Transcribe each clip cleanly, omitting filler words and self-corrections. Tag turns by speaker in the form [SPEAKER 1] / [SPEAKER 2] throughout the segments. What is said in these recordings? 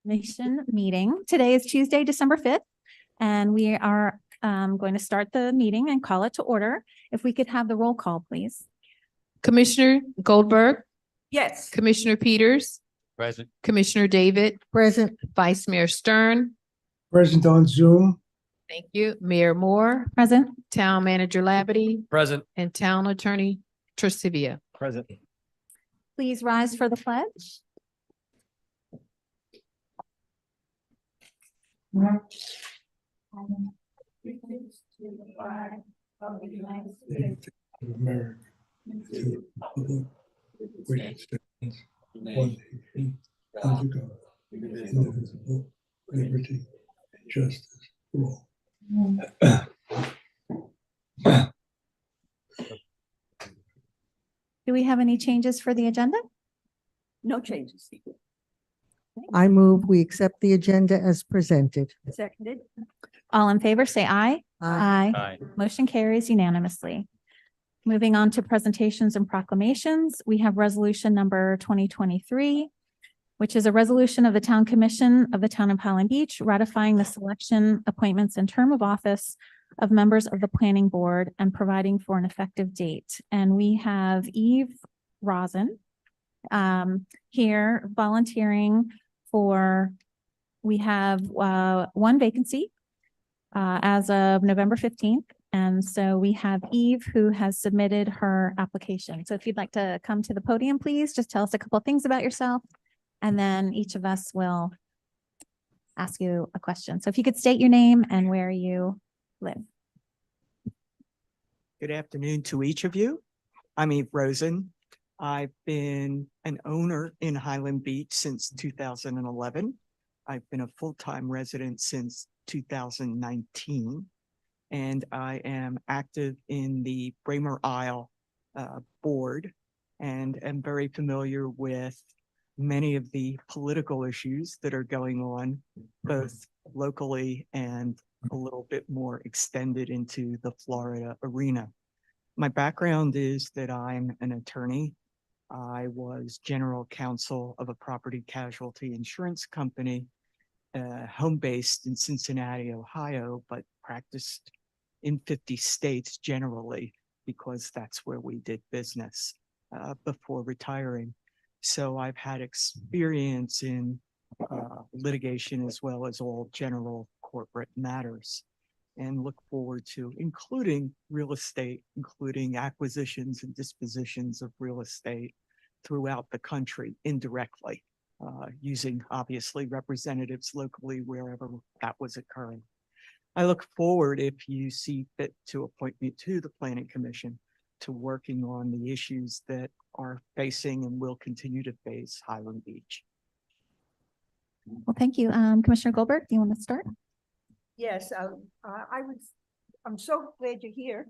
[SPEAKER 1] Commission meeting. Today is Tuesday, December 5th, and we are going to start the meeting and call it to order. If we could have the roll call, please.
[SPEAKER 2] Commissioner Goldberg,
[SPEAKER 3] Yes.
[SPEAKER 2] Commissioner Peters,
[SPEAKER 4] Present.
[SPEAKER 2] Commissioner David,
[SPEAKER 3] Present.
[SPEAKER 2] Vice Mayor Stern.
[SPEAKER 5] Present on Zoom.
[SPEAKER 2] Thank you. Mayor Moore,
[SPEAKER 1] Present.
[SPEAKER 2] Town Manager Labadie,
[SPEAKER 4] Present.
[SPEAKER 2] and Town Attorney Tresivia.
[SPEAKER 4] Present.
[SPEAKER 1] Please rise for the pledge.
[SPEAKER 5] States of America, to the republic which stands one nation under God, indivisible, liberty, and justice for all.
[SPEAKER 1] Do we have any changes for the agenda?
[SPEAKER 3] No changes.
[SPEAKER 6] I move we accept the agenda as presented.
[SPEAKER 3] Seconded.
[SPEAKER 1] All in favor, say aye.
[SPEAKER 6] Aye.
[SPEAKER 4] Aye.
[SPEAKER 1] Motion carries unanimously. Moving on to presentations and proclamations, we have resolution number 2023, which is a resolution of the Town Commission of the Town of Highland Beach ratifying the selection, appointments, and term of office of members of the Planning Board and providing for an effective date. And we have Eve Rosen here volunteering for, we have one vacancy as of November 15th. And so we have Eve who has submitted her application. So if you'd like to come to the podium, please just tell us a couple of things about yourself. And then each of us will ask you a question. So if you could state your name and where you live.
[SPEAKER 7] Good afternoon to each of you. I'm Eve Rosen. I've been an owner in Highland Beach since 2011. I've been a full-time resident since 2019. And I am active in the Braemar Isle board and am very familiar with many of the political issues that are going on, both locally and a little bit more extended into the Florida arena. My background is that I'm an attorney. I was general counsel of a property casualty insurance company, home-based in Cincinnati, Ohio, but practiced in 50 states generally, because that's where we did business before retiring. So I've had experience in litigation as well as all general corporate matters, and look forward to including real estate, including acquisitions and dispositions of real estate throughout the country indirectly, using obviously representatives locally wherever that was occurring. I look forward, if you see fit to appoint me to the Planning Commission, to working on the issues that are facing and will continue to face Highland Beach.
[SPEAKER 1] Well, thank you. Commissioner Goldberg, do you want to start?
[SPEAKER 3] Yes, I'm so glad you're here,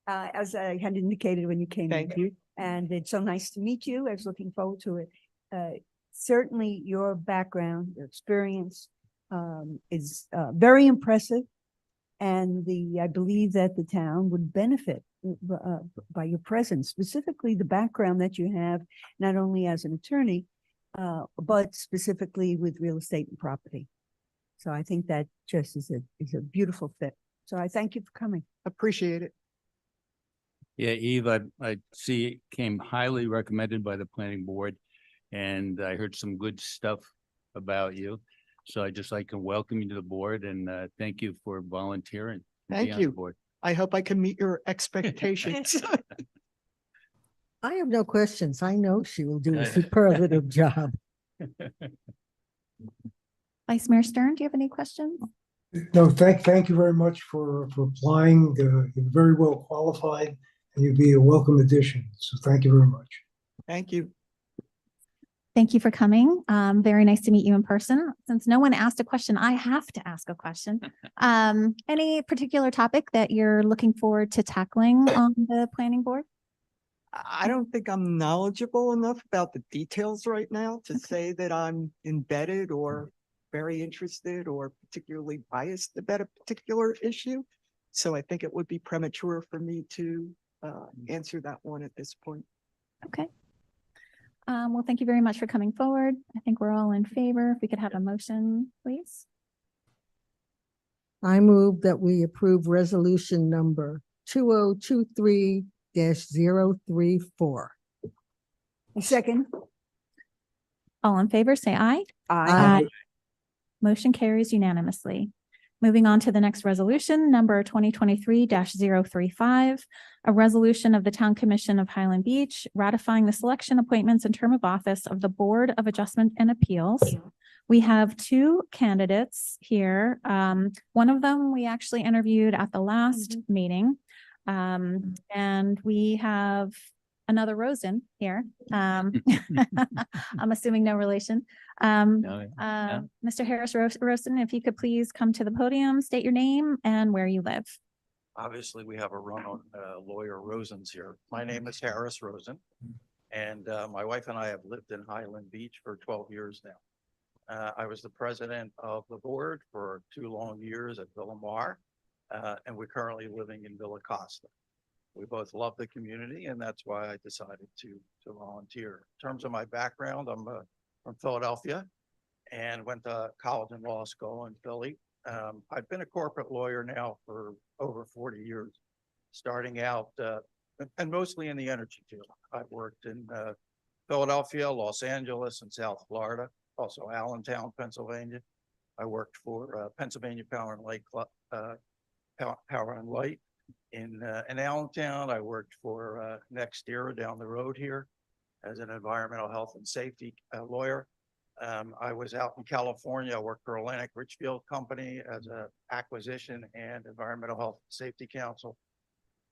[SPEAKER 3] as I had indicated when you came in.
[SPEAKER 7] Thank you.
[SPEAKER 3] And it's so nice to meet you. I was looking forward to it. Certainly your background, your experience is very impressive. And I believe that the town would benefit by your presence, specifically the background that you have, not only as an attorney, but specifically with real estate and property. So I think that just is a beautiful fit. So I thank you for coming.
[SPEAKER 7] Appreciate it.
[SPEAKER 4] Yeah, Eve, I see it came highly recommended by the planning board. and I heard some good stuff about you. So I'd just like to welcome you to the board and thank you for volunteering. to be
[SPEAKER 7] Thank
[SPEAKER 4] on the
[SPEAKER 7] you.
[SPEAKER 4] board.
[SPEAKER 7] I hope I can meet your expectations.
[SPEAKER 6] I have no questions. I know she will do a superlative job.
[SPEAKER 1] Vice Mayor Stern, do you have any questions?
[SPEAKER 5] No, thank you very much for applying. You're very well qualified and you'd be a welcome addition. So thank you very much.
[SPEAKER 7] Thank you.
[SPEAKER 1] Thank you for coming. Very nice to meet you in person. Since no one asked a question, I have to ask a question. Any particular topic that you're looking forward to tackling on the planning board?
[SPEAKER 7] I don't think I'm knowledgeable enough about the details right now to say that I'm embedded or very interested or particularly biased about a particular issue. So I think it would be premature for me to answer that one at this point.
[SPEAKER 1] Okay. Well, thank you very much for coming forward. I think we're all in favor. If we could have a motion, please.
[SPEAKER 6] I move that we approve resolution number 2023-034.
[SPEAKER 3] Second.
[SPEAKER 1] All in favor, say aye.
[SPEAKER 6] Aye.
[SPEAKER 1] Motion carries unanimously. Moving on to the next resolution, number 2023-035, a resolution of the Town Commission of Highland Beach ratifying the selection, appointments, and term of office of the Board of Adjustment and Appeals. We have two candidates here. One of them we actually interviewed at the last meeting. And we have another Rosen here. I'm assuming no relation.
[SPEAKER 4] No,
[SPEAKER 1] Mr. Harris Rosen, if you could please come to the podium, state your name and where you live.
[SPEAKER 8] Obviously, we have a run on lawyer Rosen's here. My name is Harris Rosen, and my wife and I have lived in Highland Beach for 12 years now. I was the president of the board for 2 long years at Villa Mar, and we're currently living in Villa Costa. We both love the community, and that's why I decided to volunteer. In terms of my background, I'm from Philadelphia and went to college and law school in Philly. I've been a corporate lawyer now for over 40 years, starting out and mostly in the energy field. I've worked in Philadelphia, Los Angeles, and South Florida, also Allentown, Pennsylvania. I worked for Pennsylvania Power and Light Power and Light in Allentown. I worked for NextEra down the road here as an environmental health and safety lawyer. I was out in California. I worked for Atlantic Richfield Company as an acquisition and environmental health and safety counsel.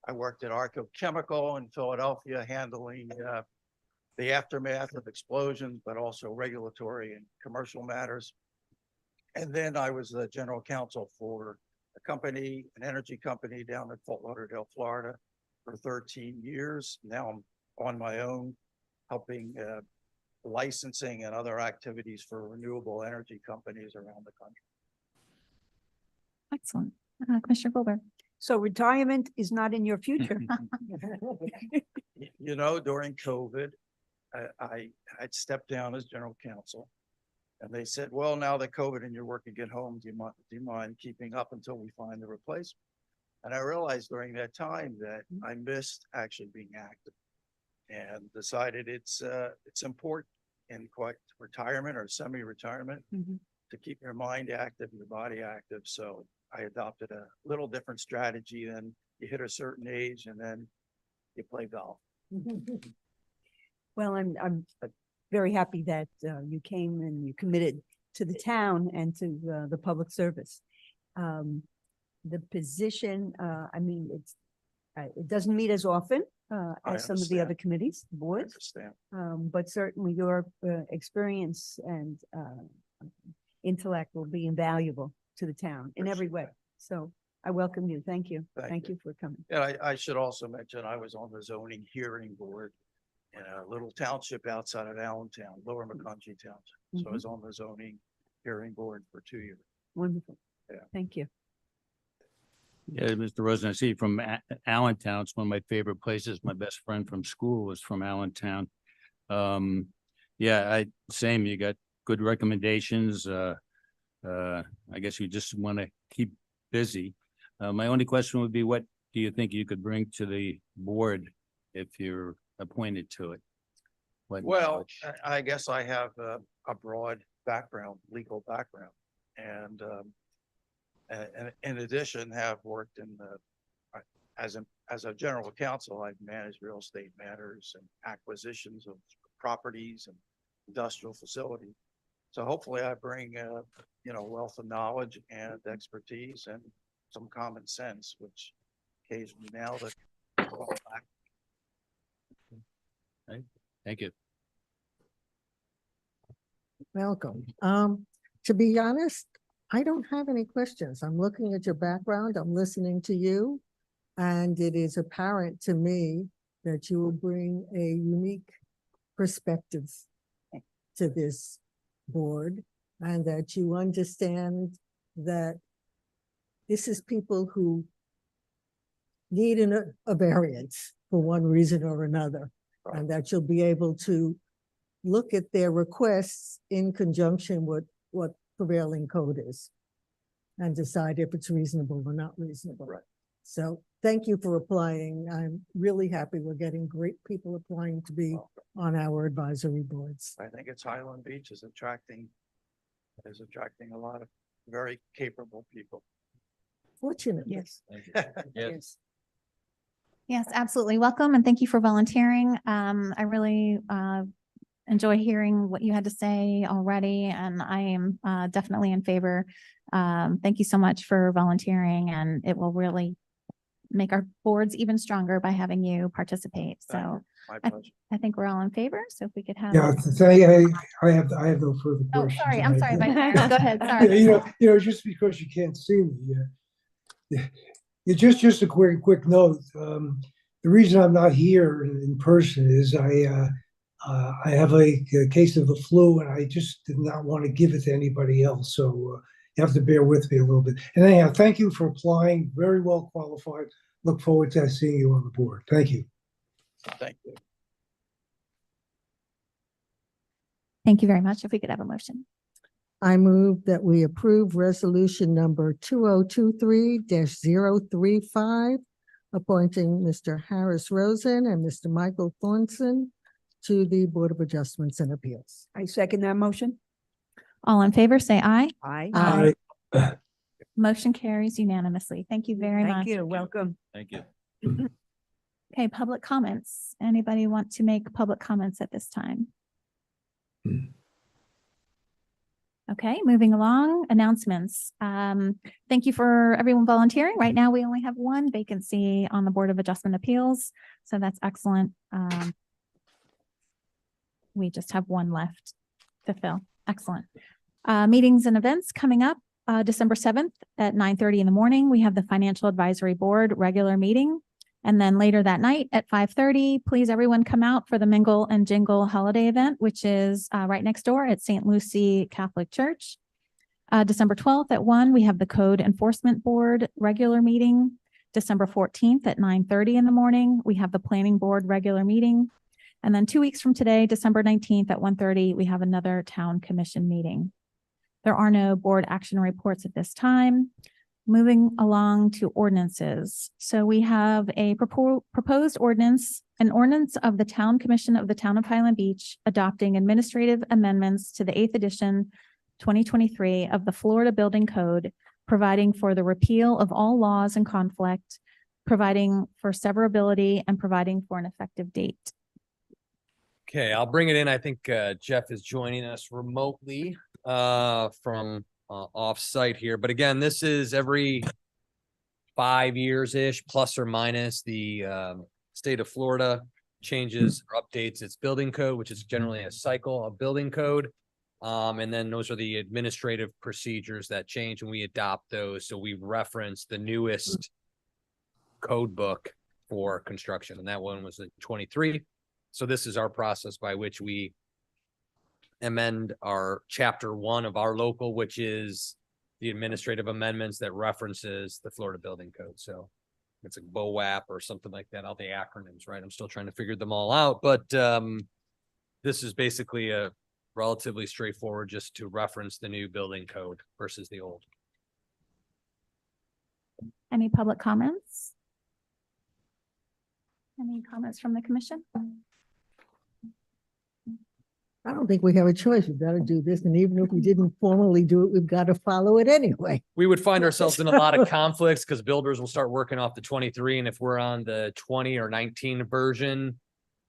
[SPEAKER 8] I worked at Arco Chemical in Philadelphia, handling the aftermath of explosions, but also regulatory and commercial matters. And then I was the general counsel for a company, an energy company down in Fort Lauderdale, Florida for 13 years. Now I'm on my own, helping licensing and other activities for renewable energy companies around the country.
[SPEAKER 1] Excellent. Commissioner Goldberg.
[SPEAKER 3] So retirement is not in your future.
[SPEAKER 8] You know, during COVID, I'd stepped down as general counsel. And they said, well, now that COVID and you're working at home, do you mind keeping up until we find the replacement? And I realized during that time that I missed actually being active, and decided it's important in quite retirement or semi-retirement to keep your mind active, your body active. So I adopted a little different strategy than you hit a certain age and then you play golf.
[SPEAKER 3] Well, I'm very happy that you came and you committed to the town and to the public service. The position, I mean, it doesn't meet as often as some of the other
[SPEAKER 8] understand.
[SPEAKER 3] committees,
[SPEAKER 8] I
[SPEAKER 3] boards,
[SPEAKER 8] understand.
[SPEAKER 3] but certainly your experience and intellect will be invaluable to the town in every way. So I welcome you. Thank you. Thank you for coming.
[SPEAKER 8] And I should also mention, I was on the zoning hearing board in a little township outside of Allentown, Lower McConchy Township. So I was on the zoning hearing board for 2 years.
[SPEAKER 3] Wonderful.
[SPEAKER 8] Yeah.
[SPEAKER 3] Thank you.
[SPEAKER 4] Yeah, Mr. Rosen, I see you from Allentown. It's one of my favorite places. My best friend from school was from Allentown. Yeah, same, you got good recommendations. I guess you just want to keep busy. My only question would be, what do you think you could bring to the board if you're appointed to it?
[SPEAKER 8] Well, I guess I have a broad background, legal background, and in addition, have worked in the as a general counsel, I've managed real estate matters and acquisitions of properties and industrial facilities. So hopefully, I bring wealth of knowledge and expertise and some common sense, which occasionally now that.
[SPEAKER 4] Thank you.
[SPEAKER 6] Welcome. To be honest, I don't have any questions. I'm looking at your background, I'm listening to you, and it is apparent to me that you will bring a unique perspective to this board, and that you understand that this is people who need a variance for one reason or another, and that you'll be able to look at their requests in conjunction with what prevailing code is and decide if it's reasonable or not reasonable.
[SPEAKER 8] Right.
[SPEAKER 6] So thank you for applying. I'm really happy we're getting great people applying to be on our advisory boards.
[SPEAKER 8] I think it's Highland Beach is attracting a lot of very capable people.
[SPEAKER 6] Fortunately.
[SPEAKER 3] Yes.
[SPEAKER 8] Yes.
[SPEAKER 1] Yes, absolutely. Welcome and thank you for volunteering. I really enjoy hearing what you had to say already, and I am definitely in favor. Thank you so much for volunteering, and it will really make our boards even stronger by having you participate. So
[SPEAKER 8] My
[SPEAKER 1] I-
[SPEAKER 8] pleasure.
[SPEAKER 1] I think we're all in favor. So if we could have.
[SPEAKER 5] Yeah, I have no further
[SPEAKER 1] Oh,
[SPEAKER 5] questions.
[SPEAKER 1] sorry. I'm sorry. Vice Mayor. Go ahead.
[SPEAKER 5] Yeah,
[SPEAKER 1] Sorry.
[SPEAKER 5] just because you can't see me, just a quick note. The reason I'm not here in person is I have a case of the flu, and I just did not want to give it to anybody else. So you have to bear with me a little bit. And anyhow, thank you for applying. Very well qualified. Look forward to seeing you on the board. Thank you.
[SPEAKER 8] Thank you.
[SPEAKER 1] Thank you very much. If we could have a motion.
[SPEAKER 6] I move that we approve resolution number 2023-035, appointing Mr. Harris Rosen and Mr. Michael Thornton to the Board of Adjustments and Appeals.
[SPEAKER 3] I second that motion.
[SPEAKER 1] All in favor, say aye.
[SPEAKER 3] Aye.
[SPEAKER 1] Aye. Motion carries unanimously. Thank you very much.
[SPEAKER 3] Thank you. Welcome.
[SPEAKER 4] Thank you.
[SPEAKER 1] Okay, public comments. Anybody want to make public comments at this time? Okay, moving along, announcements. Thank you for everyone volunteering. Right now, we only have one vacancy on the Board of Adjustment Appeals, so that's excellent. We just have one left to fill. Excellent. Meetings and events coming up, December 7th at 9:30 in the morning. We have the Financial Advisory Board regular meeting. And then later that night at 5:30, please everyone come out for the Mingle and Jingle holiday event, which is right next door at St. Lucie Catholic Church. December 12th at 1, we have the Code Enforcement Board regular meeting. December 14th at 9:30 in the morning, we have the Planning Board regular meeting. And then 2 weeks from today, December 19th at 1:30, we have another Town Commission meeting. There are no board action reports at this time. Moving along to ordinances. So we have a proposed ordinance, an ordinance of the Town Commission of the Town of Highland Beach adopting administrative amendments to the 8th edition 2023 of the Florida Building Code, providing for the repeal of all laws in conflict, providing for severability, and providing for an effective date.
[SPEAKER 9] Okay, I'll bring it in. I think Jeff is joining us remotely from off-site here. But again, this is every 5 years-ish, plus or minus. The state of Florida changes or updates its building code, which is generally a cycle of building code. And then those are the administrative procedures that change, and we adopt those. So we reference the newest code book for construction, and that one was in 23. So this is our process by which we amend our chapter 1 of our local, which is the administrative amendments that references the Florida Building Code. So it's a BOAP or something like that, all the acronyms, right? I'm still trying to figure them all out, but this is basically a relatively straightforward, just to reference the new building code versus the old.
[SPEAKER 1] Any public comments? Any comments from the commission?
[SPEAKER 6] I don't think we have a choice. We've got to do this. And even if we didn't formally do it, we've got to follow it anyway.
[SPEAKER 9] We would find ourselves in a lot of conflicts because builders will start working off the 23, and if we're on the 20 or 19 version,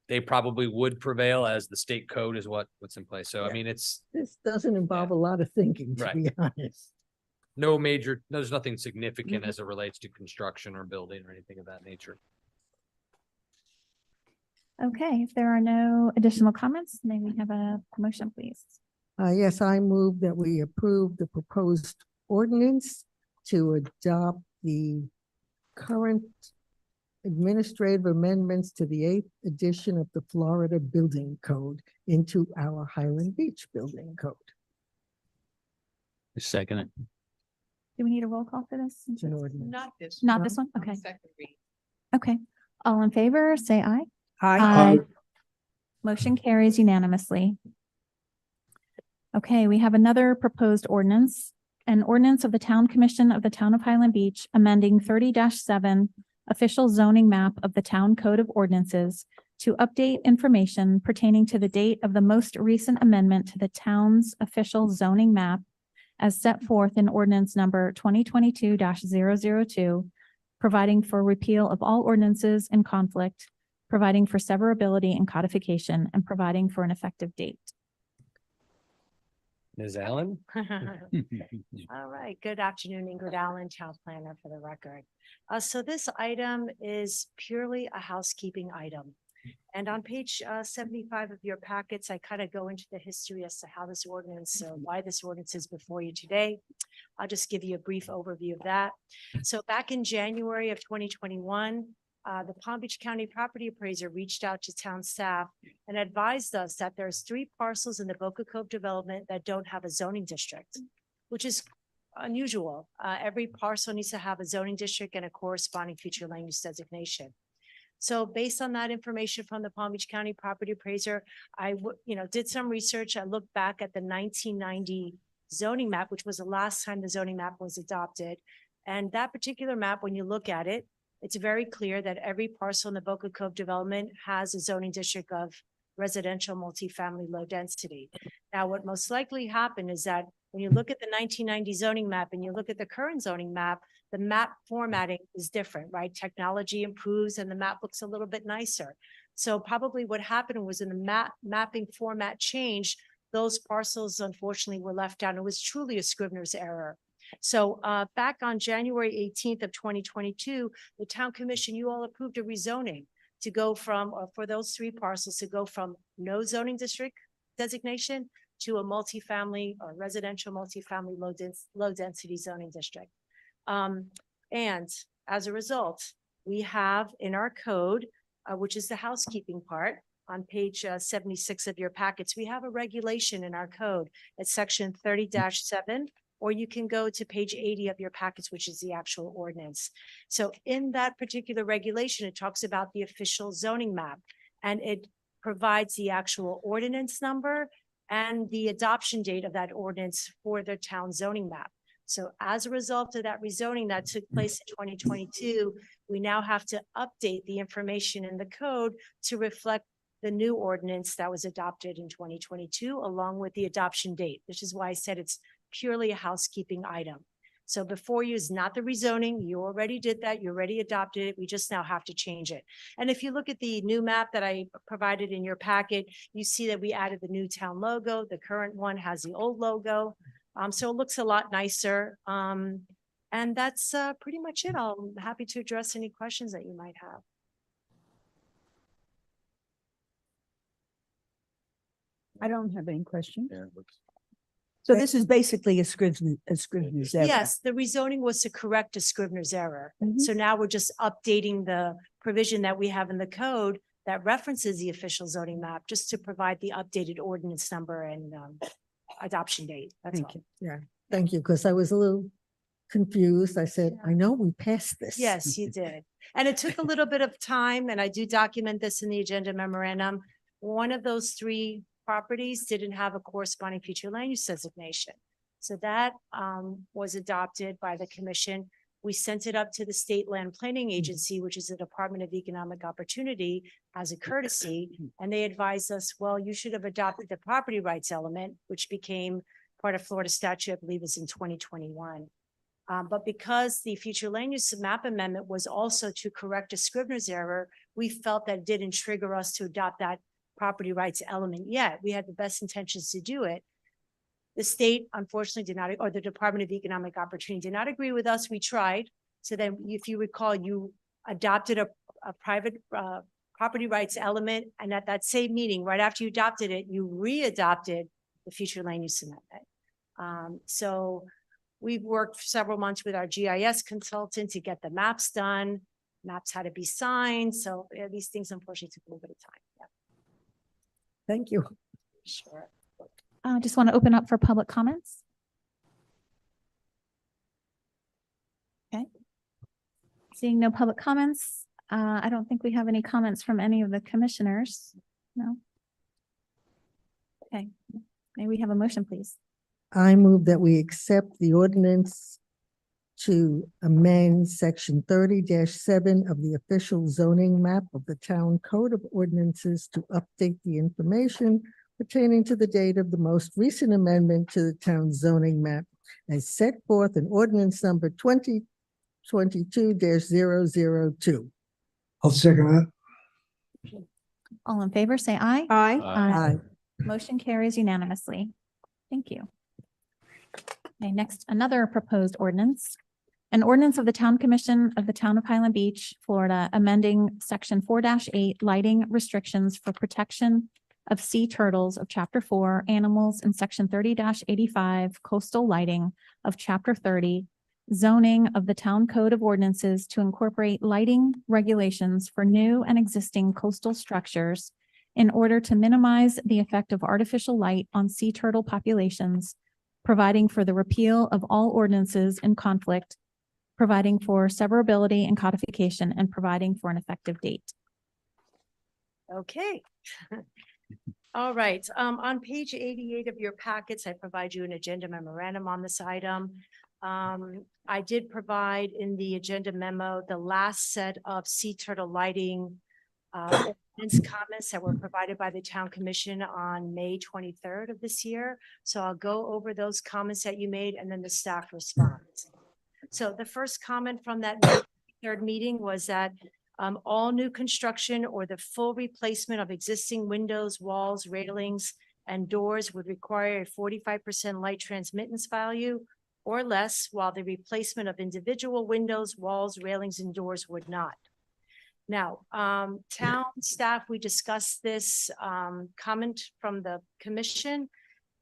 [SPEAKER 9] they probably would prevail as the state code is what's in place. So I
[SPEAKER 6] Yeah.
[SPEAKER 9] mean, it's
[SPEAKER 6] This doesn't involve a lot of thinking, to
[SPEAKER 9] Right.
[SPEAKER 6] be honest.
[SPEAKER 9] there's nothing significant as it relates to construction or building or anything of that nature.
[SPEAKER 1] Okay, if there are no additional comments, may we have a motion, please?
[SPEAKER 6] Yes, I move that we approve the proposed ordinance to adopt the current administrative amendments to the 8th edition of the Florida Building Code into our Highland Beach Building Code.
[SPEAKER 4] Second it.
[SPEAKER 1] Do we need a roll call for this?
[SPEAKER 6] It's an ordinance.
[SPEAKER 1] Not this one? Okay. Okay. All in favor, say aye.
[SPEAKER 3] Hi.
[SPEAKER 1] Motion carries unanimously. Okay, we have another proposed ordinance, an ordinance of the Town Commission of the Town of Highland Beach amending 30-7 official zoning map of the Town Code of Ordinances to update information pertaining to the date of the most recent amendment to the town's official zoning map as set forth in ordinance number 2022-002, providing for repeal of all ordinances in conflict, providing for severability and codification, and providing for an effective date.
[SPEAKER 9] Ms. Allen?
[SPEAKER 10] All right, good afternoon, Ingrid Allen, Town Planner for the record. So this item is purely a housekeeping item. And on page 75 of your packets, I kind of go into the history as to how this ordinance, why this ordinance is before you today. I'll just give you a brief overview of that. So back in January of 2021, the Palm Beach County property appraiser reached out to town staff and advised us that there's 3 parcels in the Boca Cove development that don't have a zoning district, which is unusual. Every parcel needs to have a zoning district and a corresponding future land use designation. So based on that information from the Palm Beach County property appraiser, I did some research. I looked back at the 1990 zoning map, which was the last time the zoning map was adopted. And that particular map, when you look at it, it's very clear that every parcel in the Boca Cove development has a zoning district of residential multifamily low density. Now, what most likely happened is that when you look at the 1990 zoning map and you look at the current zoning map, the map formatting is different, right? Technology improves and the map looks a little bit nicer. So probably what happened was in the mapping format changed, those parcels unfortunately were left out. It was truly a Scrivener's error. So back on January 18th of 2022, the Town Commission, you all approved a rezoning to go from, or for those 3 parcels to go from no zoning district designation to a multifamily or residential multifamily low density zoning district. And as a result, we have in our code, which is the housekeeping part, on page 76 of your packets, we have a regulation in our code. It's section 30-7, or you can go to page 80 of your packets, which is the actual ordinance. So in that particular regulation, it talks about the official zoning map, and it provides the actual ordinance number and the adoption date of that ordinance for the town zoning map. So as a result of that rezoning that took place in 2022, we now have to update the information in the code to reflect the new ordinance that was adopted in 2022, along with the adoption date, which is why I said it's purely a housekeeping item. So before you is not the rezoning. You already did that. You already adopted it. We just now have to change it. And if you look at the new map that I provided in your packet, you see that we added the new town logo. The current one has the old logo. So it looks a lot nicer. And that's pretty much it. I'm happy to address any questions that you might have.
[SPEAKER 3] I don't have any questions.
[SPEAKER 8] Yeah, it looks-
[SPEAKER 3] So this is basically a Scrivener's error.
[SPEAKER 10] Yes, the rezoning was to correct a Scrivener's error.
[SPEAKER 3] Mhm.
[SPEAKER 10] So now we're just updating the provision that we have in the code that references the official zoning map, just to provide the updated ordinance number and adoption date. That's
[SPEAKER 3] Thank
[SPEAKER 10] all.
[SPEAKER 3] you.
[SPEAKER 6] Thank you, because I was a little confused. I said, I know we passed this.
[SPEAKER 10] Yes, you did. And it took a little bit of time, and I do document this in the agenda memorandum. One of those 3 properties didn't have a corresponding future land use designation. So that was adopted by the commission. We sent it up to the State Land Planning Agency, which is the Department of Economic Opportunity, as a courtesy. And they advised us, well, you should have adopted the property rights element, which became part of Florida statute, I believe is in 2021. But because the future land use map amendment was also to correct a Scrivener's error, we felt that it didn't trigger us to adopt that property rights element yet. We had the best intentions to do it. The state unfortunately did not, or the Department of Economic Opportunity did not agree with us. We tried. So then if you recall, you adopted a private property rights element. And at that same meeting, right after you adopted it, you re-adopted the future land use amendment. So we've worked for several months with our GIS consultant to get the maps done. Maps had to be signed. So these things unfortunately took a little bit of time. Yeah,
[SPEAKER 6] Thank you.
[SPEAKER 10] sure.
[SPEAKER 1] I just want to open up for public comments. Okay. Seeing no public comments, I don't think we have any comments from any of the commissioners. No. Okay, may we have a motion, please?
[SPEAKER 6] I move that we accept the ordinance to amend section 30-7 of the official zoning map of the town code of ordinances to update the information pertaining to the date of the most recent amendment to the town zoning map as set forth in ordinance number 2022-002.
[SPEAKER 5] I'll second that.
[SPEAKER 1] All in favor, say aye.
[SPEAKER 3] Aye.
[SPEAKER 6] Aye.
[SPEAKER 1] Motion carries unanimously. Thank you. Okay, next, another proposed ordinance. An ordinance of the Town Commission of the Town of Highland Beach, Florida, amending section 4-8 lighting restrictions for protection of sea turtles of chapter 4 animals in section 30-85 coastal lighting of chapter 30 zoning of the Town Code of Ordinances to incorporate lighting regulations for new and existing coastal structures in order to minimize the effect of artificial light on sea turtle populations, providing for the repeal of all ordinances in conflict, providing for severability and codification, and providing for an effective date.
[SPEAKER 10] Okay. All right, on page 88 of your packets, I provide you an agenda memorandum on this item. I did provide in the agenda memo, the last set of sea turtle lighting comments that were provided by the Town Commission on May 23rd of this year. So I'll go over those comments that you made and then the staff response. So the first comment from that May 3rd meeting was that all new construction or the full replacement of existing windows, walls, railings, and doors would require a 45% light transmittance value or less, while the replacement of individual windows, walls, railings, and doors would not. Now, town staff, we discussed this comment from the commission,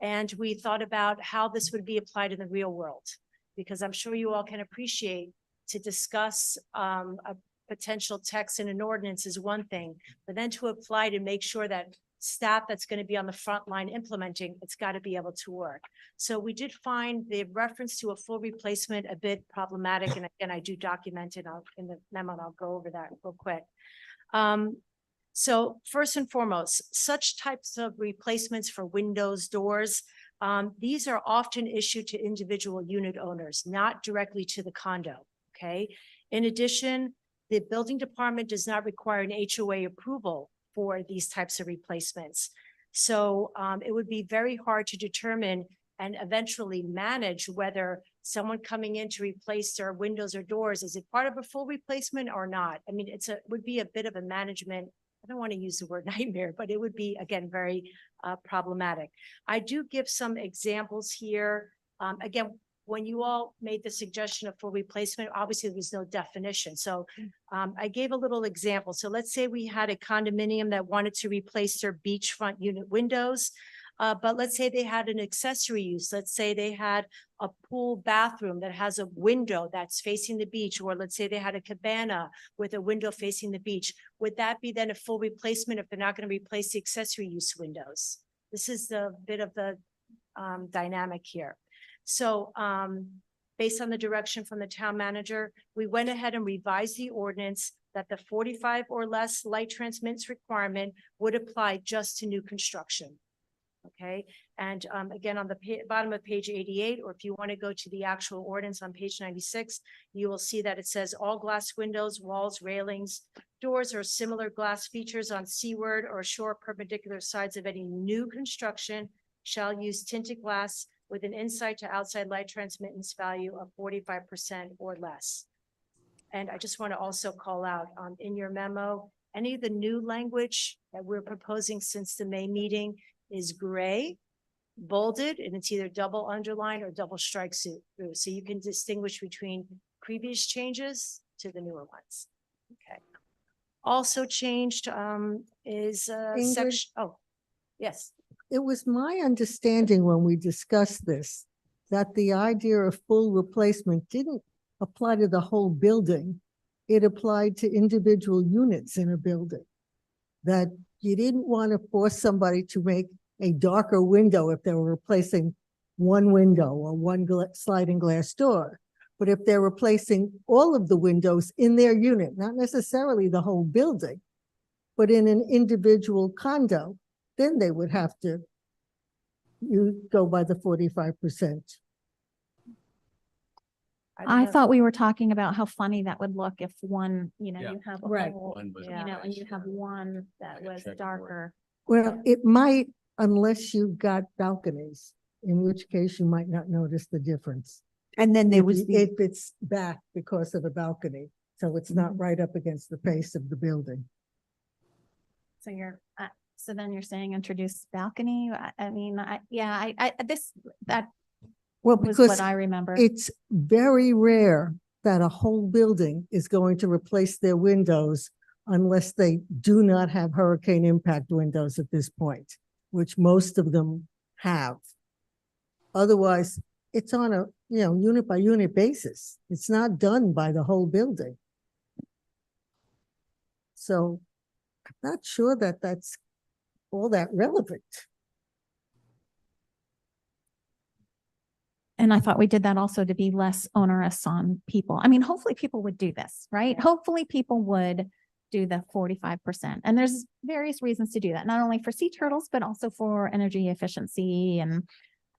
[SPEAKER 10] and we thought about how this would be applied in the real world, because I'm sure you all can appreciate to discuss a potential text in an ordinance is one thing, but then to apply to make sure that staff that's going to be on the front line implementing, it's got to be able to work. So we did find the reference to a full replacement a bit problematic. And again, I do document it in the memo, and I'll go over that real quick. So first and foremost, such types of replacements for windows, doors, these are often issued to individual unit owners, not directly to the condo, okay? In addition, the building department does not require an HOA approval for these types of replacements. So it would be very hard to determine and eventually manage whether someone coming in to replace their windows or doors, is it part of a full replacement or not? I mean, would be a bit of a management, I don't want to use the word nightmare, but it would be, again, very problematic. I do give some examples here. Again, when you all made the suggestion of full replacement, obviously there was no definition. So I gave a little example. So let's say we had a condominium that wanted to replace their beachfront unit windows, but let's say they had an accessory use. Let's say they had a pool bathroom that has a window that's facing the beach, or let's say they had a cabana with a window facing the beach. Would that be then a full replacement if they're not going to replace the accessory use windows? This is the bit of the dynamic here. So based on the direction from the town manager, we went ahead and revised the ordinance that the 45 or less light transmittance requirement would apply just to new construction. Okay, and again, on the bottom of page 88, or if you want to go to the actual ordinance on page 96, you will see that it says all glass windows, walls, railings, doors, or similar glass features on seaward or shore perpendicular sides of any new construction shall use tinted glass with an inside to outside light transmittance value of 45% or less. And I just want to also call out in your memo, any of the new language that we're proposing since the May meeting is gray, bolded, and it's either double underline or double strike through. So you can distinguish between previous changes to the newer ones. Okay. Also changed is
[SPEAKER 6] Ingrid?
[SPEAKER 10] section, oh, yes.
[SPEAKER 6] It was my understanding when we discussed this, that the idea of full replacement didn't apply to the whole building. It applied to individual units in a building. That you didn't want to force somebody to make a darker window if they were replacing one window or one sliding glass door. But if they're replacing all of the windows in their unit, not necessarily the whole building, but in an individual condo, then they would have to go by the 45%.
[SPEAKER 1] I thought we were talking about how funny that would look if one,
[SPEAKER 4] Yeah.
[SPEAKER 1] you have a
[SPEAKER 6] Right.
[SPEAKER 1] whole,
[SPEAKER 4] One was
[SPEAKER 10] Yeah.
[SPEAKER 1] and you have one that was
[SPEAKER 4] checkerboard.
[SPEAKER 1] darker.
[SPEAKER 6] Well, it might, unless you got balconies, in which case you might not notice the difference.
[SPEAKER 3] And then there
[SPEAKER 6] If
[SPEAKER 3] was
[SPEAKER 6] you-
[SPEAKER 3] the,
[SPEAKER 6] If it's back because of a balcony, so it's not right up against the face of the building.
[SPEAKER 1] So so then you're saying introduce balcony? That
[SPEAKER 6] Well,
[SPEAKER 1] was
[SPEAKER 6] because
[SPEAKER 1] what I remember.
[SPEAKER 6] it's very rare that a whole building is going to replace their windows unless they do not have hurricane impact windows at this point, which most of them have. Otherwise, it's on a, unit by unit basis. It's not done by the whole building. So I'm not sure that that's all that relevant.
[SPEAKER 1] And I thought we did that also to be less onerous on people. I mean, hopefully people would do this, right? Hopefully people would do the 45%. And there's various reasons to do that, not only for sea turtles, but also for energy efficiency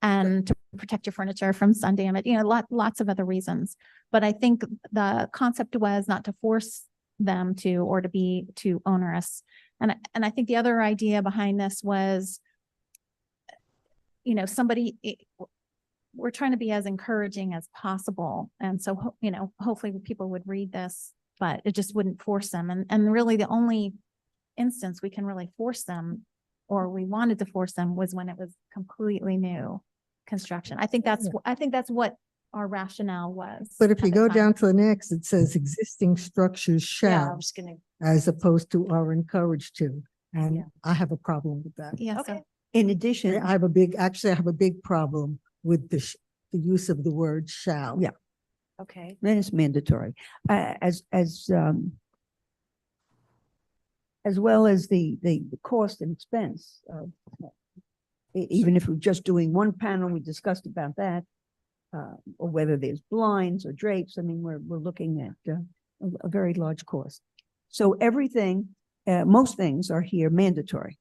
[SPEAKER 1] and to protect your furniture from sun damage, lots of other reasons. But I think the concept was not to force them to, or to be too onerous. And I think the other idea behind this was, we're trying to be as encouraging as possible. And so, hopefully people would read this, but it just wouldn't force them. And really the only instance we can really force them, or we wanted to force them, was when it was completely new construction. I think that's what our rationale was.
[SPEAKER 6] But if
[SPEAKER 1] at
[SPEAKER 6] you
[SPEAKER 1] the
[SPEAKER 6] go
[SPEAKER 1] time.
[SPEAKER 6] down to the next, it says existing structures
[SPEAKER 10] Yeah, I
[SPEAKER 6] shall,
[SPEAKER 10] was gonna,
[SPEAKER 6] as opposed to are encouraged to. And
[SPEAKER 10] Yeah.
[SPEAKER 6] I have a problem with that.
[SPEAKER 1] Yeah, so
[SPEAKER 10] okay,
[SPEAKER 3] in addition,
[SPEAKER 6] I have a big problem with the use of the word shall.
[SPEAKER 3] Yeah.
[SPEAKER 10] okay.
[SPEAKER 3] then it's mandatory, as well as the cost and expense of, even if we're just doing one panel, we discussed about that, or whether there's blinds or drapes. I mean, we're looking at a very large cost. So everything, most things are here mandatory.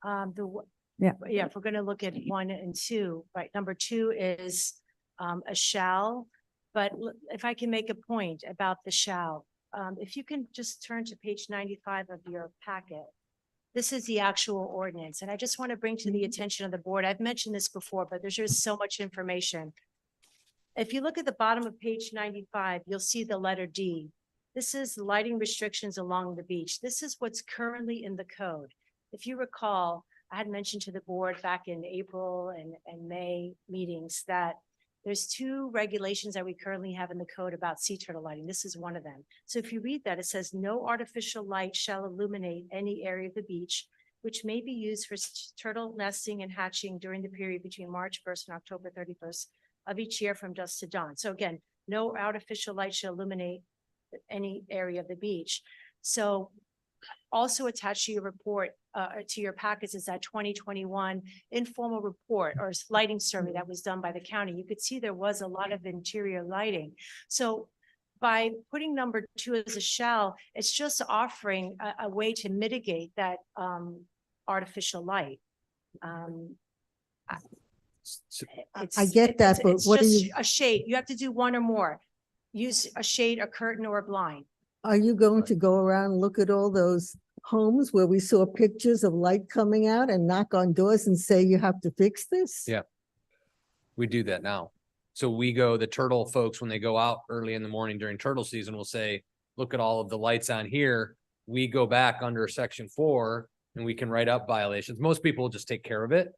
[SPEAKER 3] Yeah.
[SPEAKER 10] Yeah, if we're gonna look at 1 and 2, right, number 2 is a shall. But if I can make a point about the shall, if you can just turn to page 95 of your packet. This is the actual ordinance, and I just want to bring to the attention of the board. I've mentioned this before, but there's just so much information. If you look at the bottom of page 95, you'll see the letter D. This is lighting restrictions along the beach. This is what's currently in the code. If you recall, I had mentioned to the board back in April and May meetings that there's 2 regulations that we currently have in the code about sea turtle lighting. This is one of them. So if you read that, it says no artificial light shall illuminate any area of the beach which may be used for turtle nesting and hatching during the period between March 1st and October 31st of each year from dusk to dawn. So again, no artificial light shall illuminate any area of the beach. So also attached to your report, to your packets, is that 2021 informal report or lighting survey that was done by the county. You could see there was a lot of interior lighting. So by putting number 2 as a shall, it's just offering a way to mitigate that artificial light.
[SPEAKER 6] I get that, but
[SPEAKER 10] it's
[SPEAKER 6] what do
[SPEAKER 10] just
[SPEAKER 6] you-
[SPEAKER 10] a shade. You have to do one or more. Use a shade, a curtain, or a blind.
[SPEAKER 6] Are you going to go around, and look at all those homes where we saw pictures of light coming out and knock on doors and say you have to fix this?
[SPEAKER 9] Yeah. We do that now. So we go, the turtle folks, when they go out early in the morning during turtle season, will say, look at all of the lights on here. We go back under section 4 and we can write up violations. Most people will just take care of it.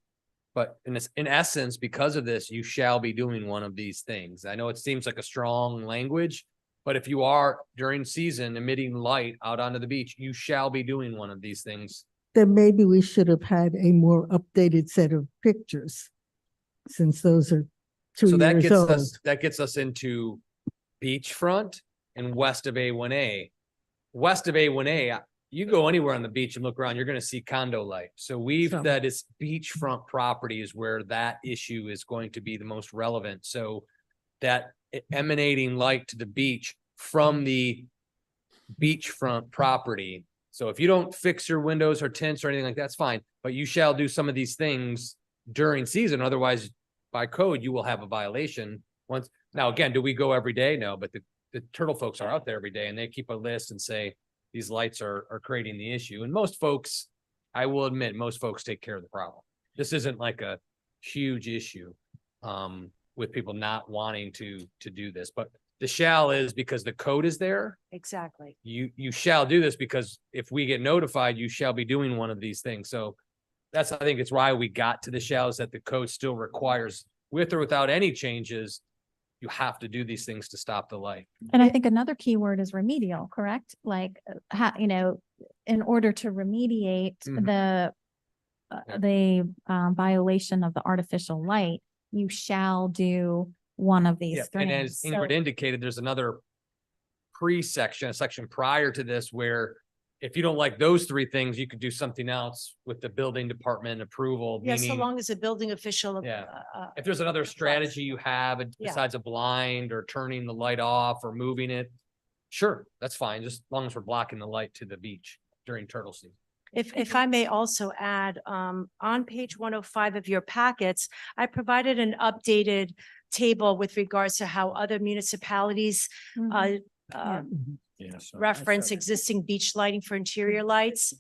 [SPEAKER 9] But in essence, because of this, you shall be doing one of these things. I know it seems like a strong language, but if you are during season emitting light out onto the beach, you shall be doing one of these things.
[SPEAKER 6] Then maybe we should have had a more updated set of pictures, since those are
[SPEAKER 9] So
[SPEAKER 6] 2
[SPEAKER 9] that
[SPEAKER 6] years
[SPEAKER 9] gets
[SPEAKER 6] old.
[SPEAKER 9] that gets us into beachfront and west of A1A. West of A1A, you go anywhere on the beach and look around, you're gonna see condo light. So we've
[SPEAKER 6] Some.
[SPEAKER 9] said it's beachfront property is where that issue is going to be the most relevant. So that emanating light to the beach from the beachfront property. So if you don't fix your windows or tints or anything like that, that's fine, but you shall do some of these things during season. Otherwise, by code, you will have a violation once. Now, again, do we go every day? No, but the turtle folks are out there every day and they keep a list and say, these lights are creating the issue. And most folks, I will admit, most folks take care of the problem. This isn't like a huge issue with people not wanting to do this, but the shall is because the code is there.
[SPEAKER 10] Exactly.
[SPEAKER 9] You shall do this because if we get notified, you shall be doing one of these things. So that's, I think it's why we got to the shall, is that the code still requires, with or without any changes, you have to do these things to stop the light.
[SPEAKER 1] And I think another key word is remedial, correct? Like, in order to remediate
[SPEAKER 9] Mhm.
[SPEAKER 1] the violation of the artificial light, you shall do one of these
[SPEAKER 9] And
[SPEAKER 1] things.
[SPEAKER 9] as Ingrid
[SPEAKER 1] So-
[SPEAKER 9] indicated, there's another pre-section, a section prior to this where if you don't like those 3 things, you could do something else with the building department approval,
[SPEAKER 10] Yeah, so
[SPEAKER 9] meaning
[SPEAKER 10] long as a building official.
[SPEAKER 9] Yeah. if there's another strategy you have
[SPEAKER 10] Yeah.
[SPEAKER 9] besides a blind or turning the light off or moving it, sure, that's fine, just as long as we're blocking the light to the beach during turtle season.
[SPEAKER 10] If I may also add, on page 105 of your packets, I provided an updated table with regards to how other municipalities
[SPEAKER 1] Mhm.
[SPEAKER 10] reference existing beach lighting for interior lights.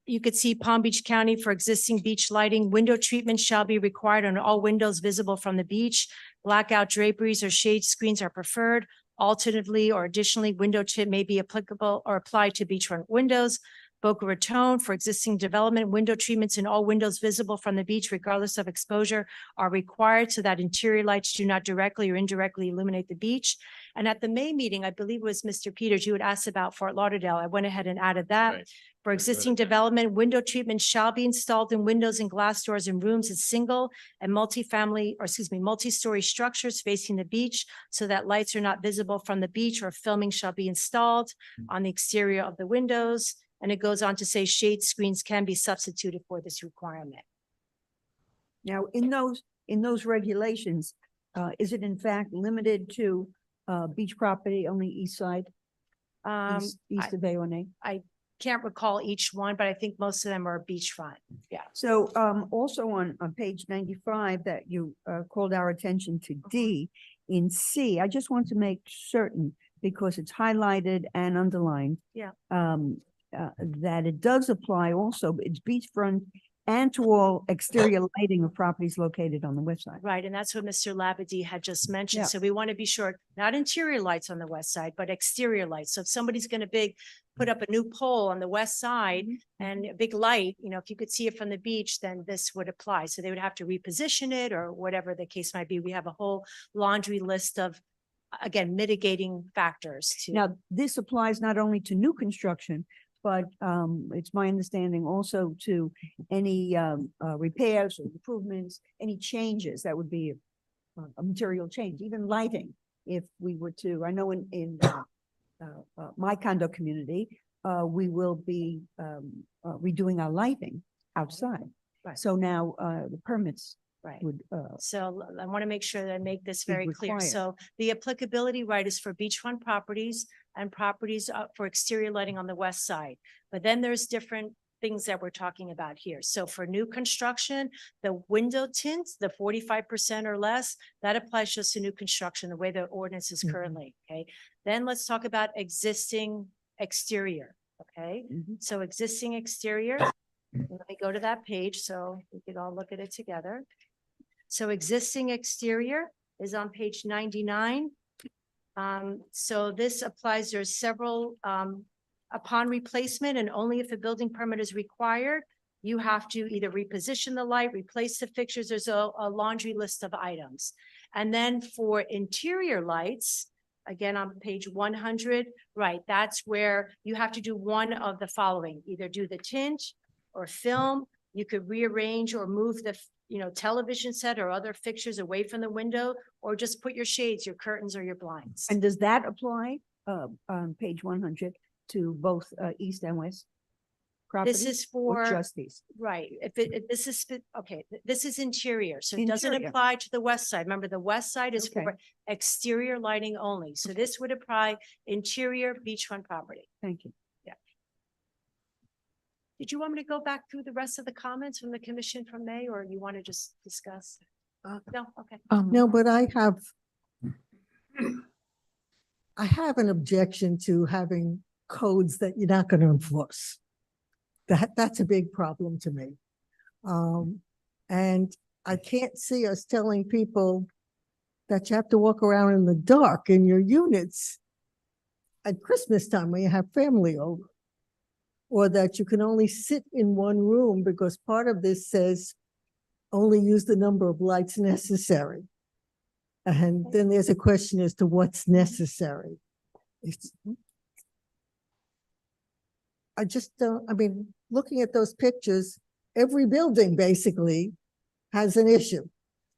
[SPEAKER 10] You could see Palm Beach County for existing beach lighting, window treatment shall be required on all windows visible from the beach. Blackout draperies or shade screens are preferred. Alternatively or additionally, window tint may be applicable or applied to beachfront windows. Boca Raton for existing development, window treatments in all windows visible from the beach regardless of exposure are required so that interior lights do not directly or indirectly illuminate the beach. And at the May meeting, I believe it was Mr. Peters, you had asked about Fort Lauderdale. I went ahead and added that.
[SPEAKER 4] Right.
[SPEAKER 10] For existing development, window treatment shall be installed in windows and glass doors in rooms in single and multi-story structures facing the beach so that lights are not visible from the beach, or filming shall be installed on the exterior of the windows. And it goes on to say shade screens can be substituted for this requirement.
[SPEAKER 3] Now, in those regulations, is it in fact limited to beach property only east side, east of A1A?
[SPEAKER 10] Can't recall each one, but I think most of them are beachfront. Yeah.
[SPEAKER 3] So also on page 95 that you called our attention to D, in C, I just want to make certain, because it's highlighted and underlined.
[SPEAKER 10] Yeah.
[SPEAKER 3] That it does apply also, it's beachfront and to all exterior lighting of properties located on the west side.
[SPEAKER 10] Right, and that's what Mr. Labadie had just
[SPEAKER 3] Yeah.
[SPEAKER 10] mentioned. So we want to be sure, not interior lights on the west side, but exterior lights. So if somebody's going to put up a new pole on the west side and a big light, if you could see it from the beach, then this would apply. So they would have to reposition it or whatever the case might be. We have a whole laundry list of, again, mitigating factors to.
[SPEAKER 3] Now, this applies not only to new construction, but it's my understanding also to any repairs or improvements, any changes that would be a material change, even lighting. If we were to, I know in my condo community, we will be redoing our lighting outside.
[SPEAKER 10] Right.
[SPEAKER 3] So now the permits
[SPEAKER 10] Right.
[SPEAKER 3] would,
[SPEAKER 10] So I want to make sure that I make this
[SPEAKER 3] Be
[SPEAKER 10] very clear.
[SPEAKER 3] required.
[SPEAKER 10] So the applicability right is for beachfront properties and properties for exterior lighting on the west side. But then there's different things that we're talking about here. So for new construction, the window tint, the 45% or less, that applies just to new construction, the way the ordinance is
[SPEAKER 6] Mhm.
[SPEAKER 10] currently, okay? Then let's talk about existing exterior, okay?
[SPEAKER 3] Mhm.
[SPEAKER 10] So existing exterior, let me go to that page so we can all look at it together. So existing exterior is on page 99. So this applies, there's several, upon replacement and only if a building permit is required, you have to either reposition the light, replace the fixtures. There's a laundry list of items. And then for interior lights, again, on page 100, right, that's where you have to do one of the following, either do the tint or film. You could rearrange or move the, television set or other fixtures away from the window, or just put your shades, your curtains, or your blinds.
[SPEAKER 3] And does that apply, on page 100 to both, east and west?
[SPEAKER 10] This
[SPEAKER 3] properties,
[SPEAKER 10] is
[SPEAKER 3] or
[SPEAKER 10] for,
[SPEAKER 3] just east?
[SPEAKER 10] right, if this is, okay, this is interior, so it doesn't
[SPEAKER 3] Interior.
[SPEAKER 10] apply to the west side. Remember, the west side is
[SPEAKER 3] Okay.
[SPEAKER 10] for exterior lighting only. So this would apply interior beachfront property.
[SPEAKER 3] Thank you.
[SPEAKER 10] Did you want me to go back through the rest of the comments from the commission from May, or you want to just discuss? No, okay.
[SPEAKER 6] No, but I have an objection to having codes that you're not going to enforce. That's a big problem to me. And I can't see us telling people that you have to walk around in the dark in your units at Christmas time when you have family over. Or that you can only sit in one room because part of this says only use the number of lights necessary. And then there's a question as to what's necessary. I just don't, looking at those pictures, every building basically has an issue.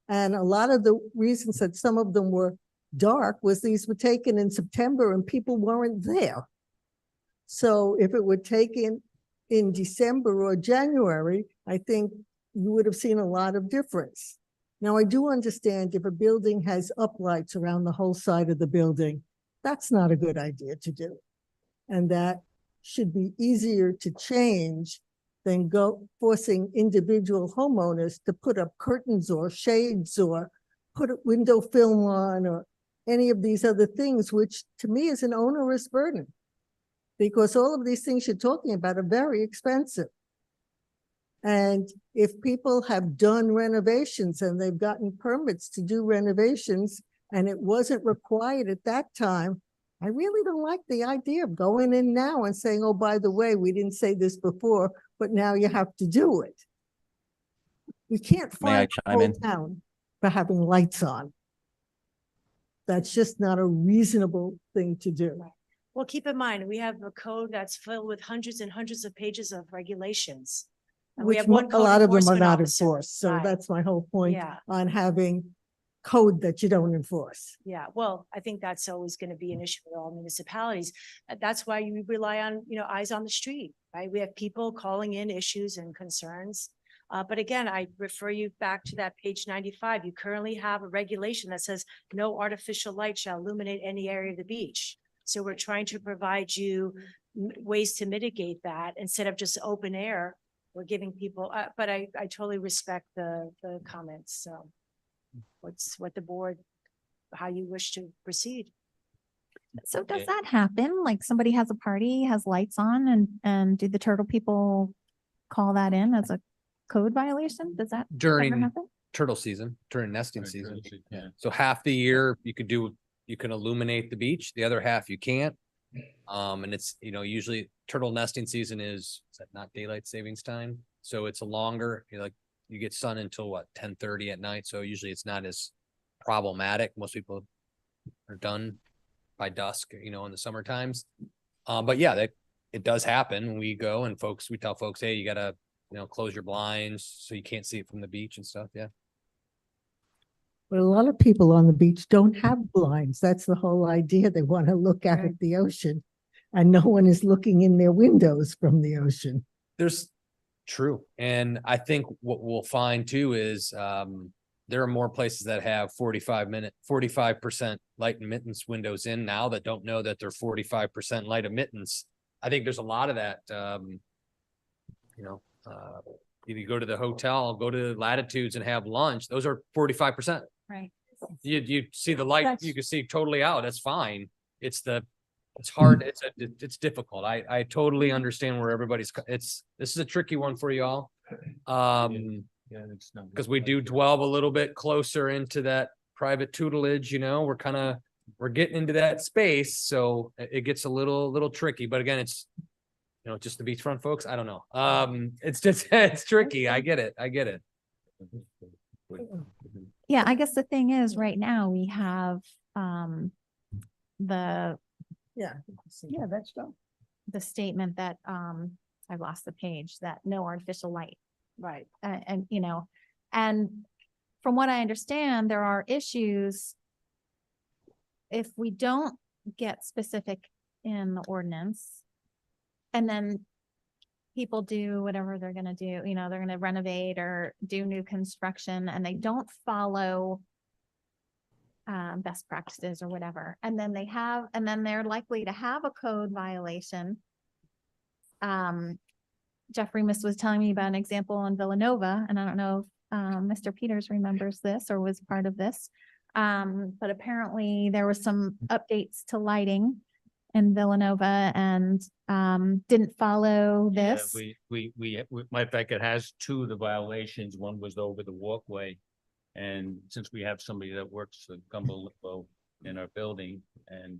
[SPEAKER 6] And a lot of the reasons that some of them were dark was these were taken in September and people weren't there. So if it were taken in December or January, I think you would have seen a lot of difference. Now, I do understand if a building has uplights around the whole side of the building, that's not a good idea to do. And that should be easier to change than forcing individual homeowners to put up curtains or shades or put a window film on or any of these other things, which to me is an onerous burden. Because all of these things you're talking about are very expensive. And if people have done renovations and they've gotten permits to do renovations and it wasn't required at that time, I really don't like the idea of going in now and saying, oh, by the way, we didn't say this before, but now you have to do it. We can't
[SPEAKER 11] May I
[SPEAKER 6] find a
[SPEAKER 11] chime
[SPEAKER 6] whole
[SPEAKER 11] in?
[SPEAKER 6] town for having lights on. That's just not a reasonable thing to do.
[SPEAKER 10] Well, keep in mind, we have a code that's filled with hundreds and hundreds of pages of regulations. And we
[SPEAKER 6] Which
[SPEAKER 10] have one
[SPEAKER 6] a
[SPEAKER 10] code
[SPEAKER 6] lot of them are
[SPEAKER 10] enforcement
[SPEAKER 6] not
[SPEAKER 10] officer.
[SPEAKER 6] enforced. So
[SPEAKER 10] Right.
[SPEAKER 6] that's my whole point
[SPEAKER 10] Yeah.
[SPEAKER 6] on having code that you don't enforce.
[SPEAKER 10] Yeah, well, I think that's always going to be an issue with all municipalities. That's why you rely on, eyes on the street, right? We have people calling in issues and concerns. But again, I refer you back to that page 95. You currently have a regulation that says no artificial light shall illuminate any area of the beach. So we're trying to provide you ways to mitigate that instead of just open air. We're giving people, but I totally respect the comments. So what the board, how you wish to proceed.
[SPEAKER 1] So does
[SPEAKER 9] Okay.
[SPEAKER 1] that happen? Like somebody has a party, has lights on and do the turtle people call that in as a code violation? Does that ever
[SPEAKER 9] During
[SPEAKER 1] happen?
[SPEAKER 9] turtle season, during nesting
[SPEAKER 4] Right,
[SPEAKER 9] season.
[SPEAKER 4] turtle season, yeah.
[SPEAKER 9] So half the year you can illuminate the beach, the other half you can't. And it's, usually turtle nesting season is that not daylight savings time? So it's a longer, you get sun until what, 10:30 at night. So usually it's not as problematic. Most people are done by dusk, in the summer times. But yeah, it does happen. We go and we tell folks, hey, you gotta, close your blinds so you can't see it from the beach and stuff. Yeah.
[SPEAKER 6] But a lot of people on the beach don't have blinds. That's the whole idea. They want to look out
[SPEAKER 3] Right.
[SPEAKER 6] at the ocean and no one is looking in their windows from the ocean.
[SPEAKER 9] There's true. And I think what we'll find too is there are more places that have 45% light emittance windows in now that don't know that they're 45% light emittance. I think there's a lot of that you know, if you go to the hotel, go to Latitudes and have lunch, those are 45%.
[SPEAKER 1] Right.
[SPEAKER 9] You see the light,
[SPEAKER 1] That's-
[SPEAKER 9] you can see totally out, that's fine. It's hard, it's difficult. I totally understand where everybody's, this is a tricky one for y'all.
[SPEAKER 4] Yeah, it's not.
[SPEAKER 9] Because we do delve a little bit closer into that private tutelage, you know, we're getting into that space, so it gets a little tricky, but again, it's, you know, just the beachfront folks, I don't know. It's just, it's tricky. I get it.
[SPEAKER 1] Yeah, I guess the thing is, right now, we have, the
[SPEAKER 6] Yeah.
[SPEAKER 3] Yeah, that's done.
[SPEAKER 1] the statement that, I lost the page, that no artificial light.
[SPEAKER 10] Right.
[SPEAKER 1] And, you know, and from what I understand, there are issues if we don't get specific in the ordinance, and then people do whatever they're gonna do, you know, they're gonna renovate or do new construction, and they don't follow best practices or whatever, and then they're likely to have a code violation. Jeffrey Miss was telling me about an example in Villanova, and I don't know if Mr. Peters remembers this or was part of this. But apparently there was some updates to lighting in Villanova and didn't follow
[SPEAKER 4] Yeah,
[SPEAKER 1] this.
[SPEAKER 4] matter of fact, it has two of the violations. One was over the walkway. And since we have somebody that works at Cumberland in our building, and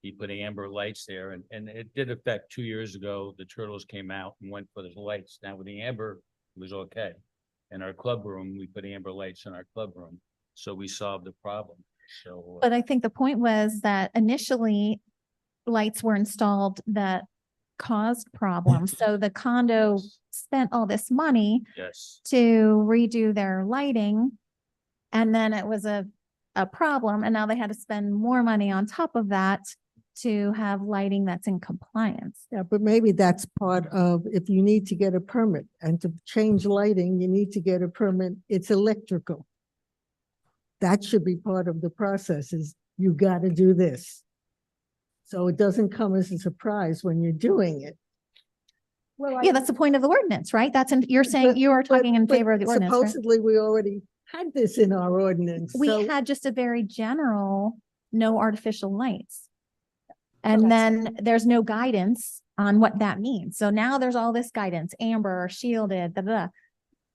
[SPEAKER 4] he put amber lights there, and it did affect 2 years ago. The Turtles came out and went for the lights. Now with the amber, it was okay. In our club room, we put amber lights in our club room, so we solved the problem. So,
[SPEAKER 1] But I think the point was that initially lights were installed that caused problems. So the condo spent all this money
[SPEAKER 4] yes,
[SPEAKER 1] to redo their lighting. And then it was a problem, and now they had to spend more money on top of that to have lighting that's in compliance.
[SPEAKER 6] Yeah, but maybe that's part of, if you need to get a permit and to change lighting, you need to get a permit, it's electrical. That should be part of the process, is you gotta do this. So it doesn't come as a surprise when you're doing it.
[SPEAKER 3] Well,
[SPEAKER 1] Yeah, that's the point of the ordinance, right? You're saying
[SPEAKER 6] But-
[SPEAKER 1] you are talking in
[SPEAKER 6] But
[SPEAKER 1] favor of the ordinance, right?
[SPEAKER 6] Supposedly, we already had this in our ordinance,
[SPEAKER 1] We
[SPEAKER 6] so
[SPEAKER 1] had just a very general, no artificial lights. And then there's no guidance on what that means. So now there's all this guidance, amber, shielded,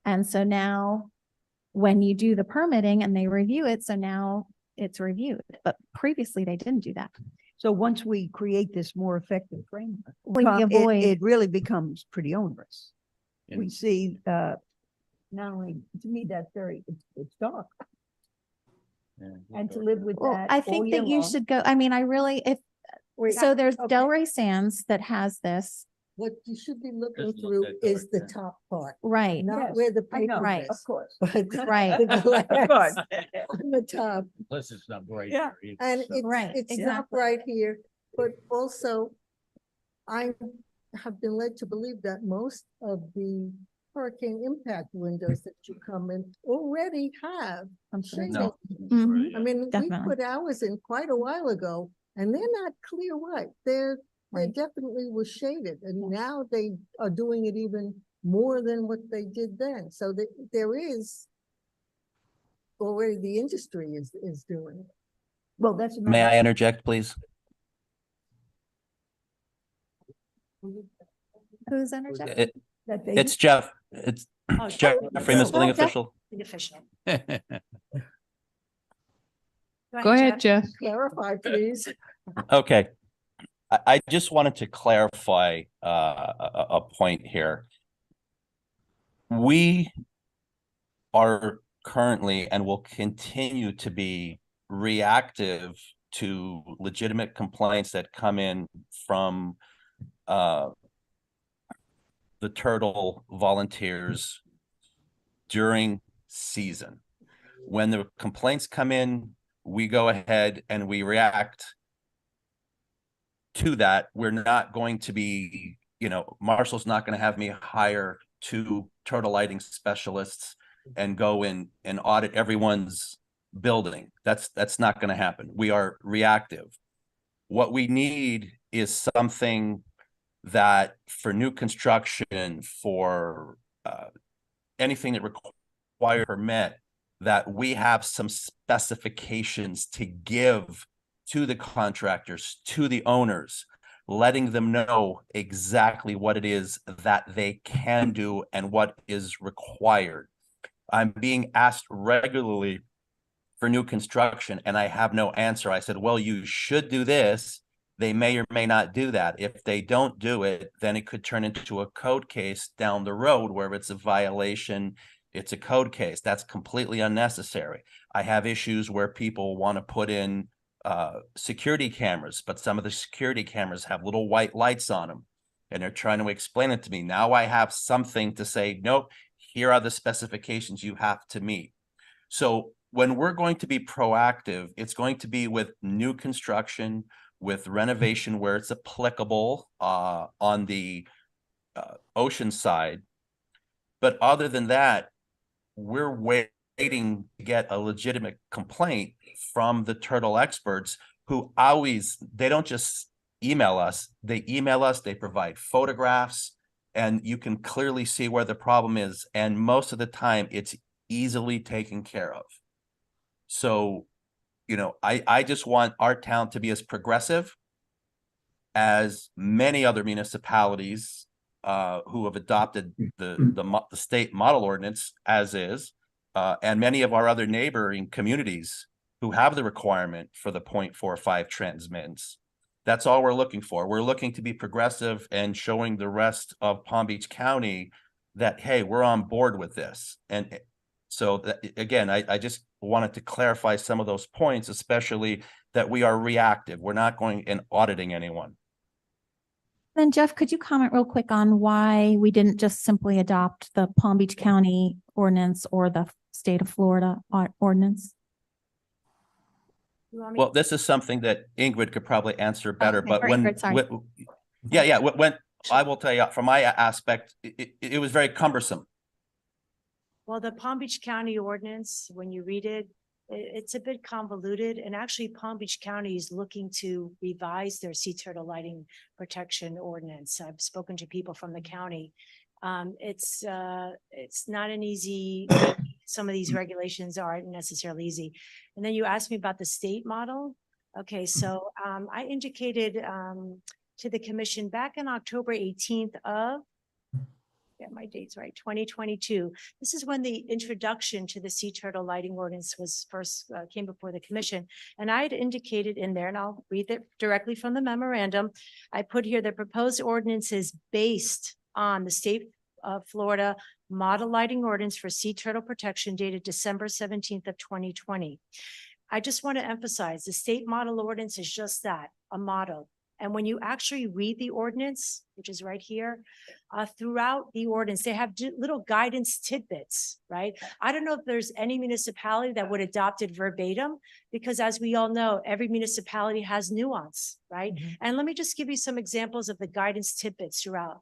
[SPEAKER 1] And so now when you do the permitting and they review it, so now it's reviewed, but previously they didn't do that.
[SPEAKER 3] So once we create this more effective framework,
[SPEAKER 1] We
[SPEAKER 3] it
[SPEAKER 1] avoid,
[SPEAKER 3] really becomes pretty onerous.
[SPEAKER 4] And-
[SPEAKER 3] We see, not only, to me, that's it's dark.
[SPEAKER 4] yeah.
[SPEAKER 3] And to live with
[SPEAKER 1] well,
[SPEAKER 3] that.
[SPEAKER 1] I
[SPEAKER 3] all
[SPEAKER 1] think
[SPEAKER 3] year
[SPEAKER 1] that you
[SPEAKER 3] long.
[SPEAKER 1] should go, I mean, I really, so there's
[SPEAKER 3] okay.
[SPEAKER 1] Delray Sands that has this,
[SPEAKER 6] what you should be looking
[SPEAKER 4] Just look
[SPEAKER 6] through
[SPEAKER 4] at
[SPEAKER 6] is the
[SPEAKER 4] dark,
[SPEAKER 6] top part,
[SPEAKER 1] right?
[SPEAKER 6] not
[SPEAKER 3] Yes,
[SPEAKER 6] where the
[SPEAKER 3] I know,
[SPEAKER 6] paper
[SPEAKER 1] Right.
[SPEAKER 3] of
[SPEAKER 6] is.
[SPEAKER 3] course.
[SPEAKER 6] But
[SPEAKER 1] Right.
[SPEAKER 6] the glass
[SPEAKER 3] Good.
[SPEAKER 6] on the top.
[SPEAKER 4] Plus it's not bright.
[SPEAKER 3] Yeah.
[SPEAKER 4] there either,
[SPEAKER 6] And
[SPEAKER 4] so-
[SPEAKER 6] it's,
[SPEAKER 1] Right,
[SPEAKER 6] it's not
[SPEAKER 1] exactly.
[SPEAKER 6] right here, but also I have been led to believe that most of the hurricane impact windows that you come in already have.
[SPEAKER 1] I'm sure.
[SPEAKER 6] shading.
[SPEAKER 4] No.
[SPEAKER 1] Mhm.
[SPEAKER 6] I mean, we
[SPEAKER 1] Definitely.
[SPEAKER 6] put ours in quite a while ago and they're not clear white. They
[SPEAKER 1] Right.
[SPEAKER 6] definitely was shaded and now they are doing it even more than what they did then. So that there is already the industry is doing it.
[SPEAKER 3] Well, that's. a
[SPEAKER 11] May
[SPEAKER 3] matter-
[SPEAKER 11] I interject, please?
[SPEAKER 1] Who's interjecting?
[SPEAKER 3] that they-
[SPEAKER 11] It's Jeff. It's
[SPEAKER 10] Oh,
[SPEAKER 11] Jeffrey, Miss Building
[SPEAKER 1] Jeff.
[SPEAKER 11] Official.
[SPEAKER 10] the official.
[SPEAKER 2] Go ahead, Jeff.
[SPEAKER 6] Clarify, please.
[SPEAKER 11] Okay. I just wanted to clarify a point here. We are currently and will continue to be reactive to legitimate complaints that come in from the Turtle volunteers during season. When the complaints come in, we go ahead and we react to that. We're not going to be, Marshall's not going to have me hire 2 turtle lighting specialists and go in and audit everyone's building. That's not going to happen. We are reactive. What we need is something that for new construction, for anything that requires permit, that we have some specifications to give to the contractors, to the owners, letting them know exactly what it is that they can do and what is required. I'm being asked regularly for new construction and I have no answer. I said, well, you should do this. They may or may not do that. If they don't do it, then it could turn into a code case down the road where it's a violation. It's a code case. That's completely unnecessary. I have issues where people want to put in security cameras, but some of the security cameras have little white lights on them and they're trying to explain it to me. Now I have something to say, nope, here are the specifications you have to meet. So when we're going to be proactive, it's going to be with new construction, with renovation where it's applicable on the ocean side. But other than that, we're waiting to get a legitimate complaint from the turtle experts who they don't just email us, they provide photographs, and you can clearly see where the problem is. And most of the time it's easily taken care of. So, you know, I just want our town to be as progressive as many other municipalities who have adopted the state model ordinance as is, and many of our other neighboring communities who have the requirement for the 0.45 transmittance. That's all we're looking for. We're looking to be progressive and showing the rest of Palm Beach County that, hey, we're on board with this. And so that, again, I just wanted to clarify some of those points, especially that we are reactive. We're not going and auditing anyone.
[SPEAKER 1] Then Jeff, could you comment real quick on why we didn't just simply adopt the Palm Beach County ordinance or the state of Florida ordinance?
[SPEAKER 10] You want me-
[SPEAKER 11] Well, this is something that Ingrid could probably answer better,
[SPEAKER 1] Okay,
[SPEAKER 11] but
[SPEAKER 1] or Ingrid, sorry.
[SPEAKER 11] when I will tell you from my aspect, it was very cumbersome.
[SPEAKER 10] Well, the Palm Beach County ordinance, when you read it, it's a bit convoluted, and actually Palm Beach County is looking to revise their sea turtle lighting protection ordinance. I've spoken to people from the county. It's not an easy, some of these regulations aren't necessarily easy. And then you asked me about the state model. Okay, so I indicated to the commission back on October 18th of, get my dates right, 2022. This is when the introduction to the sea turtle lighting ordinance was first came before the commission. And I had indicated in there, and I'll read it directly from the memorandum. I put here the proposed ordinance is based on the state of Florida model lighting ordinance for sea turtle protection dated December 17th of 2020. I just want to emphasize the state model ordinance is just that, a model. And when you actually read the ordinance, which is right here, throughout the ordinance, they have little guidance tidbits, right? I don't know if there's any municipality that would adopt it verbatim, because as we all know, every municipality has nuance, right? And let me just give you some examples of the guidance tidbits throughout.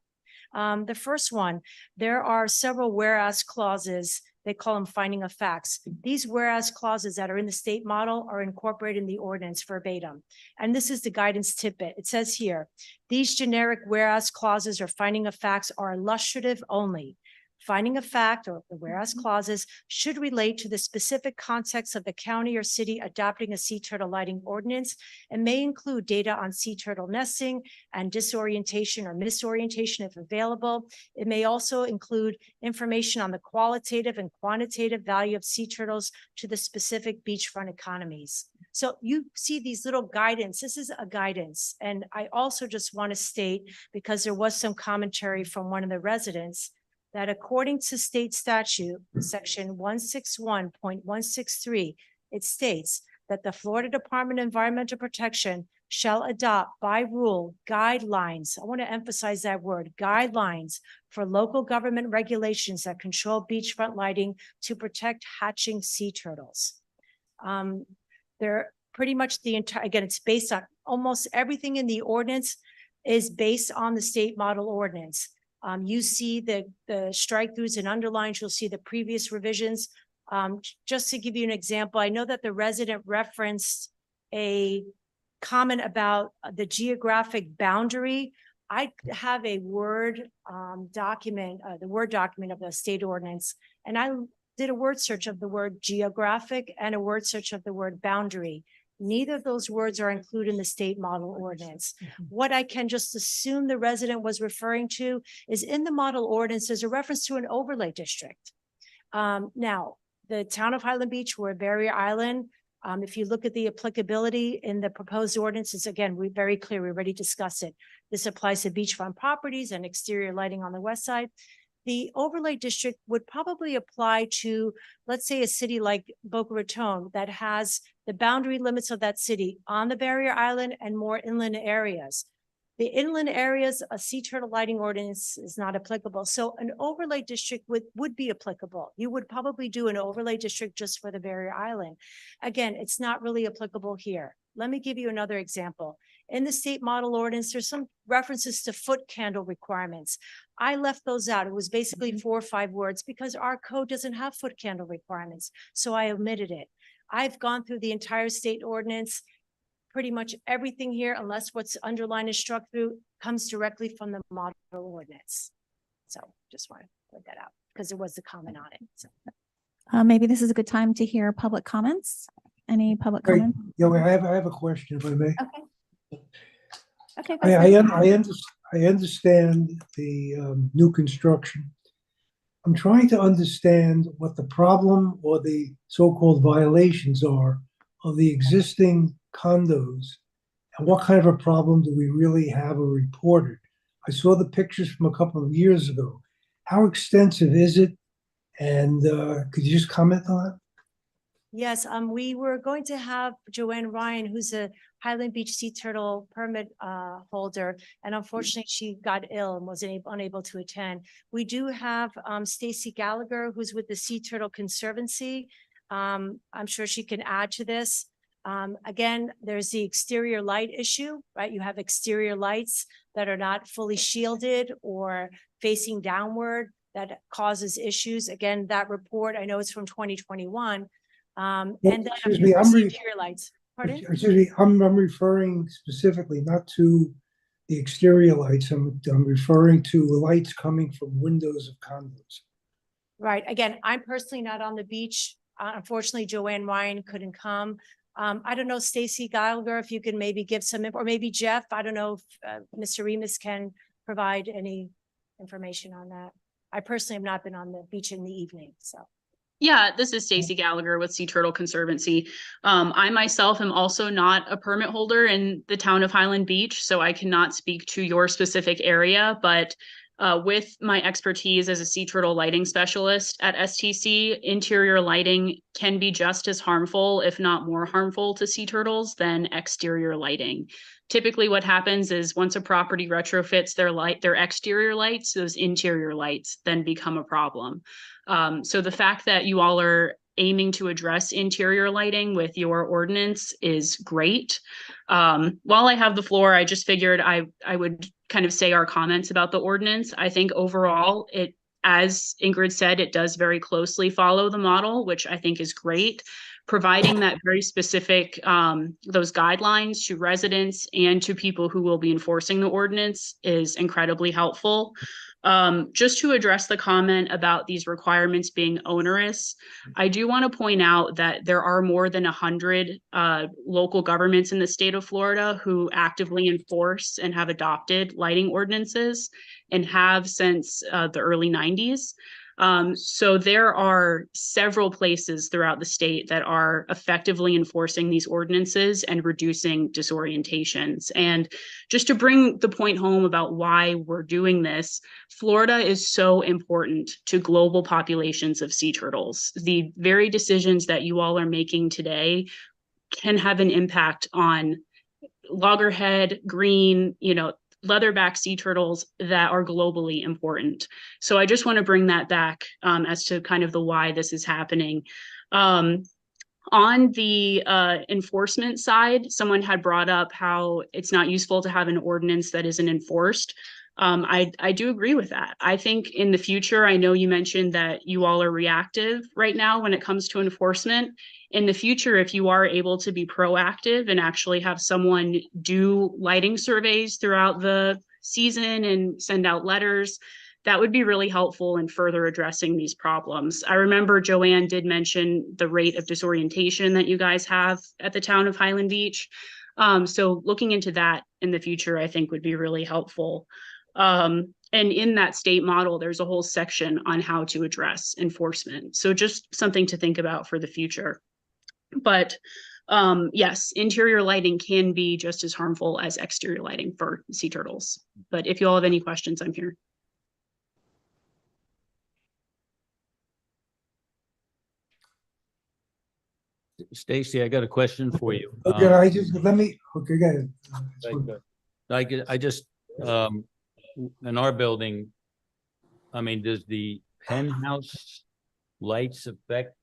[SPEAKER 10] The first one, there are several whereas clauses. They call them finding of facts. These whereas clauses that are in the state model are incorporated in the ordinance verbatim. And this is the guidance tidbit. It says here, these generic whereas clauses or finding of facts are illustrative only. Finding of fact or the whereas clauses should relate to the specific context of the county or city adopting a sea turtle lighting ordinance and may include data on sea turtle nesting and disorientation or misorientation if available. It may also include information on the qualitative and quantitative value of sea turtles to the specific beachfront economies. So you see these little guidance. This is a guidance. And I also just want to state, because there was some commentary from one of the residents, that according to state statute, section 161.163, it states that the Florida Department of Environmental Protection shall adopt by rule guidelines. I want to emphasize that word, guidelines for local government regulations that control beachfront lighting to protect hatching sea turtles. They're pretty much the entire, again, it's based on almost everything in the ordinance is based on the state model ordinance. You see the strike throughs and underlines, you'll see the previous revisions. Just to give you an example, I know that the resident referenced a comment about the geographic boundary I have a Word document, the Word document of the state ordinance, and I did a word search of the word geographic and a word search of the word boundary. Neither of those words are included in the state model ordinance. What I can just assume the resident was referring to is in the model ordinance, there's a reference to an overlay district. Now, the town of Highland Beach, we're Barrier Island. If you look at the applicability in the proposed ordinances, again, we're very clear, we already discussed it. This applies to beachfront properties and exterior lighting on the west side. The overlay district would probably apply to, let's say, a city like Boca Raton that has the boundary limits of that city on the Barrier Island and more inland areas. The inland areas, a sea turtle lighting ordinance is not applicable. So an overlay district would be applicable. You would probably do an overlay district just for the Barrier Island. Again, it's not really applicable here. Let me give you another example. In the state model ordinance, there's some references to foot candle requirements. I left those out. It was basically 4 or 5 words because our code doesn't have foot candle requirements. So I omitted it. I've gone through the entire state ordinance. Pretty much everything here, unless what's underlined is struck through, comes directly from the model ordinance. So just want to put that out because there was a comment on it. So.
[SPEAKER 1] Maybe this is a good time to hear public comments. Any public
[SPEAKER 5] Great.
[SPEAKER 1] comment?
[SPEAKER 5] Yeah, I have a question, if I may.
[SPEAKER 1] Okay. Okay.
[SPEAKER 5] I understand the new construction. I'm trying to understand what the problem or the so-called violations are of the existing condos and what kind of a problem do we really have or reported. I saw the pictures from a couple of years ago. How extensive is it? And could you just comment on it?
[SPEAKER 10] Yes, we were going to have Joanne Ryan, who's a Highland Beach Sea Turtle permit holder, and unfortunately she got ill and was unable to attend. We do have Stacy Gallagher, who's with the Sea Turtle Conservancy. I'm sure she can add to this. Again, there's the exterior light issue, right? You have exterior lights that are not fully shielded or facing downward that causes issues. Again, that report, I know it's from 2021. And then
[SPEAKER 5] excuse me,
[SPEAKER 10] interior lights. Pardon?
[SPEAKER 5] Excuse me, I'm referring specifically not to the exterior lights. I'm referring to lights coming from windows of condos.
[SPEAKER 10] Right. Again, I'm personally not on the beach. Unfortunately, Joanne Ryan couldn't come. I don't know, Stacy Gallagher, if you can maybe give some, or maybe Jeff, I don't know if Mr. Remus can provide any information on that. I personally have not been on the beach in the evening, so.
[SPEAKER 12] Yeah, this is Stacy Gallagher with Sea Turtle Conservancy. I myself am also not a permit holder in the town of Highland Beach, so I cannot speak to your specific area, but with my expertise as a sea turtle lighting specialist at STC, interior lighting can be just as harmful, if not more harmful to sea turtles than exterior lighting. Typically what happens is once a property retrofits their exterior lights, those interior lights then become a problem. So the fact that you all are aiming to address interior lighting with your ordinance is great. While I have the floor, I just figured I would kind of say our comments about the ordinance. I think overall, it, as Ingrid said, it does very closely follow the model, which I think is great. Providing that very specific, those guidelines to residents and to people who will be enforcing the ordinance is incredibly helpful. Just to address the comment about these requirements being onerous, I do want to point out that there are more than 100 local governments in the state of Florida who actively enforce and have adopted lighting ordinances and have since the early 90s. So there are several places throughout the state that are effectively enforcing these ordinances and reducing disorientations. And just to bring the point home about why we're doing this, Florida is so important to global populations of sea turtles. The very decisions that you all are making today can have an impact on loggerhead, green, leatherback sea turtles that are globally important. So I just want to bring that back as to kind of the why this is happening. On the enforcement side, someone had brought up how it's not useful to have an ordinance that isn't enforced. I do agree with that. I think in the future, I know you mentioned that you all are reactive right now when it comes to enforcement. In the future, if you are able to be proactive and actually have someone do lighting surveys throughout the season and send out letters. That would be really helpful in further addressing these problems. I remember Joanne did mention the rate of disorientation that you guys have at the town of Highland Beach. So looking into that in the future, I think would be really helpful. And in that state model, there's a whole section on how to address enforcement. So just something to think about for the future. But yes, interior lighting can be just as harmful as exterior lighting for sea turtles. But if you all have any questions, I'm here.
[SPEAKER 4] Stacy, I got a question for you.
[SPEAKER 5] Okay, I just, let me, okay, go ahead.
[SPEAKER 4] I just, in our building, I mean, does the penthouse lights affect?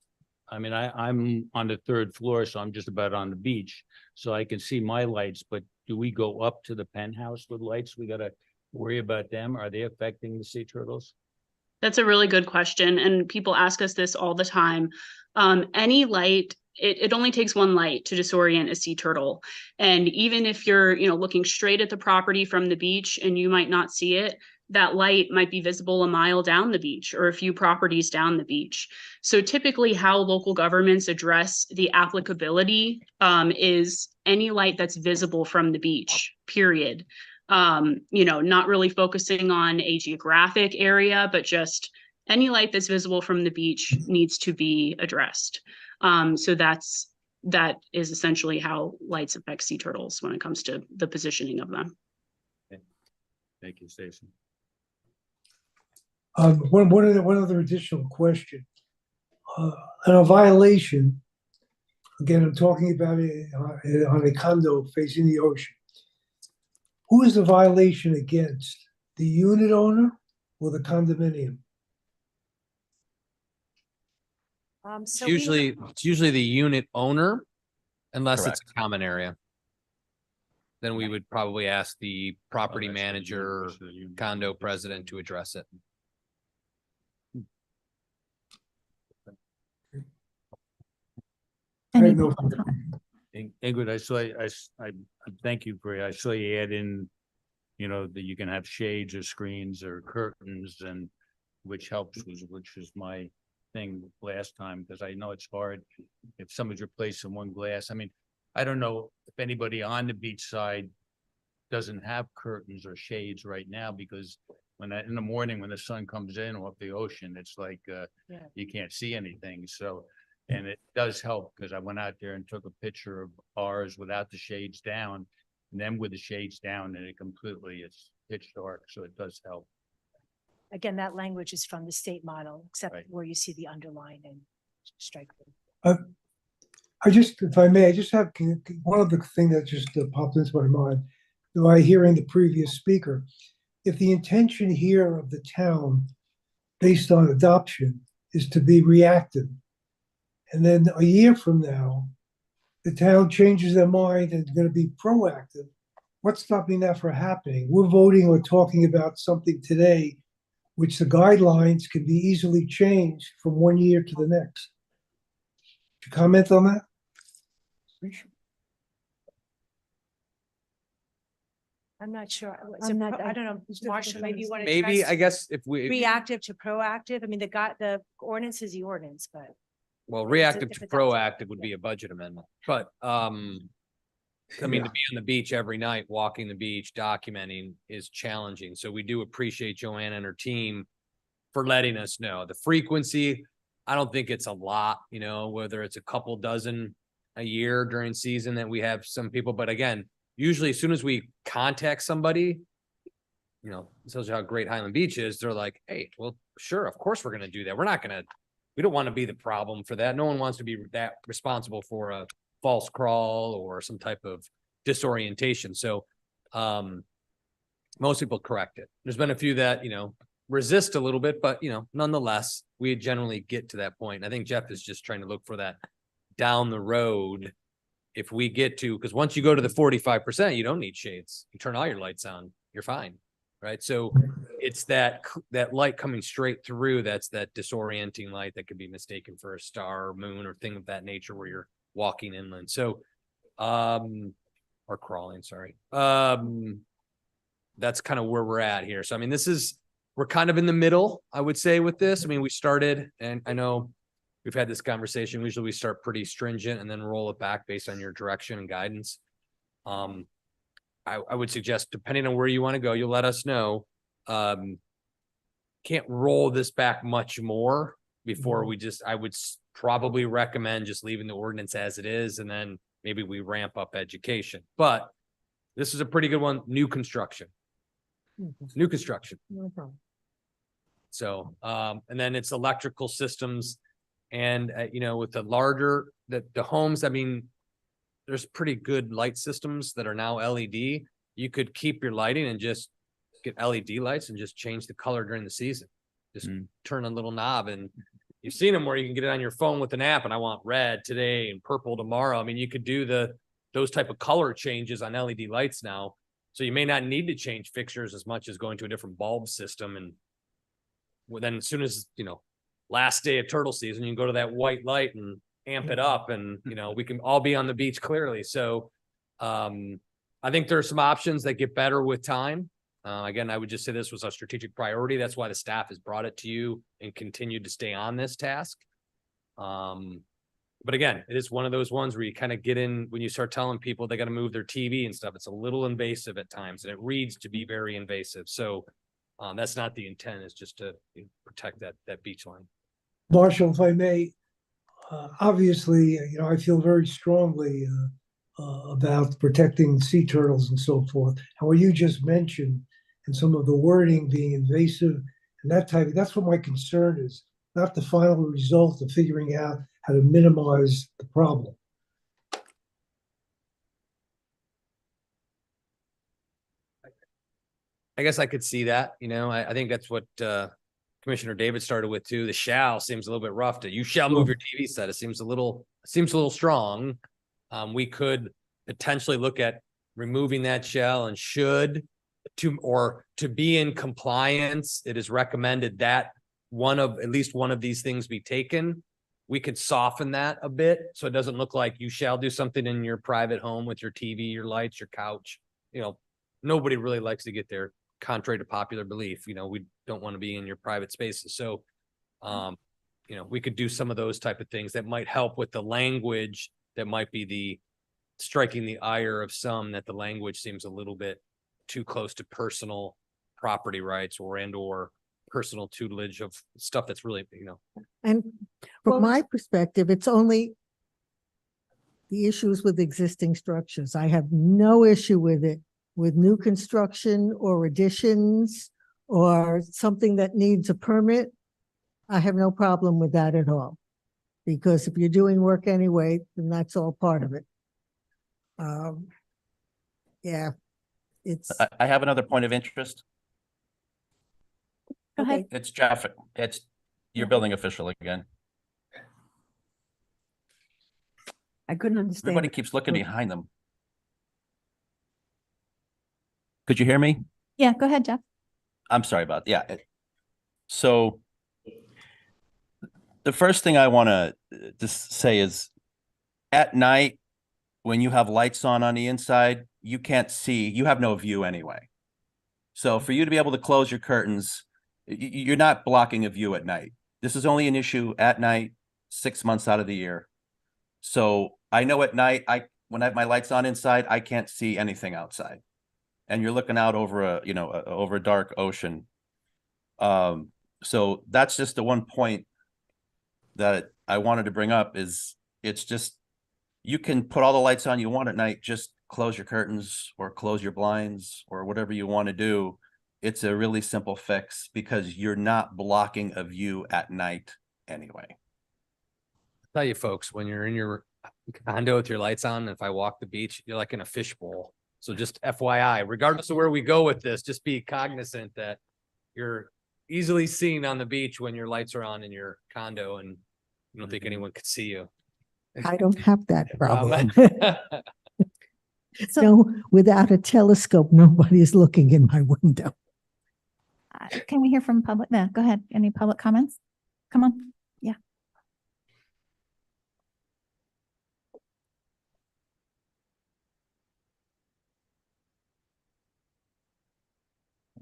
[SPEAKER 4] I mean, I'm on the 3rd floor, so I'm just about on the beach, so I can see my lights, but do we go up to the penthouse with lights? We gotta worry about them. Are they affecting the sea turtles?
[SPEAKER 12] That's a really good question, and people ask us this all the time. Any light, it only takes one light to disorient a sea turtle. And even if you're, looking straight at the property from the beach and you might not see it, that light might be visible a mile down the beach or a few properties down the beach. So typically how local governments address the applicability is any light that's visible from the beach, period. Not really focusing on a geographic area, but just any light that's visible from the beach needs to be addressed. So that is essentially how lights affect sea turtles when it comes to the positioning of them.
[SPEAKER 4] Thank you, Stacy.
[SPEAKER 5] One other additional question. On a violation, again, I'm talking about it on a condo facing the ocean. Who is the violation against? The unit owner or the condominium?
[SPEAKER 9] It's usually the unit owner, unless it's a common area. Then we would probably ask the property manager, condo president to address it.
[SPEAKER 4] Ingrid, I saw, I thank you for, I saw you add in, that you can have shades or screens or curtains, and which helps, which is my thing last time, because I know it's hard if somebody's replacing one glass. I mean, I don't know if anybody on the beach side doesn't have curtains or shades right now, because in the morning when the sun comes in off the ocean, it's like you can't see anything. So, and it does help, because I went out there and took a picture of ours without the shades down, and then with the shades down, and it's pitch dark, so it does help.
[SPEAKER 10] Again, that language is from the state model, except where you see the underline and strike.
[SPEAKER 5] I just, if I may, I just have one other thing that just popped into my mind. By hearing the previous speaker, if the intention here of the town, based on adoption, is to be reactive, and then a year from now, the town changes their mind and is going to be proactive, what's stopping that from happening? We're voting or talking about something today, which the guidelines can be easily changed from one year to the next. Could you comment on that?
[SPEAKER 10] I'm not sure.
[SPEAKER 3] I
[SPEAKER 10] don't know, Marcia, maybe you want to.
[SPEAKER 9] Maybe, I guess if we.
[SPEAKER 10] Reactive to proactive. I mean, the ordinance is the ordinance, but.
[SPEAKER 9] Well, reactive to proactive would be a budget amendment, but, I mean, to be on the beach every night, walking the beach, documenting is challenging. So we do appreciate Joanna and her team for letting us know. The frequency, I don't think it's a lot, whether it's a couple dozen a year during season that we have some people, but again, usually as soon as we contact somebody, it tells you how great Highland Beach is. They're like, hey, well, sure, of course we're going to do that. We don't want to be the problem for that. No one wants to be that responsible for a false crawl or some type of disorientation. So most people correct it. There's been a few that, resist a little bit, but nonetheless, we generally get to that point. I think Jeff is just trying to look for that down the road. If we get to, because once you go to the 45%, you don't need shades. You turn all your lights on, you're fine. Right. So it's that light coming straight through. That's that disorienting light that could be mistaken for a star or moon or thing of that nature where you're walking inland. So, or crawling, sorry. that's kind of where we're at here. So I mean, we're kind of in the middle, I would say, with this. I mean, we started, and I know we've had this conversation. Usually we start pretty stringent and then roll it back based on your direction and guidance. I would suggest, depending on where you want to go, you'll let us know. Can't roll this back much more before I would probably recommend just leaving the ordinance as it is, and then maybe we ramp up education. But this is a pretty good one. New construction. New construction.
[SPEAKER 6] No problem.
[SPEAKER 9] So, and then it's electrical systems, and with the larger, the homes, I mean, there's pretty good light systems that are now LED. You could keep your lighting and just get LED lights and just change the color during the season. Just turn a little knob, and you've seen them where you can get it on your phone with an app, and I want red today and purple tomorrow. I mean, you could do those type of color changes on LED lights now. So you may not need to change fixtures as much as going to a different bulb system. And then as soon as, last day of turtle season, you can go to that white light and amp it up, and, we can all be on the beach clearly. So I think there are some options that get better with time. Again, I would just say this was a strategic priority. That's why the staff has brought it to you and continued to stay on this task. But again, it is one of those ones where you kind of get in when you start telling people they got to move their TV and stuff. It's a little invasive at times, and it reads to be very invasive. So that's not the intent. It's just to protect that beach line.
[SPEAKER 5] Marshall, if I may, obviously, I feel very strongly about protecting sea turtles and so forth. And what you just mentioned, and some of the wording being invasive and that's what my concern is, not the final result of figuring out how to minimize the problem.
[SPEAKER 9] I guess I could see that, I think that's what Commissioner David started with too. The shall seems a little bit rough. You shall move your TV set. It seems a little strong. We could potentially look at removing that shall and should to be in compliance. It is recommended that at least one of these things be taken. We could soften that a bit so it doesn't look like you shall do something in your private home with your TV, your lights, your couch. Nobody really likes to get there, contrary to popular belief. We don't want to be in your private spaces. So, we could do some of those type of things that might help with the language. That might be striking the ire of some, that the language seems a little bit too close to personal property rights or personal tutelage of stuff that's really,
[SPEAKER 6] And from my perspective, it's only the issues with existing structures. I have no issue with it, with new construction or additions or something that needs a permit. I have no problem with that at all. Because if you're doing work anyway, then that's all part of it. Yeah, it's.
[SPEAKER 11] I have another point of interest.
[SPEAKER 1] Go ahead.
[SPEAKER 11] It's Jeff. It's your building official again.
[SPEAKER 3] I couldn't understand.
[SPEAKER 11] Everybody keeps looking behind them. Could you hear me?
[SPEAKER 1] Yeah, go ahead, Jeff.
[SPEAKER 11] I'm sorry about that. So the first thing I want to just say is at night, when you have lights on the inside, you can't see, you have no view anyway. So for you to be able to close your curtains, you're not blocking a view at night. This is only an issue at night, 6 months out of the year. So I know at night, when I have my lights on inside, I can't see anything outside. And you're looking out over over a dark ocean. So that's just the one point that I wanted to bring up is it's just, you can put all the lights on you want at night, just close your curtains or close your blinds or whatever you want to do. It's a really simple fix because you're not blocking a view at night anyway.
[SPEAKER 9] I'll tell you folks, when you're in your condo with your lights on, if I walk the beach, you're like in a fishbowl. So just FYI, regardless of where we go with this, just be cognizant that you're easily seen on the beach when your lights are on in your condo and you don't think anyone could see you.
[SPEAKER 6] I don't have that problem.
[SPEAKER 1] So
[SPEAKER 6] No, without a telescope, nobody's looking in my window.
[SPEAKER 1] can we hear from public? No, go ahead. Any public comments? Come on. Yeah.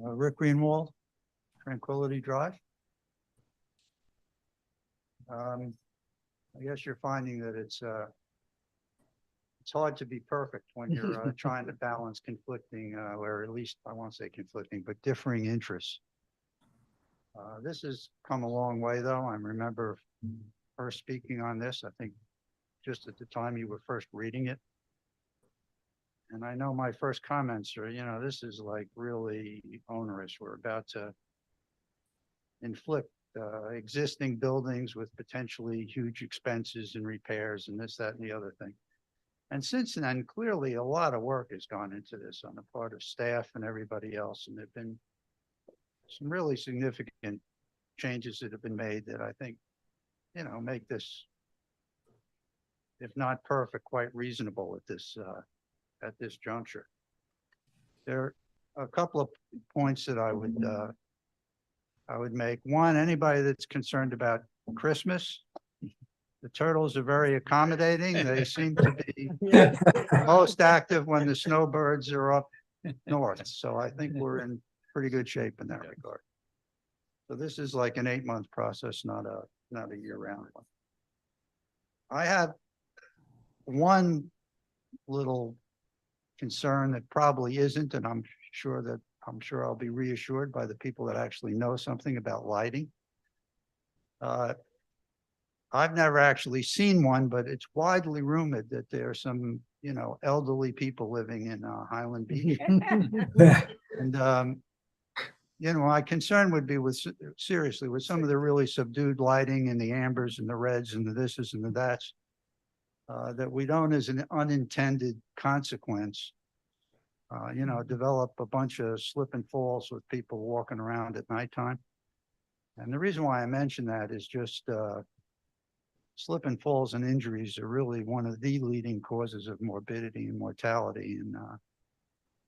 [SPEAKER 13] Rick Greenwald, Tranquility Drive. I guess you're finding that it's hard to be perfect when you're trying to balance conflicting, or at least I won't say conflicting, but differing interests. This has come a long way, though. I remember her speaking on this, I think just at the time you were first reading it. And I know my first comments are, you know, this is like really onerous. We're about to inflict existing buildings with potentially huge expenses and repairs and this, that, and the other thing. And since then, clearly a lot of work has gone into this on the part of staff and everybody else. And there've been some really significant changes that have been made that I think, you know, make this, if not perfect, quite reasonable at this juncture. There are a couple of points that I would make. One, anybody that's concerned about Christmas, the turtles are very accommodating. They seem to be most active when the snowbirds are up north. So I think we're in pretty good shape in that regard. So this is like an 8-month process, not a year-round one. I have one little concern that probably isn't, and I'm sure I'll be reassured by the people that actually know something about lighting. I've never actually seen one, but it's widely rumored that there are some, you know, elderly people living in Highland Beach. And, you know, my concern would be seriously, with some of the really subdued lighting and the ambers and the reds and the thises and the that's, that we don't, as an unintended consequence, you know, develop a bunch of slip and falls with people walking around at nighttime. And the reason why I mention that is just slip and falls and injuries are really one of the leading causes of morbidity and mortality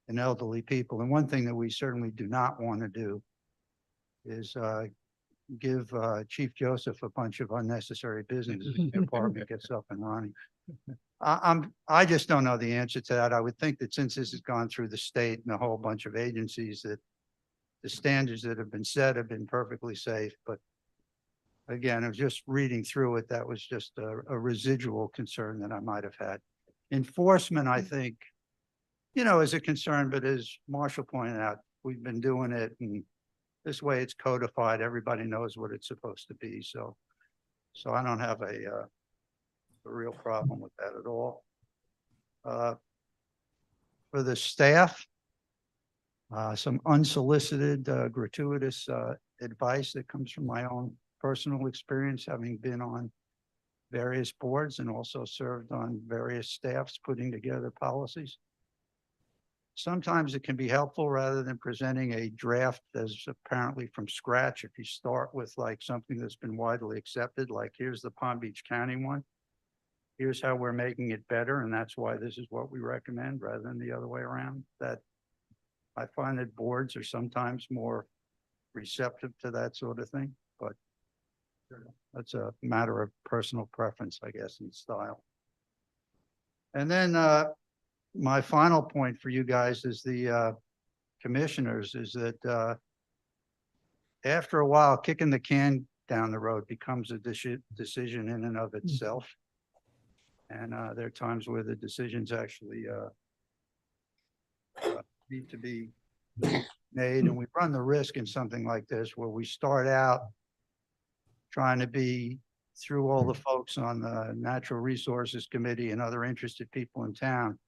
[SPEAKER 13] in elderly people. And one thing that we certainly do not want to do is give Chief Joseph a bunch of unnecessary business as the department gets up and running. I just don't know the answer to that. I would think that since this has gone through the state and a whole bunch of agencies, that the standards that have been set have been perfectly safe. But again, I was just reading through it. That was just a residual concern that I might have had. Enforcement, I think, you know, is a concern, but as Marshall pointed out, we've been doing it, and this way it's codified. Everybody knows what it's supposed to be. So I don't have a real problem with that at all. For the staff, some unsolicited, gratuitous advice that comes from my own personal experience, having been on various boards and also served on various staffs putting together policies. Sometimes it can be helpful, rather than presenting a draft as apparently from scratch, if you start with like something that's been widely accepted, like here's the Palm Beach County one, here's how we're making it better, and that's why this is what we recommend, rather than the other way around. That I find that boards are sometimes more receptive to that sort of thing, but that's a matter of personal preference, I guess, and style. And then my final point for you guys is the commissioners is that after a while, kicking the can down the road becomes a decision in and of itself. And there are times where the decisions actually need to be made. And we run the risk in something like this where we start out trying to be through all the folks on the Natural Resources Committee and other interested people in town.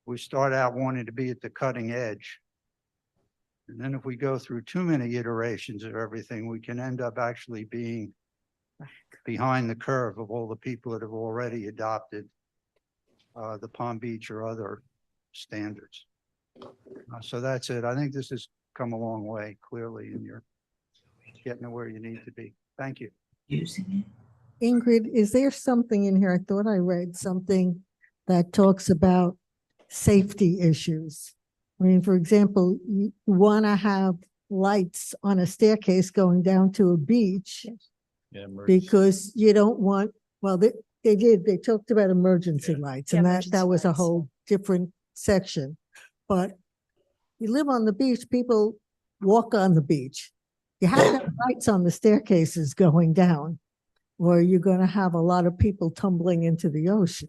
[SPEAKER 13] We start out wanting to be at the cutting edge. And then if we go through too many iterations of everything, we can end up actually being behind the curve of all the people that have already adopted the Palm Beach or other standards. So that's it. I think this has come a long way, clearly, and you're getting to where you need to be. Thank you.
[SPEAKER 6] Ingrid, is there something in here? I thought I read something that talks about safety issues. I mean, for example, you want to have lights on a staircase going down to a beach because you don't want, well, they talked about emergency lights, and that was a whole different section. But you live on the beach, people walk on the beach. You have to have lights on the staircases going down, or you're going to have a lot of people tumbling into the ocean.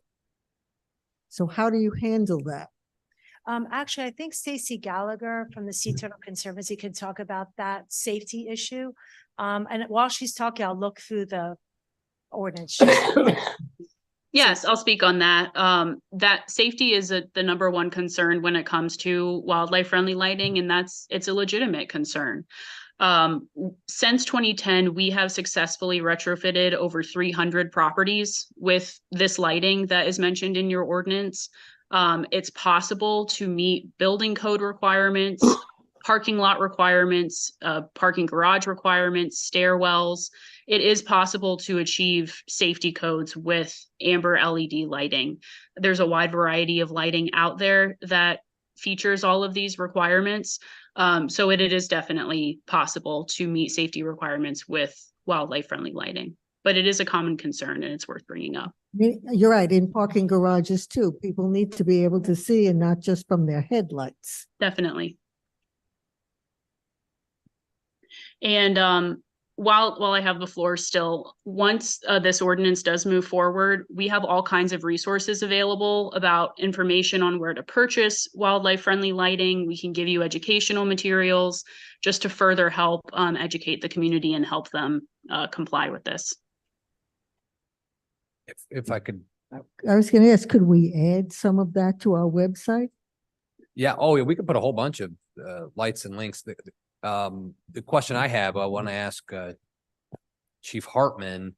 [SPEAKER 6] So how do you handle that?
[SPEAKER 10] Actually, I think Stacy Gallagher from the Sea Turtle Conservancy can talk about that safety issue. And while she's talking, I'll look through the ordinance.
[SPEAKER 12] Yes, I'll speak on that. That safety is the number one concern when it comes to wildlife friendly lighting, and it's a legitimate concern. Since 2010, we have successfully retrofitted over 300 properties with this lighting that is mentioned in your ordinance. It's possible to meet building code requirements, parking lot requirements, parking garage requirements, stairwells. It is possible to achieve safety codes with amber LED lighting. There's a wide variety of lighting out there that features all of these requirements. So it is definitely possible to meet safety requirements with wildlife friendly lighting, but it is a common concern and it's worth bringing up.
[SPEAKER 6] You're right, in parking garages too, people need to be able to see and not just from their headlights.
[SPEAKER 12] Definitely. And while I have the floor still, once this ordinance does move forward, we have all kinds of resources available about information on where to purchase wildlife friendly lighting. We can give you educational materials just to further help educate the community and help them comply with this.
[SPEAKER 9] If I could,
[SPEAKER 6] I was going to ask, could we add some of that to our website?
[SPEAKER 9] yeah, oh yeah, we could put a whole bunch of lights and links. The question I have, I want to ask Chief Hartman,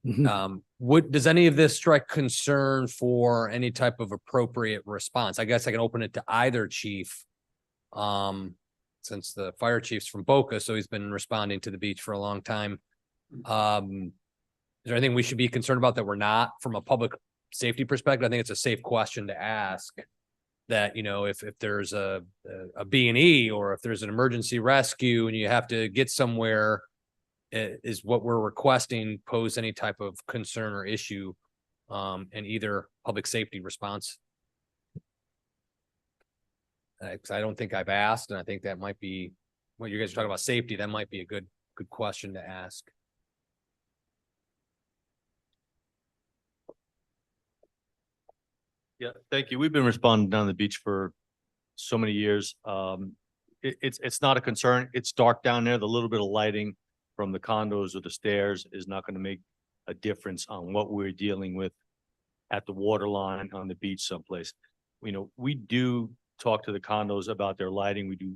[SPEAKER 9] does any of this strike concern for any type of appropriate response? I guess I can open it to either chief. Since the fire chief's from Boca, so he's been responding to the beach for a long time. Is there anything we should be concerned about that we're not from a public safety perspective? I think it's a safe question to ask. That, you know, if there's a B&E or if there's an emergency rescue and you have to get somewhere, is what we're requesting pose any type of concern or issue in either public safety response? Because I don't think I've asked, and I think that might be what you guys are talking about safety. That might be a good question to ask.
[SPEAKER 14] Yeah, thank you. We've been responding down the beach for so many years. It's not a concern. It's dark down there. The little bit of lighting from the condos or the stairs is not going to make a difference on what we're dealing with at the water line on the beach someplace. You know, we do talk to the condos about their lighting. We do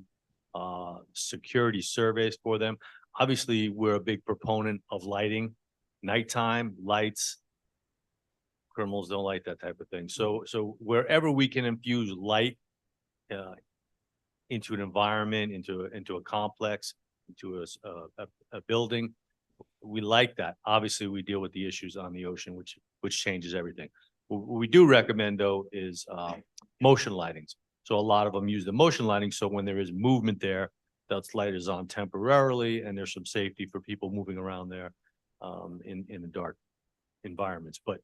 [SPEAKER 14] security surveys for them. Obviously, we're a big proponent of lighting, nighttime lights. Criminals don't like that type of thing. So wherever we can infuse light into an environment, into a complex, into a building, we like that. Obviously, we deal with the issues on the ocean, which changes everything. What we do recommend though is motion lightings. So a lot of them use the motion lighting. So when there is movement there, that light is on temporarily, and there's some safety for people moving around there in the dark environments. But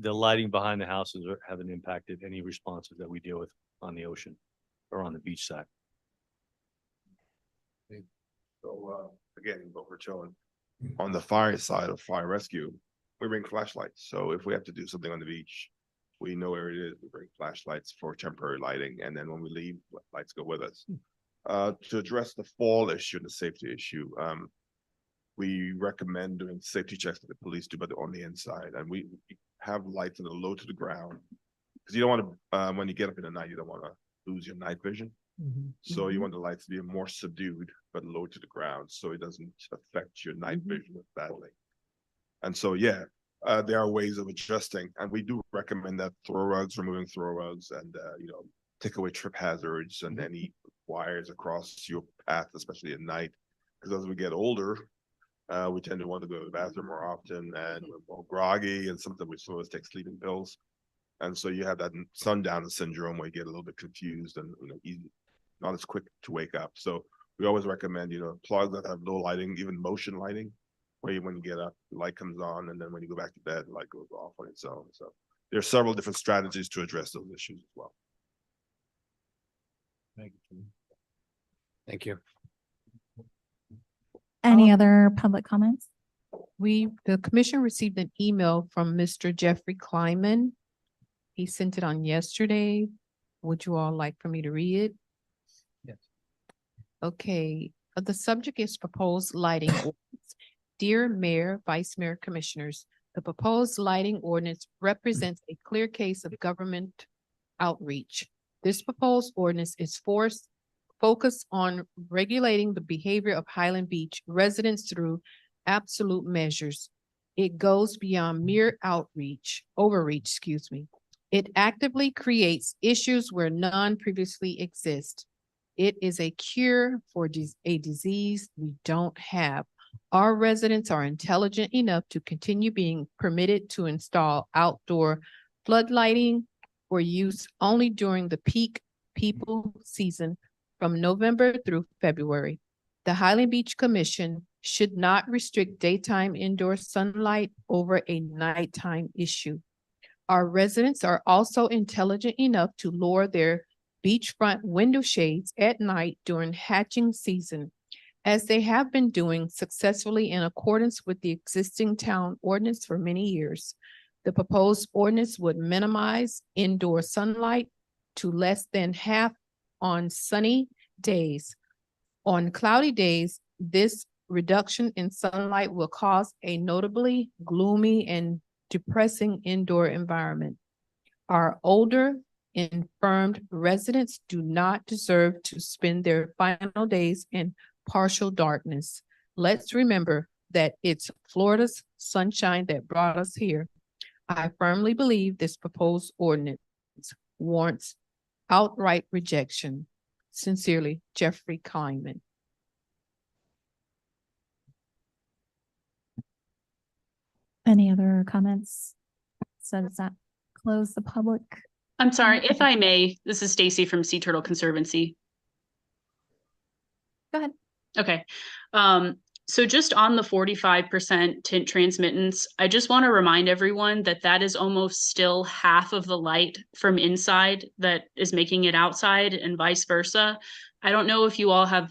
[SPEAKER 14] the lighting behind the houses haven't impacted any responses that we deal with on the ocean or on the beach side.
[SPEAKER 15] So again, what we're showing on the fire side of fire rescue, we bring flashlights. So if we have to do something on the beach, we know where it is. We bring flashlights for temporary lighting, and then when we leave, lights go with us. To address the fall issue and the safety issue, we recommend doing safety checks that the police do, but on the inside, and we have lights that are low to the ground because you don't want to when you get up in the night, you don't want to lose your night vision. So you want the lights to be more subdued but low to the ground so it doesn't affect your night vision badly. And so yeah, there are ways of adjusting, and we do recommend that removing throw rugs, and take away trip hazards and any wires across your path, especially at night, because as we get older, we tend to want to go to the bathroom more often, and we're more groggy, and sometimes we still take sleeping pills. And so you have that sundowner syndrome where you get a little bit confused and not as quick to wake up. So we always recommend, plugs that have low lighting, even motion lighting, where when you get up, the light comes on, and then when you go back to bed, the light goes off on its own. So there are several different strategies to address those issues as well.
[SPEAKER 14] Thank you.
[SPEAKER 9] Thank you.
[SPEAKER 1] Any other public comments?
[SPEAKER 2] The commission received an email from Mr. Jeffrey Kleiman. He sent it on yesterday. Would you all like for me to read it?
[SPEAKER 4] Yes.
[SPEAKER 2] Okay, the subject is proposed lighting. ordinance. Dear Mayor, Vice Mayor, Commissioners, the proposed lighting ordinance represents a clear case of government outreach. This proposed ordinance is focused on regulating the behavior of Highland Beach residents through absolute measures. It goes beyond mere overreach. It actively creates issues where none previously exist. It is a cure for a disease we don't have. Our residents are intelligent enough to continue being permitted to install outdoor floodlighting for use only during the peak people season from November through February. The Highland Beach Commission should not restrict daytime indoor sunlight over a nighttime issue. Our residents are also intelligent enough to lower their beachfront window shades at night during hatching season, as they have been doing successfully in accordance with the existing town ordinance for many years. The proposed ordinance would minimize indoor sunlight to less than half on sunny days. On cloudy days, this reduction in sunlight will cause a notably gloomy and depressing indoor environment. Our older, infirmed residents do not deserve to spend their final days in partial darkness. Let's remember that it's Florida's sunshine that brought us here. I firmly believe this proposed ordinance warrants outright rejection. Sincerely, Jeffrey Kleiman.
[SPEAKER 1] Any other comments? So does that close the public?
[SPEAKER 12] I'm sorry, if I may, this is Stacy from Sea Turtle Conservancy.
[SPEAKER 1] Go ahead.
[SPEAKER 12] Okay. So just on the 45% tint transmittance, I just want to remind everyone that that is almost still half of the light from inside that is making it outside and vice versa. I don't know if you all have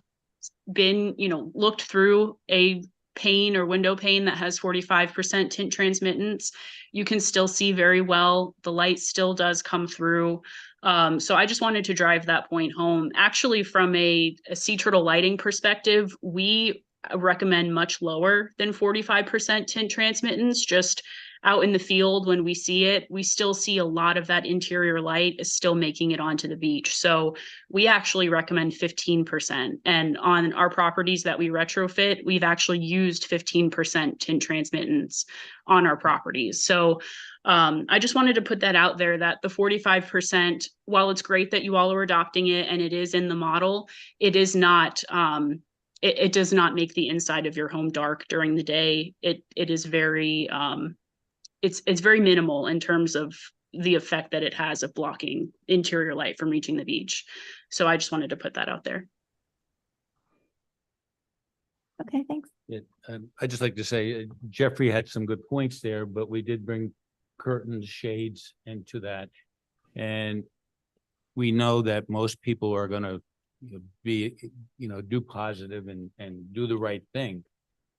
[SPEAKER 12] been, looked through a pane or window pane that has 45% tint transmittance. You can still see very well. The light still does come through. So I just wanted to drive that point home. Actually, from a sea turtle lighting perspective, we recommend much lower than 45% tint transmittance. Just out in the field when we see it, we still see a lot of that interior light is still making it onto the beach. So we actually recommend 15%. And on our properties that we retrofit, we've actually used 15% tint transmittance on our properties. So I just wanted to put that out there that the 45%, while it's great that you all are adopting it and it is in the model, it is not, it does not make the inside of your home dark during the day. It is very, it's very minimal in terms of the effect that it has of blocking interior light from reaching the beach. So I just wanted to put that out there.
[SPEAKER 1] Okay, thanks.
[SPEAKER 4] Yeah, I'd just like to say Jeffrey had some good points there, but we did bring curtains, shades into that. And we know that most people are gonna be, do positive and do the right thing.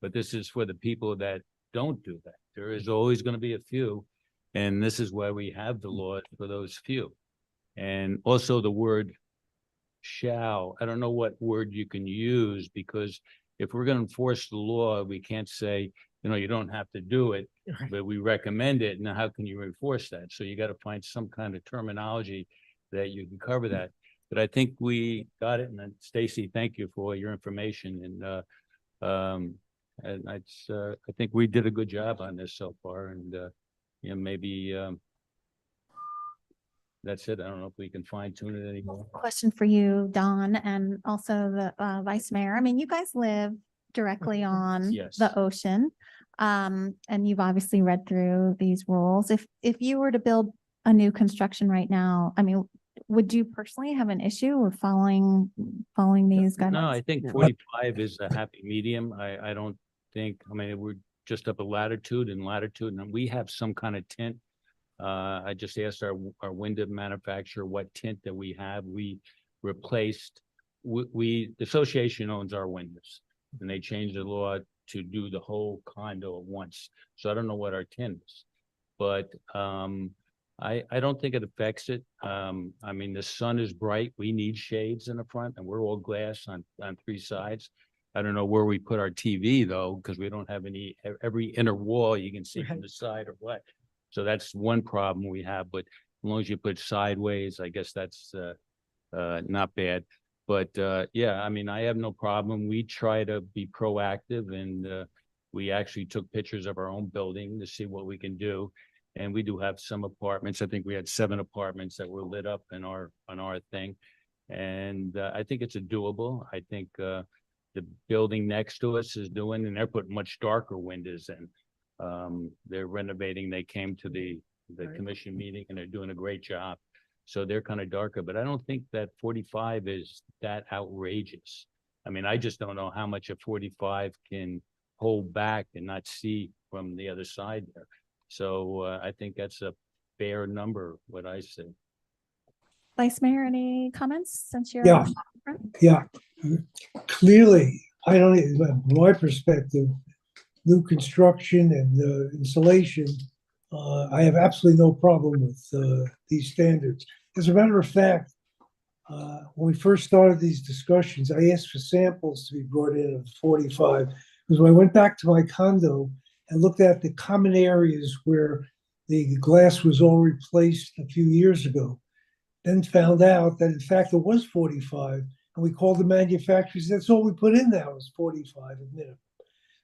[SPEAKER 4] But this is for the people that don't do that. There is always going to be a few. And this is why we have the law for those few. And also the word shall, I don't know what word you can use, because if we're going to enforce the law, we can't say, you don't have to do it, but we recommend it. Now, how can you enforce that? So you got to find some kind of terminology that you can cover that. But I think we got it. And then Stacy, thank you for your information. And I think we did a good job on this so far. And maybe that's it. I don't know if we can fine tune it anymore.
[SPEAKER 1] Question for you, Don, and also the Vice Mayor. I mean, you guys live directly on
[SPEAKER 4] Yes.
[SPEAKER 1] the ocean. And you've obviously read through these rules. If you were to build a new construction right now, I mean, would you personally have an issue with following these guidelines?
[SPEAKER 4] No, I think 45 is a happy medium. I don't think, we're just up a latitude, and we have some kind of tint. I just asked our window manufacturer what tint that we have. We replaced the association owns our windows. And they changed the law to do the whole condo at once. So I don't know what our tin is. But I don't think it affects it. I mean, the sun is bright. We need shades in the front and we're all glass on 3 sides. I don't know where we put our TV though, because we don't have every inner wall you can see from the side or what. So that's one problem we have, but as long as you put sideways, I guess that's not bad. But yeah, I mean, I have no problem. We try to be proactive and we actually took pictures of our own building to see what we can do. And we do have some apartments. I think we had 7 apartments that were lit up in on our thing. And I think it's a doable. I think the building next to us is doing, and they're putting much darker windows in. They're renovating. They came to the commission meeting and they're doing a great job. So they're kind of darker, but I don't think that 45 is that outrageous. I mean, I just don't know how much a 45 can hold back and not see from the other side there. So I think that's a fair number, what I say.
[SPEAKER 1] Vice Mayor, any comments since you're?
[SPEAKER 5] Yeah. Yeah, clearly, I don't, from my perspective, new construction and insulation, I have absolutely no problem with these standards. As a matter of fact, when we first started these discussions, I asked for samples to be brought in of 45, because when I went back to my condo and looked at the common areas where the glass was all replaced a few years ago, then found out that in fact it was 45. And we called the manufacturers, that's all we put in now is 45 at minimum.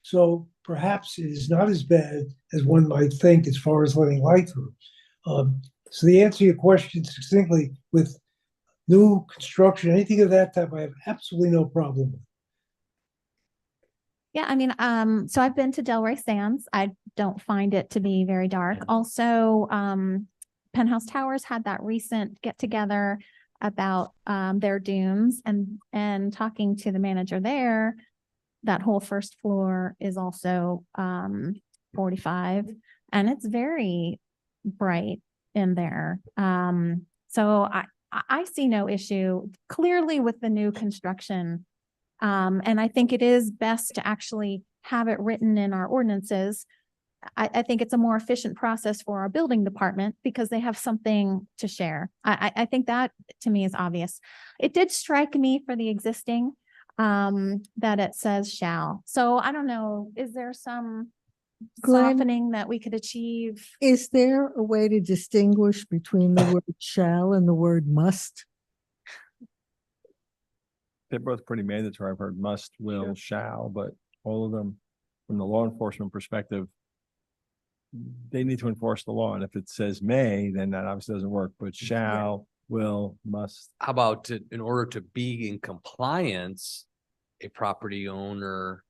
[SPEAKER 5] So perhaps it is not as bad as one might think as far as letting light through. So the answer to your question succinctly, with new construction, anything of that type, I have absolutely no problem with.
[SPEAKER 1] Yeah, I mean, so I've been to Delray Sands. I don't find it to be very dark. Also, Penthouse Towers had that recent get together about their dunes, and talking to the manager there, that whole first floor is also 45 and it's very bright in there. So I see no issue clearly with the new construction. And I think it is best to actually have it written in our ordinances. I think it's a more efficient process for our building department because they have something to share. I think that to me is obvious. It did strike me for the existing that it says shall. So I don't know, is there some
[SPEAKER 6] Glenn,
[SPEAKER 1] softening that we could achieve?
[SPEAKER 6] Is there a way to distinguish between the word shall and the word must?
[SPEAKER 16] They're both pretty mandatory. I've heard must, will, shall, but all of them, from the law enforcement perspective, they need to enforce the law. And if it says may, then that obviously doesn't work, but shall, will, must.
[SPEAKER 9] How about in order to be in compliance, a property owner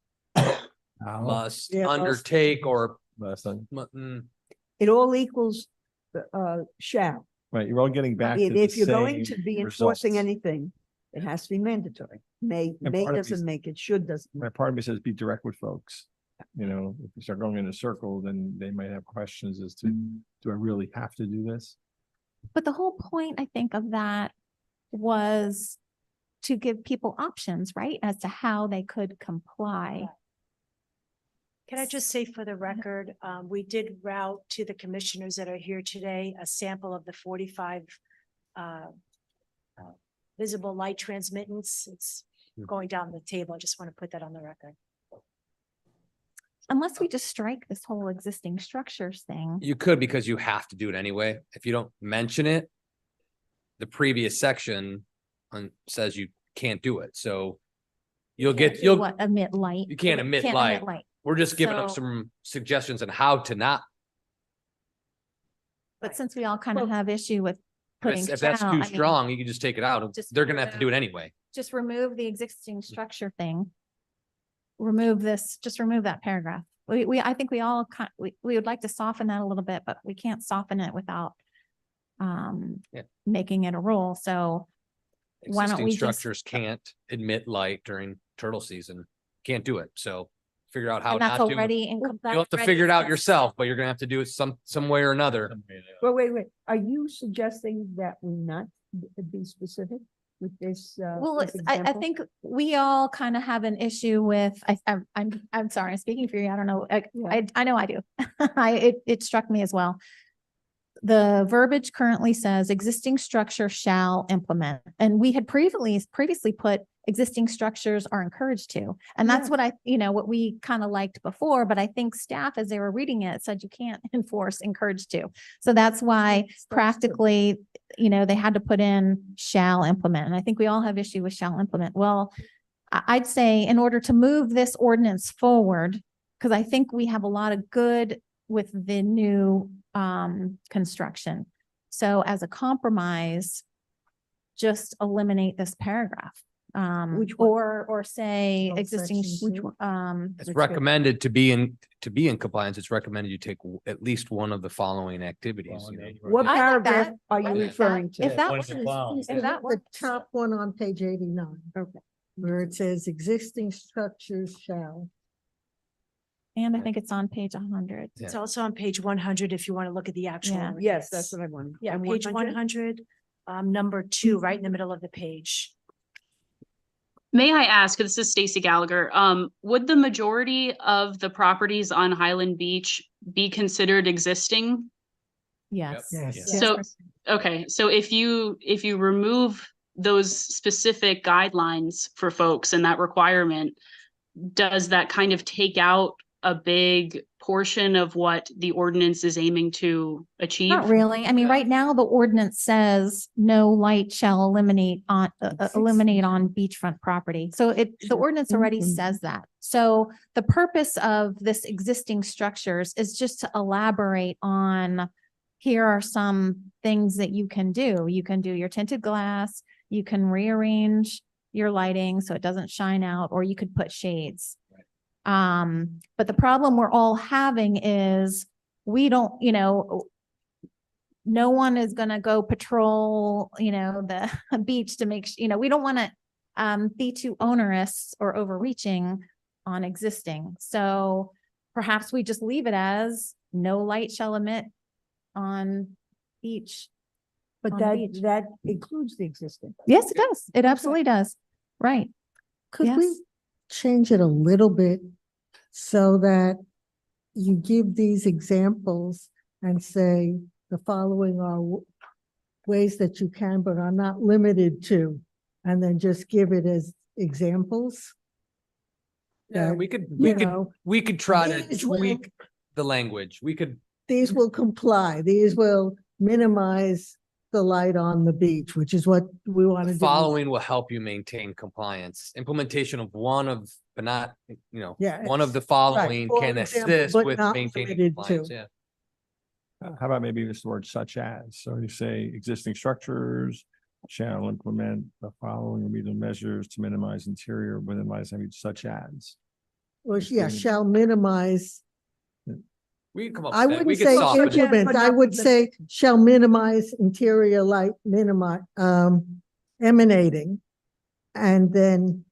[SPEAKER 9] must undertake or
[SPEAKER 3] It all equals shall.
[SPEAKER 16] Right, you're all getting back to the
[SPEAKER 3] If you're going
[SPEAKER 16] same
[SPEAKER 3] to be enforcing
[SPEAKER 16] results.
[SPEAKER 3] anything, it has to be mandatory. May
[SPEAKER 16] And part of me
[SPEAKER 3] doesn't make it, should doesn't.
[SPEAKER 16] My part of me says be direct with folks. You know, if you start going in a circle, then they might have questions as to, do I really have to do this?
[SPEAKER 1] But the whole point, I think, of that was to give people options, right, as to how they could comply.
[SPEAKER 10] Can I just say for the record, we did route to the commissioners that are here today, a sample of the 45 visible light transmittance. It's going down the table. I just want to put that on the record.
[SPEAKER 1] Unless we just strike this whole existing structures thing.
[SPEAKER 9] You could, because you have to do it anyway. If you don't mention it, the previous section says you can't do it. So you'll
[SPEAKER 1] What, emit light?
[SPEAKER 9] you can't emit light. We're just giving them some suggestions on how to not.
[SPEAKER 1] But since we all kind of have issue with putting.
[SPEAKER 9] If that's
[SPEAKER 1] shall,
[SPEAKER 9] too
[SPEAKER 1] I mean,
[SPEAKER 9] strong, you can just take it out.
[SPEAKER 1] just
[SPEAKER 9] They're gonna have to do it anyway.
[SPEAKER 1] Just remove the existing structure thing. Remove this, just remove that paragraph. I think we all we would like to soften that a little bit, but we can't soften it without making it a rule. So why don't
[SPEAKER 9] Existing
[SPEAKER 1] we just,
[SPEAKER 9] structures can't emit light during turtle season. Can't do it. So figure out how
[SPEAKER 1] and that's
[SPEAKER 9] not to.
[SPEAKER 1] already in.
[SPEAKER 9] You'll have to figure it out yourself, but you're gonna have to do it some way or another.
[SPEAKER 3] Wait. Are you suggesting that we not be specific? with this?
[SPEAKER 1] Well,
[SPEAKER 3] this
[SPEAKER 1] I
[SPEAKER 3] example?
[SPEAKER 1] think we all kind of have an issue with, I'm sorry, I'm speaking for you. I don't know. I know I do. It struck me as well. The verbiage currently says existing structure shall implement, and we had previously put existing structures are encouraged to. And that's what what we kind of liked before, but I think staff, as they were reading it, said you can't enforce encouraged to. So that's why practically, they had to put in shall implement. And I think we all have issue with shall implement. Well, I'd say in order to move this ordinance forward, because I think we have a lot of good with the new construction. So as a compromise, just eliminate this paragraph.
[SPEAKER 3] Which one?
[SPEAKER 1] Or say
[SPEAKER 6] Oh,
[SPEAKER 1] existing,
[SPEAKER 6] section
[SPEAKER 3] Which one?
[SPEAKER 9] It's
[SPEAKER 3] Let's go.
[SPEAKER 9] recommended to be in compliance. It's recommended you take at least one of the following activities.
[SPEAKER 3] What
[SPEAKER 1] I like
[SPEAKER 3] paragraph
[SPEAKER 1] that.
[SPEAKER 3] are
[SPEAKER 1] I
[SPEAKER 3] you
[SPEAKER 1] like that.
[SPEAKER 3] referring to?
[SPEAKER 1] If that
[SPEAKER 4] One
[SPEAKER 1] works,
[SPEAKER 4] of the following.
[SPEAKER 1] if that
[SPEAKER 6] The
[SPEAKER 1] works.
[SPEAKER 6] top one on page 89.
[SPEAKER 3] Okay.
[SPEAKER 6] Where it says existing structures shall.
[SPEAKER 1] And I think it's on page 100.
[SPEAKER 10] It's also on page 100 if you want to look at the actual.
[SPEAKER 1] Yeah.
[SPEAKER 3] Yes,
[SPEAKER 10] ordinance.
[SPEAKER 3] that's what I wanted.
[SPEAKER 10] Yeah,
[SPEAKER 3] And
[SPEAKER 10] page 100, number 2, right in the middle of the page.
[SPEAKER 12] May I ask, this is Stacy Gallagher, would the majority of the properties on Highland Beach be considered existing?
[SPEAKER 1] Yes.
[SPEAKER 6] Yes.
[SPEAKER 12] So, okay, so if you remove those specific guidelines for folks and that requirement, does that kind of take out a big portion of what the ordinance is aiming to achieve?
[SPEAKER 1] Not really. I mean, right now, the ordinance says no light shall eliminate on beachfront property. So the ordinance already says that. So the purpose of this existing structures is just to elaborate on, here are some things that you can do. You can do your tinted glass, you can rearrange your lighting so it doesn't shine out, or you could put shades. But the problem we're all having is we don't, no one is going to go patrol, the beach to make, we don't want to be too onerous or overreaching on existing. So perhaps we just leave it as no light shall emit on beach.
[SPEAKER 3] But
[SPEAKER 1] on
[SPEAKER 3] that,
[SPEAKER 1] beach.
[SPEAKER 3] that includes the existing.
[SPEAKER 1] Yes, it does. It absolutely does. Right.
[SPEAKER 6] Could we
[SPEAKER 1] Yes.
[SPEAKER 6] change it a little bit so that you give these examples and say the following are ways that you can, but are not limited to, and then just give it as examples?
[SPEAKER 9] Yeah,
[SPEAKER 6] that,
[SPEAKER 9] we could try to
[SPEAKER 6] these will-
[SPEAKER 9] tweak the language. We could,
[SPEAKER 6] These will comply, these will minimize the light on the beach, which is what we want to do.
[SPEAKER 9] following will help you maintain compliance. Implementation of one of, but not,
[SPEAKER 6] Yeah,
[SPEAKER 9] one of the
[SPEAKER 6] right,
[SPEAKER 9] following
[SPEAKER 6] for
[SPEAKER 9] can
[SPEAKER 6] example,
[SPEAKER 9] assist
[SPEAKER 6] but
[SPEAKER 9] with
[SPEAKER 6] not
[SPEAKER 9] maintaining
[SPEAKER 6] limited
[SPEAKER 9] compliance,
[SPEAKER 6] to.
[SPEAKER 9] yeah.
[SPEAKER 16] How about maybe just the word such as? So you say existing structures shall implement the following remedial measures to minimize interior, minimize, such as.
[SPEAKER 6] Well, yeah, shall minimize.
[SPEAKER 9] We can come up
[SPEAKER 6] I
[SPEAKER 9] with that. We
[SPEAKER 6] wouldn't
[SPEAKER 9] could
[SPEAKER 6] say
[SPEAKER 9] soften it.
[SPEAKER 6] implement, I would say shall minimize interior light, emanating. And then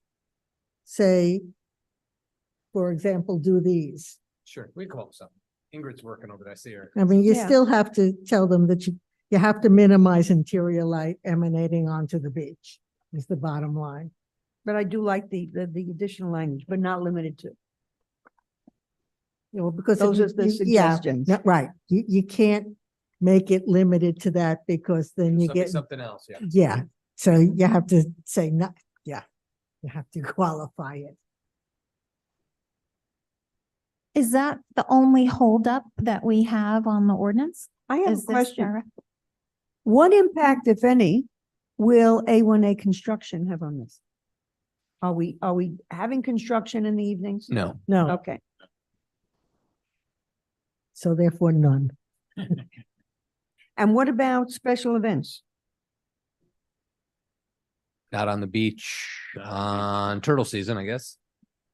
[SPEAKER 6] say, for example, do these.
[SPEAKER 9] Sure, we can come up with something. Ingrid's working over that, I see her.
[SPEAKER 6] I mean, you
[SPEAKER 3] Yeah.
[SPEAKER 6] still have to tell them that you have to minimize interior light emanating onto the beach is the bottom line.
[SPEAKER 3] But I do like the additional language, but not limited to.
[SPEAKER 6] You know, because
[SPEAKER 3] Those
[SPEAKER 6] if
[SPEAKER 3] are the
[SPEAKER 6] you- yeah,
[SPEAKER 3] suggestions.
[SPEAKER 6] no, right. You can't make it limited to that because then you get,
[SPEAKER 9] Something else, yeah.
[SPEAKER 6] yeah. So you have to say not, yeah, you have to qualify it.
[SPEAKER 1] Is that the only holdup that we have on the ordinance?
[SPEAKER 3] I have a
[SPEAKER 1] Is this
[SPEAKER 3] question.
[SPEAKER 1] paragraph?
[SPEAKER 3] What impact, if any, will A1A construction have on this? Are we having construction in the evenings?
[SPEAKER 9] No.
[SPEAKER 6] No,
[SPEAKER 3] Okay.
[SPEAKER 6] so therefore none.
[SPEAKER 3] And what about special events?
[SPEAKER 9] Not on the beach, on turtle season, I guess.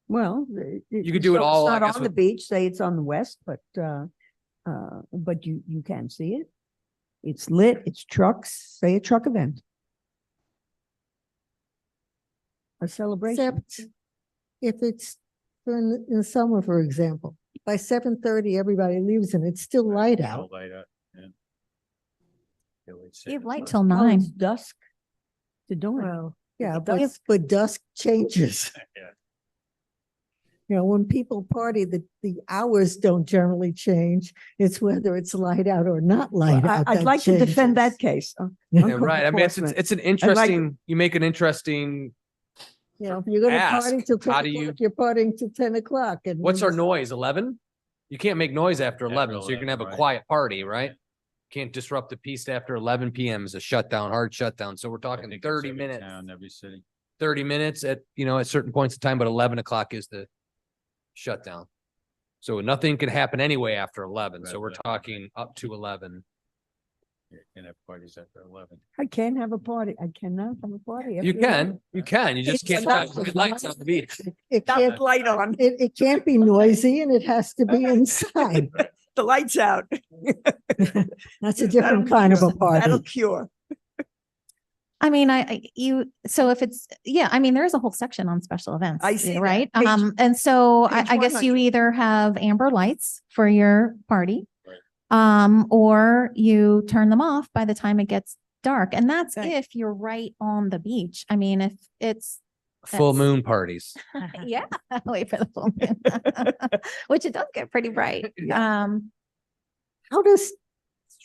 [SPEAKER 3] Well.
[SPEAKER 9] You could do it
[SPEAKER 3] so
[SPEAKER 9] all,
[SPEAKER 3] It's
[SPEAKER 9] I
[SPEAKER 3] not
[SPEAKER 9] guess,
[SPEAKER 3] on the
[SPEAKER 9] with-
[SPEAKER 3] beach, say it's on the west, but you can see it. It's lit, it's trucks, say a truck event. A celebration.
[SPEAKER 6] Except if it's in the summer, for example, by 7:30, everybody leaves and it's still light out.
[SPEAKER 4] Light up, yeah.
[SPEAKER 1] You have light till
[SPEAKER 3] Well,
[SPEAKER 1] 9.
[SPEAKER 3] it's dusk. to dawn.
[SPEAKER 6] Well, yeah,
[SPEAKER 3] It does.
[SPEAKER 6] but dusk changes.
[SPEAKER 4] Yeah.
[SPEAKER 6] You know, when people party, the hours don't generally change. It's whether it's light out or not light out.
[SPEAKER 3] I'd
[SPEAKER 6] that
[SPEAKER 3] like to defend
[SPEAKER 6] changes.
[SPEAKER 3] that case.
[SPEAKER 6] Yeah,
[SPEAKER 9] Yeah, right. I mean, it's an interesting, you make an interesting,
[SPEAKER 6] You know, if you're gonna
[SPEAKER 9] Ask,
[SPEAKER 6] party till
[SPEAKER 9] how
[SPEAKER 6] 10
[SPEAKER 9] do you-
[SPEAKER 6] o'clock, you're partying till 10 o'clock and.
[SPEAKER 9] what's our
[SPEAKER 6] when
[SPEAKER 9] noise, 11? You can't make noise after
[SPEAKER 4] After
[SPEAKER 9] 11, so you're gonna have
[SPEAKER 4] 11,
[SPEAKER 9] a
[SPEAKER 4] right.
[SPEAKER 9] quiet party, right? Can't disrupt the peace after 11 PM is a shutdown, hard shutdown. So we're
[SPEAKER 4] I
[SPEAKER 9] talking
[SPEAKER 4] think it's
[SPEAKER 9] 30
[SPEAKER 4] every
[SPEAKER 9] minutes.
[SPEAKER 4] town, every city.
[SPEAKER 9] 30 minutes at, at certain points in time, but 11 o'clock is the shutdown. So nothing can happen anyway after 11. So
[SPEAKER 4] Right,
[SPEAKER 9] we're
[SPEAKER 4] right.
[SPEAKER 9] talking up to 11.
[SPEAKER 4] You can have parties after 11.
[SPEAKER 3] I can't have a party. I cannot have a party.
[SPEAKER 9] You can, you just
[SPEAKER 6] It's
[SPEAKER 9] can't
[SPEAKER 6] not-
[SPEAKER 9] have lights on the beach.
[SPEAKER 6] It can't,
[SPEAKER 3] Light on,
[SPEAKER 6] it can't be noisy and it has to be inside.
[SPEAKER 3] the lights out.
[SPEAKER 6] That's a different kind of a
[SPEAKER 3] That'll
[SPEAKER 6] party.
[SPEAKER 3] cure.
[SPEAKER 1] I mean, so if it's, yeah, I mean, there's a whole section on special events.
[SPEAKER 3] I see that.
[SPEAKER 1] Right?
[SPEAKER 3] Page-
[SPEAKER 1] And so
[SPEAKER 3] page
[SPEAKER 1] I guess you
[SPEAKER 3] 100.
[SPEAKER 1] either have amber lights for your party.
[SPEAKER 4] Right.
[SPEAKER 1] Or you turn them off by the time it gets dark. And that's
[SPEAKER 3] Right.
[SPEAKER 1] if you're right on the beach. I mean, if it's,
[SPEAKER 9] Full
[SPEAKER 1] That's-
[SPEAKER 9] moon parties.
[SPEAKER 1] yeah, wait for the full moon, which it does get pretty bright.
[SPEAKER 6] How does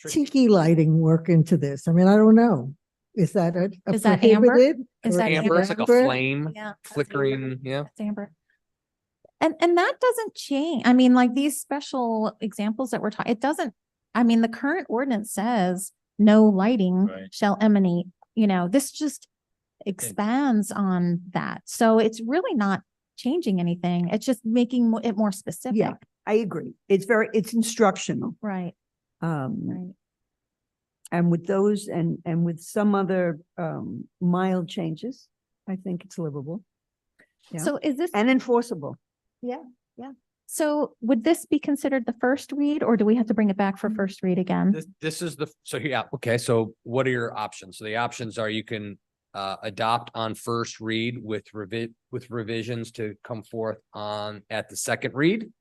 [SPEAKER 6] tiki lighting work into this? I mean, I don't know. Is that a
[SPEAKER 1] Is that amber?
[SPEAKER 6] prohibited?
[SPEAKER 1] Is
[SPEAKER 6] or
[SPEAKER 1] that
[SPEAKER 9] Amber, it's like a
[SPEAKER 6] amber?
[SPEAKER 9] flame
[SPEAKER 1] Yeah. that's
[SPEAKER 9] flickering,
[SPEAKER 1] amber.
[SPEAKER 9] yeah.
[SPEAKER 1] That's amber. And that doesn't change. I mean, like these special examples that we're talking, it doesn't, I mean, the current ordinance says no lighting
[SPEAKER 4] Right.
[SPEAKER 1] shall emanate, this just expands on that. So it's really not changing anything. It's just making it more specific.
[SPEAKER 3] Yeah, I agree. It's instructional.
[SPEAKER 1] Right,
[SPEAKER 3] Um,
[SPEAKER 1] right.
[SPEAKER 3] and with those and with some other, mild changes, I think it's livable. Yeah.
[SPEAKER 1] So is this,
[SPEAKER 3] And enforceable.
[SPEAKER 1] yeah. So would this be considered the first read or do we have to bring it back for first read again?
[SPEAKER 9] This is okay, so what are your options? So the options are you can adopt on first read with revisions to come forth at the second read.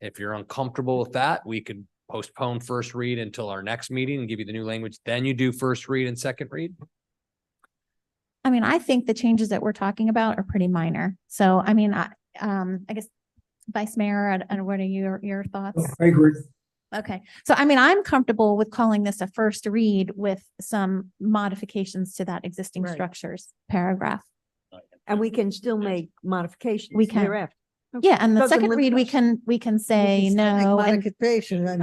[SPEAKER 9] If you're uncomfortable with that, we could postpone first read until our next meeting and give you the new language. Then you do first read and second read.
[SPEAKER 1] I mean, I think the changes that we're talking about are pretty minor. So, I mean, I guess Vice Mayor, and what are your thoughts?
[SPEAKER 5] I agree.
[SPEAKER 1] Okay, so I mean, I'm comfortable with calling this a first read with some modifications to that existing
[SPEAKER 3] Right.
[SPEAKER 1] structures paragraph.
[SPEAKER 3] And we can still make modifications.
[SPEAKER 1] We can.
[SPEAKER 3] thereafter.
[SPEAKER 1] Yeah, and the
[SPEAKER 3] Doesn't
[SPEAKER 1] second
[SPEAKER 3] limit
[SPEAKER 1] read, we
[SPEAKER 3] us.
[SPEAKER 1] can
[SPEAKER 6] We can
[SPEAKER 1] say
[SPEAKER 6] still make
[SPEAKER 1] no. And
[SPEAKER 6] Modification and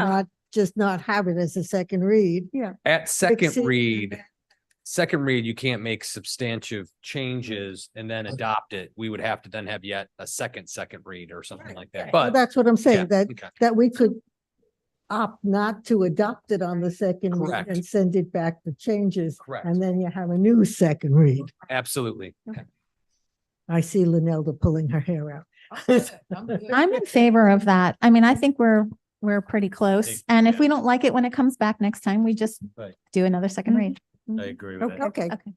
[SPEAKER 6] not have it as a second read.
[SPEAKER 9] At second
[SPEAKER 6] Fixing-
[SPEAKER 9] read, you can't make substantive changes and then adopt it. We would have to then have yet a second read or something like that.
[SPEAKER 6] Well,
[SPEAKER 9] But
[SPEAKER 6] that's what I'm
[SPEAKER 9] yeah,
[SPEAKER 6] saying,
[SPEAKER 9] okay.
[SPEAKER 6] that we could opt not to adopt it on the second read
[SPEAKER 9] Correct.
[SPEAKER 6] and send it back for changes.
[SPEAKER 9] Correct.
[SPEAKER 6] And then you have a new second read.
[SPEAKER 9] Absolutely.
[SPEAKER 6] I see Linelda pulling her hair out.
[SPEAKER 1] I'm in favor of that. I mean, I think we're pretty close.
[SPEAKER 4] Think-
[SPEAKER 1] And if
[SPEAKER 4] yeah.
[SPEAKER 1] we don't like it when it comes back next time, we just
[SPEAKER 4] Right.
[SPEAKER 1] do another second read.
[SPEAKER 4] I agree with that.
[SPEAKER 6] Okay,
[SPEAKER 1] Okay.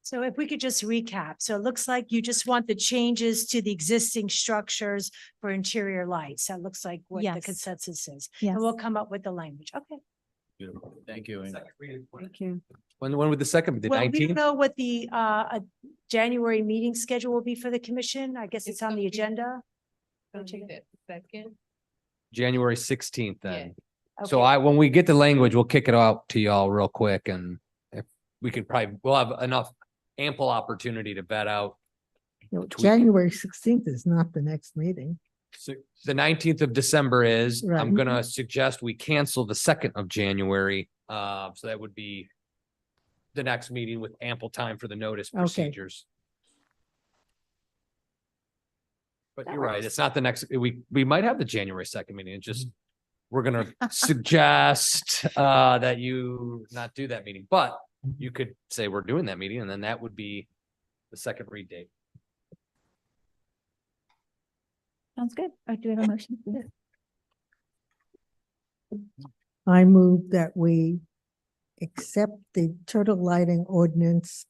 [SPEAKER 10] So if we could just recap, so it looks like you just want the changes to the existing structures for interior lights. That looks like what the
[SPEAKER 1] Yes.
[SPEAKER 10] consensus is.
[SPEAKER 1] Yes.
[SPEAKER 10] And we'll come up with the language. Okay.
[SPEAKER 4] Beautiful. Thank you. Amy.
[SPEAKER 3] Thank you.
[SPEAKER 9] When would the second, be? The
[SPEAKER 10] Well, we don't
[SPEAKER 9] 19th?
[SPEAKER 10] know what the January meeting schedule will be for the commission. I guess it's on the agenda.
[SPEAKER 2] Second.
[SPEAKER 9] January 16th then. So
[SPEAKER 10] Okay.
[SPEAKER 9] when we get the language, we'll kick it out to y'all real quick and if we could we'll have ample opportunity to vet out. tweak.
[SPEAKER 6] January 16th is not the next meeting.
[SPEAKER 9] So the 19th of December is, I'm
[SPEAKER 6] Right.
[SPEAKER 9] gonna suggest we cancel the 2nd of January. So that would be the next meeting with ample time for the notice
[SPEAKER 6] Okay.
[SPEAKER 9] procedures. But you're right, it's not the next, we might have the January 2nd meeting, it just, we're gonna suggest that you not do that meeting, but you could say we're doing that meeting and then that would be the second read date.
[SPEAKER 1] Sounds good. Do we have a motion? for this?
[SPEAKER 6] I move that we accept the turtle lighting ordinance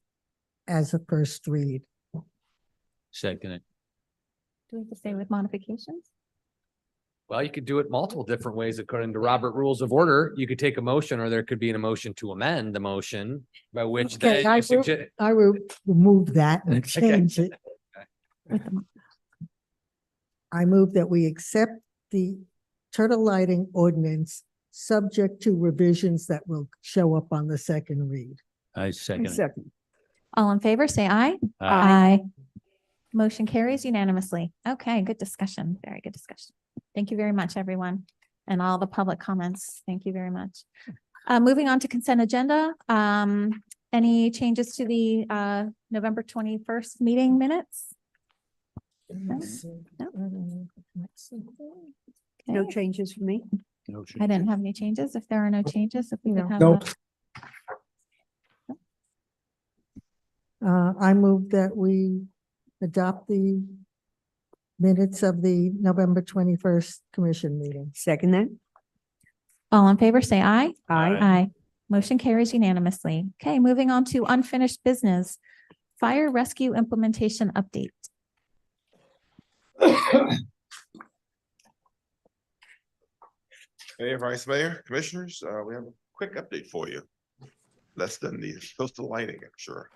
[SPEAKER 6] as a first read.
[SPEAKER 4] Second.
[SPEAKER 1] Do we have to say with modifications?
[SPEAKER 9] Well, you could do it multiple different ways according to Robert Rules of Order. You could take a motion, or there could be a motion to amend the motion by which
[SPEAKER 6] Okay,
[SPEAKER 9] then
[SPEAKER 6] I
[SPEAKER 9] you
[SPEAKER 6] will,
[SPEAKER 9] suggest.
[SPEAKER 6] I will remove that and change it.
[SPEAKER 1] With the
[SPEAKER 6] I move that we accept the turtle lighting ordinance subject to revisions that will show up on the second read.
[SPEAKER 4] I
[SPEAKER 3] I
[SPEAKER 4] second. it.
[SPEAKER 3] second.
[SPEAKER 1] All in favor, say aye.
[SPEAKER 3] Aye.
[SPEAKER 1] Motion carries unanimously. Okay, good discussion. Very good discussion. Thank you very much, everyone, and all the public comments. Thank you very much. Moving on to consent agenda. Any changes to the November 21st meeting minutes?
[SPEAKER 3] No
[SPEAKER 1] Okay.
[SPEAKER 3] changes for me.
[SPEAKER 4] No
[SPEAKER 1] I didn't have any changes. If there are no changes, if we could
[SPEAKER 6] No.
[SPEAKER 1] have.
[SPEAKER 5] Nope.
[SPEAKER 6] I move that we adopt the minutes of the November 21st commission meeting.
[SPEAKER 3] Second that?
[SPEAKER 1] All in favor, say aye.
[SPEAKER 3] Aye.
[SPEAKER 1] Aye. Motion carries unanimously. Okay, moving on to unfinished business. Fire rescue implementation update.
[SPEAKER 15] Mayor, Vice Mayor, Commissioners, we have a quick update for you. Less than the coastal lighting, I'm sure.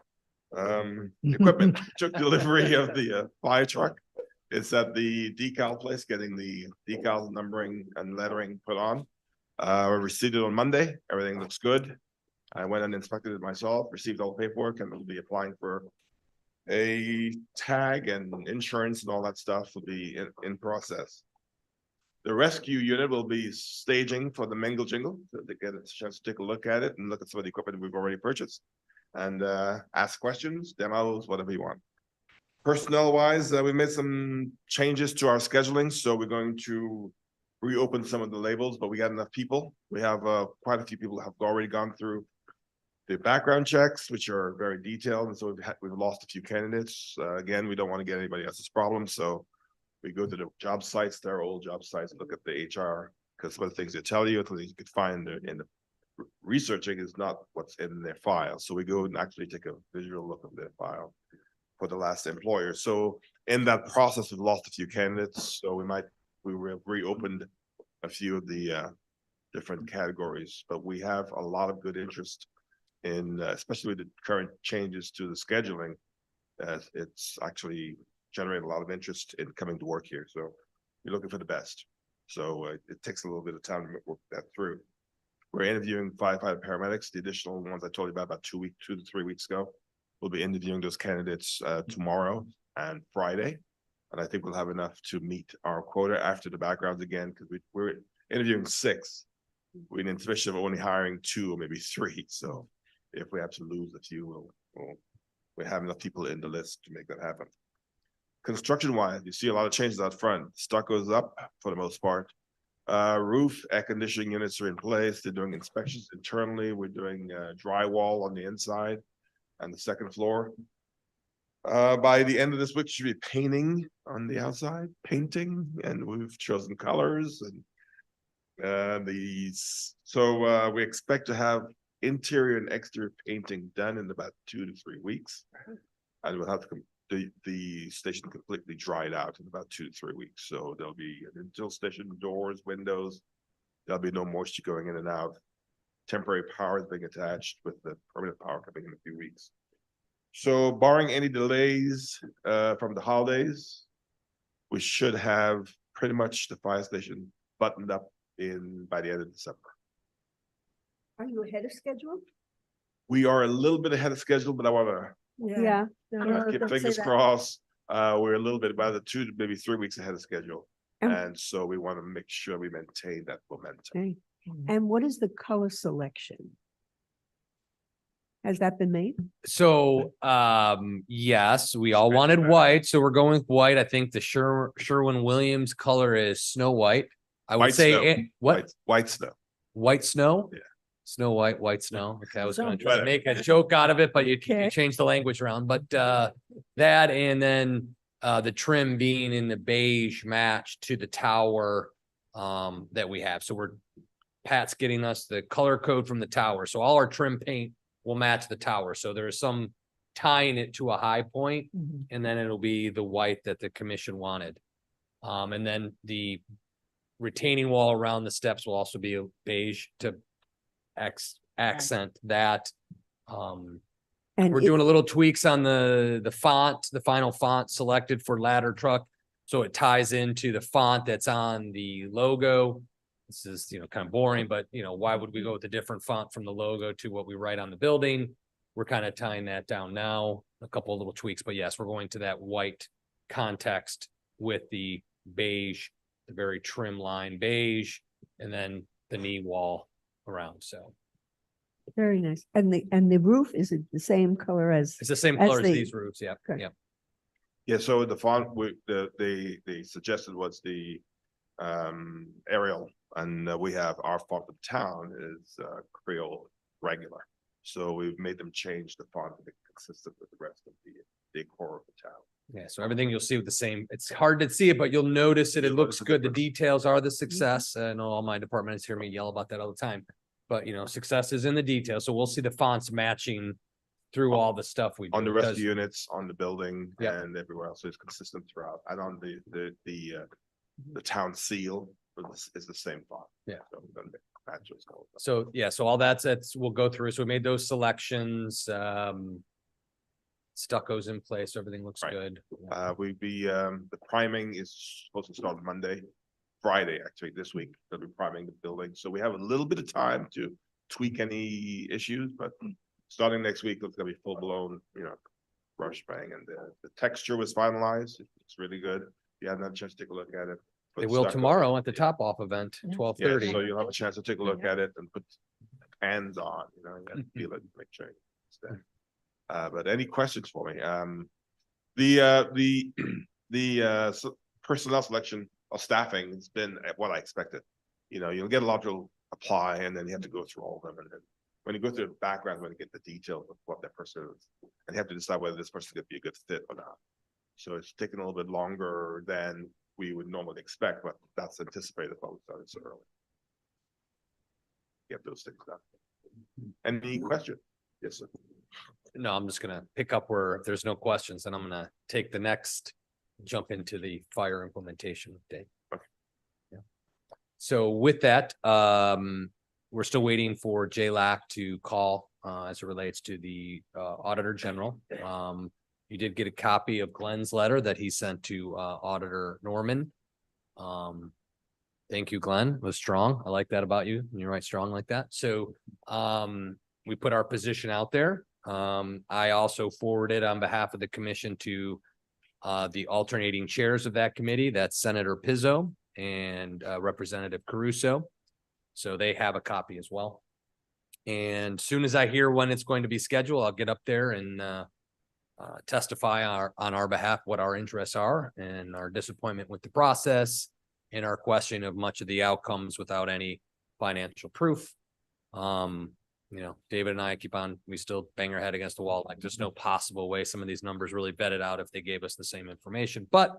[SPEAKER 15] Equipment took delivery of the fire truck. It's at the decal place, getting the decals, numbering and lettering put on. We received it on Monday. Everything looks good. I went and inspected it myself, received all the paperwork, and will be applying for a tag and insurance and all that stuff will be in process. The rescue unit will be staging for the Mingle Jingle, so they get a chance to take a look at it and look at some of the equipment we've already purchased. And ask questions, demos, whatever you want. Personnel wise, we made some changes to our scheduling, so we're going to reopen some of the labels, but we got enough people. We have quite a few people have already gone through the background checks, which are very detailed, and so we've lost a few candidates. Again, we don't want to get anybody else's problem, so we go to the job sites, their old job sites, look at the HR, because some of the things they tell you, things you could find in the researching is not what's in their file. So we go and actually take a visual look of their file for the last employer. So in that process, we've lost a few candidates. So we reopened a few of the different categories, but we have a lot of good interest in, especially with the current changes to the scheduling. It's actually generated a lot of interest in coming to work here. So we're looking for the best. So it takes a little bit of time to work that through. We're interviewing firefighter paramedics, the additional ones I told you about 2 to 3 weeks ago. We'll be interviewing those candidates tomorrow and Friday. And I think we'll have enough to meet our quota after the backgrounds again, because we're interviewing 6. We anticipate of only hiring 2 or maybe 3. So if we have to lose a few, we have enough people in the list to make that happen. Construction wise, you see a lot of changes out front. Stock goes up for the most part. Roof, air conditioning units are in place. They're doing inspections internally. We're doing drywall on the inside and the second floor. By the end of this week, should be painting on the outside, painting, and we've chosen colors and we expect to have interior and exterior painting done in about 2 to 3 weeks. And we'll have the station completely dried out in about 2 to 3 weeks. So there'll be an infill station, doors, windows. There'll be no moisture going in and out. Temporary power is being attached with the permanent power coming in a few weeks. So barring any delays from the holidays, we should have pretty much the fire station buttoned up by the end of December.
[SPEAKER 3] Are you ahead of schedule?
[SPEAKER 15] We are a little bit ahead of schedule, but I want to
[SPEAKER 3] Yeah.
[SPEAKER 15] keep fingers crossed. We're a little bit about 2 to maybe 3 weeks ahead of schedule.
[SPEAKER 3] And-
[SPEAKER 15] And so we want to make sure we maintain that momentum.
[SPEAKER 3] Okay. And what is the color selection? Has that been made?
[SPEAKER 9] So, yes, we all wanted white, so we're going with white. I think the Sherwin-Williams color is Snow White. I would
[SPEAKER 15] White
[SPEAKER 9] say,
[SPEAKER 15] snow.
[SPEAKER 9] what?
[SPEAKER 15] White snow.
[SPEAKER 9] White snow?
[SPEAKER 15] Yeah.
[SPEAKER 9] Snow White, white snow. Okay, I was gonna
[SPEAKER 3] Sounds
[SPEAKER 9] try to
[SPEAKER 15] better.
[SPEAKER 9] make a joke out of it, but you
[SPEAKER 3] Okay.
[SPEAKER 9] changed the language around, but, that and then, the trim being in the beige match to the tower, that we have. So Pat's getting us the color code from the tower. So all our trim paint will match the tower. So there's some tying it to a high point, and then it'll be the white that the commission wanted. And then the retaining wall around the steps will also be a beige to accent that.
[SPEAKER 3] And
[SPEAKER 9] We're
[SPEAKER 3] it-
[SPEAKER 9] doing a little tweaks on the font, the final font selected for ladder truck. So it ties into the font that's on the logo. This is, kind of boring, but why would we go with a different font from the logo to what we write on the building? We're kind of tying that down now, a couple of little tweaks, but yes, we're going to that white context with the beige, the very trim line beige, and then the knee wall around. So
[SPEAKER 3] Very nice. And the roof, is it the same color as?
[SPEAKER 9] it's the same
[SPEAKER 3] as
[SPEAKER 9] color as
[SPEAKER 3] the-
[SPEAKER 9] these roofs. Yeah,
[SPEAKER 3] Okay.
[SPEAKER 9] yeah.
[SPEAKER 15] Yeah, so the font, they suggested was the Arial, and we have our font of town is Creole regular. So we've made them change the font to be consistent with the rest of the decor of the town.
[SPEAKER 9] Yeah, so everything you'll see with the same, it's hard to see it, but you'll notice it. It
[SPEAKER 15] You'll
[SPEAKER 9] looks
[SPEAKER 15] notice the
[SPEAKER 9] good. The
[SPEAKER 15] difference.
[SPEAKER 9] details are the success. I know all my departments hear me yell about that all the time. But success is in the details. So we'll see the fonts matching through all the stuff we do.
[SPEAKER 15] On the rest of
[SPEAKER 9] because-
[SPEAKER 15] the units, on the building
[SPEAKER 9] Yeah.
[SPEAKER 15] and everywhere else, so it's consistent throughout. And on the town seal is the same font.
[SPEAKER 9] Yeah.
[SPEAKER 15] So then it matches all of that.
[SPEAKER 9] So, yeah, so all we'll go through. So we made those selections, stucco's in place, so everything looks
[SPEAKER 15] Right.
[SPEAKER 9] good.
[SPEAKER 15] The priming is supposed to start Friday, actually, this week. They'll be priming the building. So we have a little bit of time to tweak any issues, but starting next week, it's gonna be full blown, brush bang, and the texture was finalized. It's really good. You haven't had a chance to take a look at it.
[SPEAKER 9] They
[SPEAKER 15] Put
[SPEAKER 9] will
[SPEAKER 15] stucco-
[SPEAKER 9] tomorrow at the top off event,
[SPEAKER 3] Yeah.
[SPEAKER 9] 12:30.
[SPEAKER 15] Yeah, so you'll have a chance to take a look at it and put hands on, and feel it, make sure it's there. But any questions for me? Personnel selection or staffing has been at what I expected. You'll get a lot to apply, and then you have to go through all of them, and then when you go through the background, when you get the details of what that person is, and you have to decide whether this person could be a good fit or not. So it's taking a little bit longer than we would normally expect, but that's anticipated while we started so early. Get those things done. Any question? Yes, sir.
[SPEAKER 9] No, I'm just gonna pick up where if there's no questions, then I'm gonna take the next, jump into the fire implementation update.
[SPEAKER 15] Okay.
[SPEAKER 9] Yeah. So with that, we're still waiting for JLAC to call as it relates to the Auditor General. You did get a copy of Glenn's letter that he sent to Auditor Norman. Thank you, Glenn. It was strong. I like that about you. And you write strong like that. So we put our position out there. I also forwarded on behalf of the commission to the alternating chairs of that committee. That's Senator Pizzo and Representative Caruso. So they have a copy as well. And soon as I hear when it's going to be scheduled, I'll get up there and testify on our behalf what our interests are and our disappointment with the process and our question of much of the outcomes without any financial proof. David and I we still bang our head against the wall. Like there's no possible way some of these numbers really vetted out if they gave us the same information, but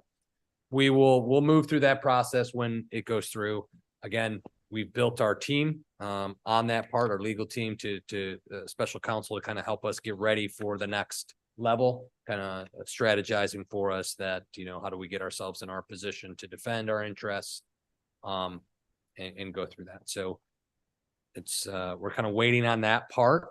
[SPEAKER 9] we'll move through that process when it goes through. Again, we've built our team on that part, our legal team to special counsel to kind of help us get ready for the next level, kind of strategizing for us that, how do we get ourselves in our position to defend our interests and go through that. So it's we're kind of waiting on that part.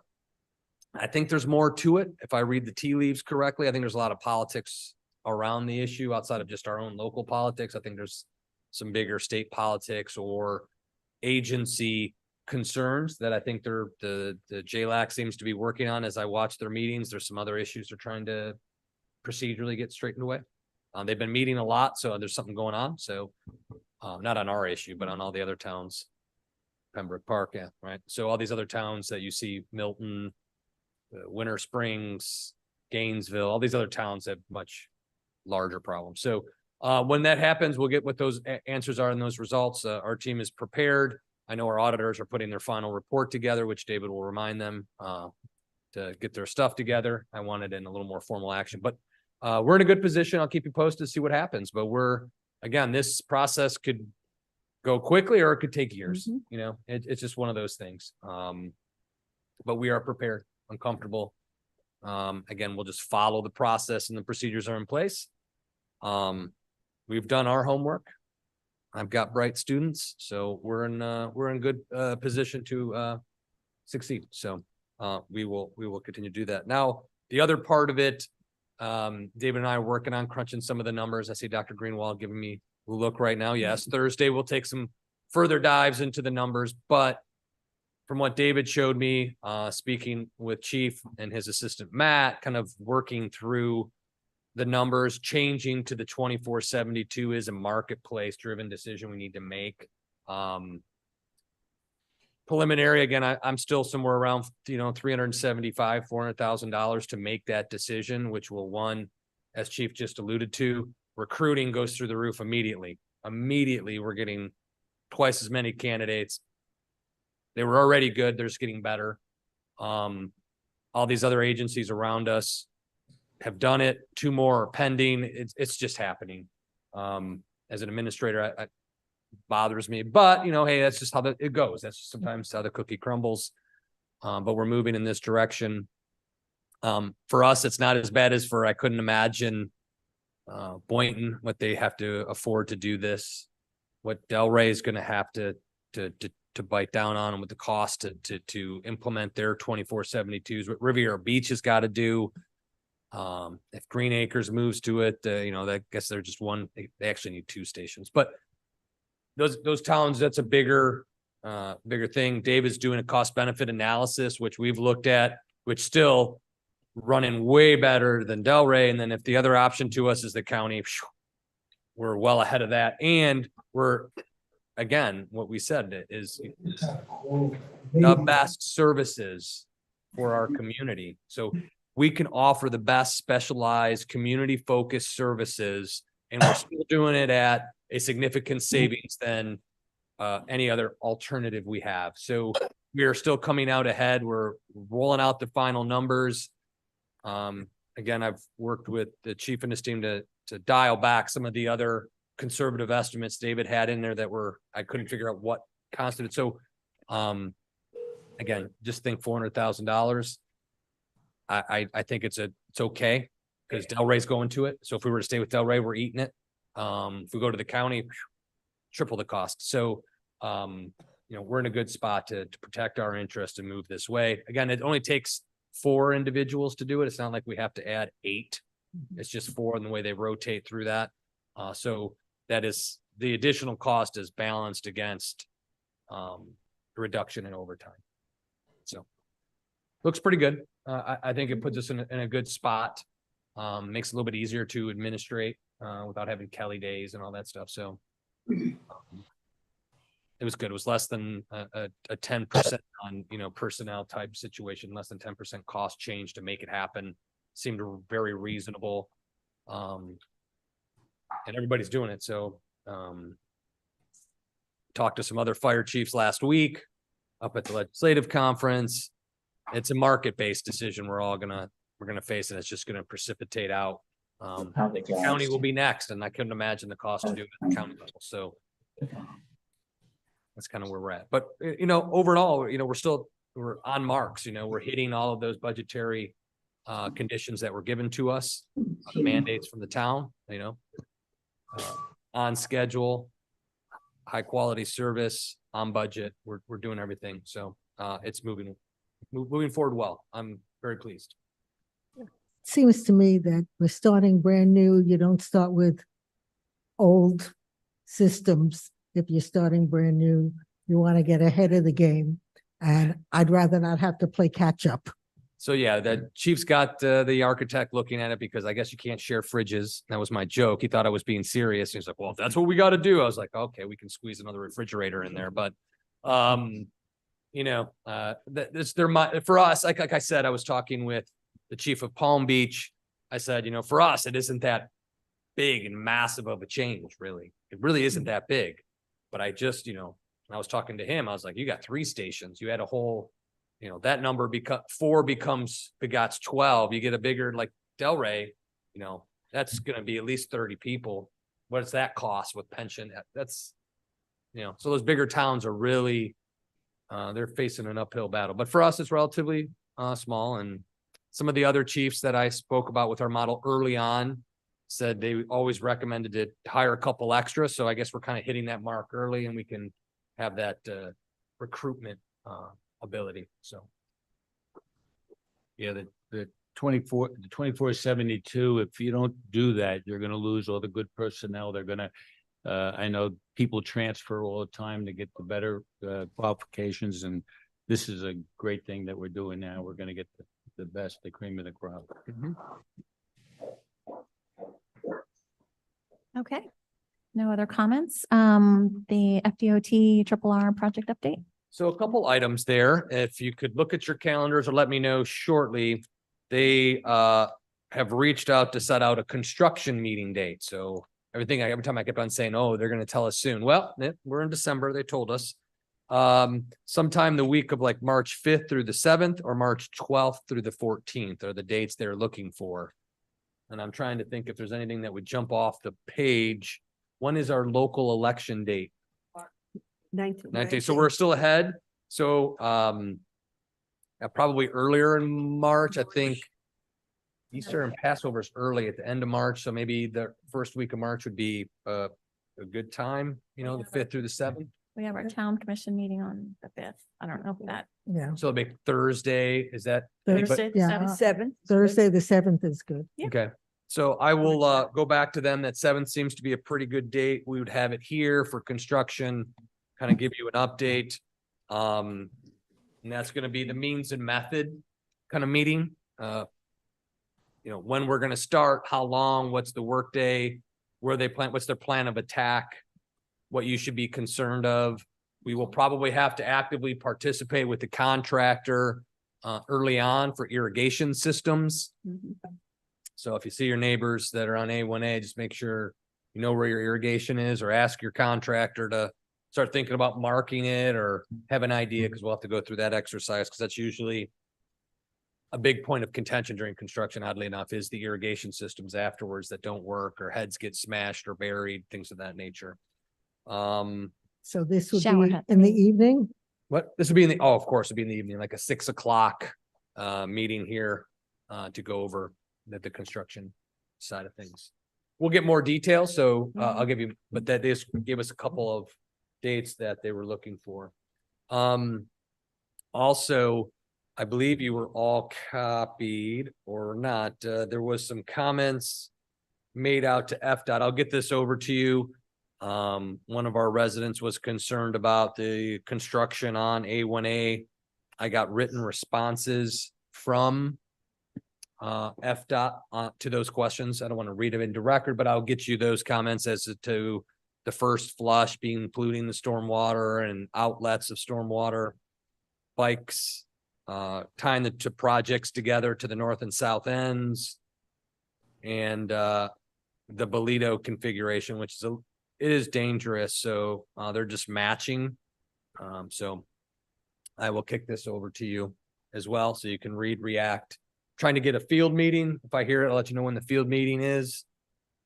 [SPEAKER 9] I think there's more to it. If I read the tea leaves correctly, I think there's a lot of politics around the issue outside of just our own local politics. I think there's some bigger state politics or agency concerns that I think the JLAC seems to be working on. As I watch their meetings, there's some other issues they're trying to procedurally get straightened away. They've been meeting a lot, so there's something going on. So not on our issue, but on all the other towns. Pembroke Park, yeah, right. So all these other towns that you see, Milton, Winter Springs, Gainesville, all these other towns have much larger problems. So when that happens, we'll get what those answers are and those results. Our team is prepared. I know our auditors are putting their final report together, which David will remind them to get their stuff together. I wanted in a little more formal action, but we're in a good position. I'll keep you posted to see what happens. But again, this process could go quickly or it could take years. It's just one of those things. But we are prepared. I'm comfortable. Again, we'll just follow the process and the procedures are in place. We've done our homework. I've got bright students, so we're in good position to succeed. So we will continue to do that. Now, the other part of it, David and I are working on crunching some of the numbers. I see Dr. Greenwald giving me a look right now. Yes, Thursday we'll take some further dives into the numbers, but from what David showed me, speaking with Chief and his assistant Matt, kind of working through the numbers, changing to the 2472 is a marketplace driven decision we need to make. Preliminary, again, I'm still somewhere around, $375,000, $400,000 to make that decision, which will, one, as Chief just alluded to, recruiting goes through the roof immediately. Immediately, we're getting twice as many candidates. They were already good. They're just getting better. All these other agencies around us have done it. 2 more are pending. It's just happening. As an administrator, it bothers me, but hey, that's just how it goes. That's just sometimes how the cookie crumbles. But we're moving in this direction. For us, it's not as bad as I couldn't imagine Boynton, what they have to afford to do this, what Delray is going to have to bite down on, and with the cost to implement their 2472s, what Riviera Beach has got to do. If Green Acres moves to it, I guess they're just one. They actually need 2 stations, but those towns, that's a bigger thing. David's doing a cost benefit analysis, which we've looked at, which still running way better than Delray. And then if the other option to us is the county, we're well ahead of that. And we're, again, what we said is the best services for our community. So we can offer the best specialized community focused services, and we're still doing it at a significant savings than any other alternative we have. So we are still coming out ahead. We're rolling out the final numbers. Again, I've worked with the chief and his team to dial back some of the other conservative estimates David had in there that I couldn't figure out what constituted. So, again, just think $400,000. I think it's okay because Delray's going to it. So if we were to stay with Delray, we're eating it. If we go to the county, triple the cost. So, we're in a good spot to protect our interest and move this way. Again, it only takes 4 individuals to do it. It's not like we have to add 8. It's just 4 in the way they rotate through that. So that is the additional cost is balanced against the reduction in overtime. So looks pretty good. I think it puts us in a good spot. Makes it a little bit easier to administrate without having Kelly days and all that stuff. So it was good. It was less than a 10% on, personnel type situation, less than 10% cost change to make it happen. Seemed very reasonable. And everybody's doing it. So talked to some other fire chiefs last week up at the legislative conference. It's a market-based decision. We're gonna face it. It's just gonna precipitate out. The county will be next, and I couldn't imagine the cost to do it at the county level. So that's kind of where we're at. But overall, we're on marks. We're hitting all of those budgetary conditions that were given to us, the mandates from the town. On schedule, high quality service, on budget. We're doing everything. So it's moving forward well. I'm very pleased.
[SPEAKER 6] Seems to me that we're starting brand new. You don't start with old systems. If you're starting brand new, you want to get ahead of the game. And I'd rather not have to play catch up.
[SPEAKER 9] So yeah, the chief's got the architect looking at it because I guess you can't share fridges. That was my joke. He thought I was being serious. He's like, well, if that's what we got to do. I was like, okay, we can squeeze another refrigerator in there. But, for us, like I said, I was talking with the chief of Palm Beach. I said, for us, it isn't that big and massive of a change, really. It really isn't that big. But I just, I was talking to him. I was like, you got 3 stations. You had a whole, that number 4 begots 12. You get a bigger like Delray, that's going to be at least 30 people. What does that cost with pension? That's, so those bigger towns are really, they're facing an uphill battle. But for us, it's relatively small. And some of the other chiefs that I spoke about with our model early on, said they always recommended to hire a couple extras. So I guess we're kind of hitting that mark early and we can have that recruitment ability. So.
[SPEAKER 4] Yeah, the 2472, if you don't do that, you're gonna lose all the good personnel. They're gonna, I know people transfer all the time to get the better qualifications, and this is a great thing that we're doing now. We're gonna get the best, the cream of the crop.
[SPEAKER 1] Okay. No other comments? The FDOT Triple R project update?
[SPEAKER 9] So a couple items there. If you could look at your calendars or let me know shortly. They have reached out to set out a construction meeting date. So every time I kept on saying, oh, they're going to tell us soon. Well, we're in December. They told us sometime the week of like March 5th through the 7th or March 12th through the 14th are the dates they're looking for. And I'm trying to think if there's anything that would jump off the page. When is our local election date? 19th. So we're still ahead. So probably earlier in March, I think. Easter and Passover is early at the end of March, so maybe the first week of March would be a good time, the 5th through the 7th.
[SPEAKER 1] We have our town commission meeting on the 5th. I don't know if that.
[SPEAKER 6] Yeah.
[SPEAKER 9] So it'll be Thursday, is that?
[SPEAKER 1] Thursday, the
[SPEAKER 6] Yeah.
[SPEAKER 1] 7th.
[SPEAKER 6] Thursday, the 7th is good.
[SPEAKER 9] Okay, so I will go back to them. That 7th seems to be a pretty good date. We would have it here for construction, kind of give you an update. And that's gonna be the means and method kind of meeting. When we're gonna start, how long, what's the workday, where they plan, what's their plan of attack, what you should be concerned of. We will probably have to actively participate with the contractor early on for irrigation systems. So if you see your neighbors that are on A1A, just make sure you know where your irrigation is, or ask your contractor to start thinking about marking it or have an idea, because we'll have to go through that exercise, because that's usually a big point of contention during construction, oddly enough, is the irrigation systems afterwards that don't work, or heads get smashed or buried, things of that nature.
[SPEAKER 6] So this would
[SPEAKER 1] Shower
[SPEAKER 6] be
[SPEAKER 1] head.
[SPEAKER 6] in the evening?
[SPEAKER 9] What? This would be of course, it'd be in the evening, like a 6 o'clock meeting here to go over the construction side of things. We'll get more details, so I'll give you, but that is give us a couple of dates that they were looking for. Also, I believe you were all copied or not. There was some comments made out to FDOT. I'll get this over to you. One of our residents was concerned about the construction on A1A. I got written responses from FDOT to those questions. I don't want to read them into record, but I'll get you those comments as to the first flush being including the stormwater and outlets of stormwater, bikes, tying the two projects together to the north and south ends, and the Bolito configuration, which is it is dangerous. So they're just matching. So I will kick this over to you as well, so you can react. Trying to get a field meeting. If I hear it, I'll let you know when the field meeting is.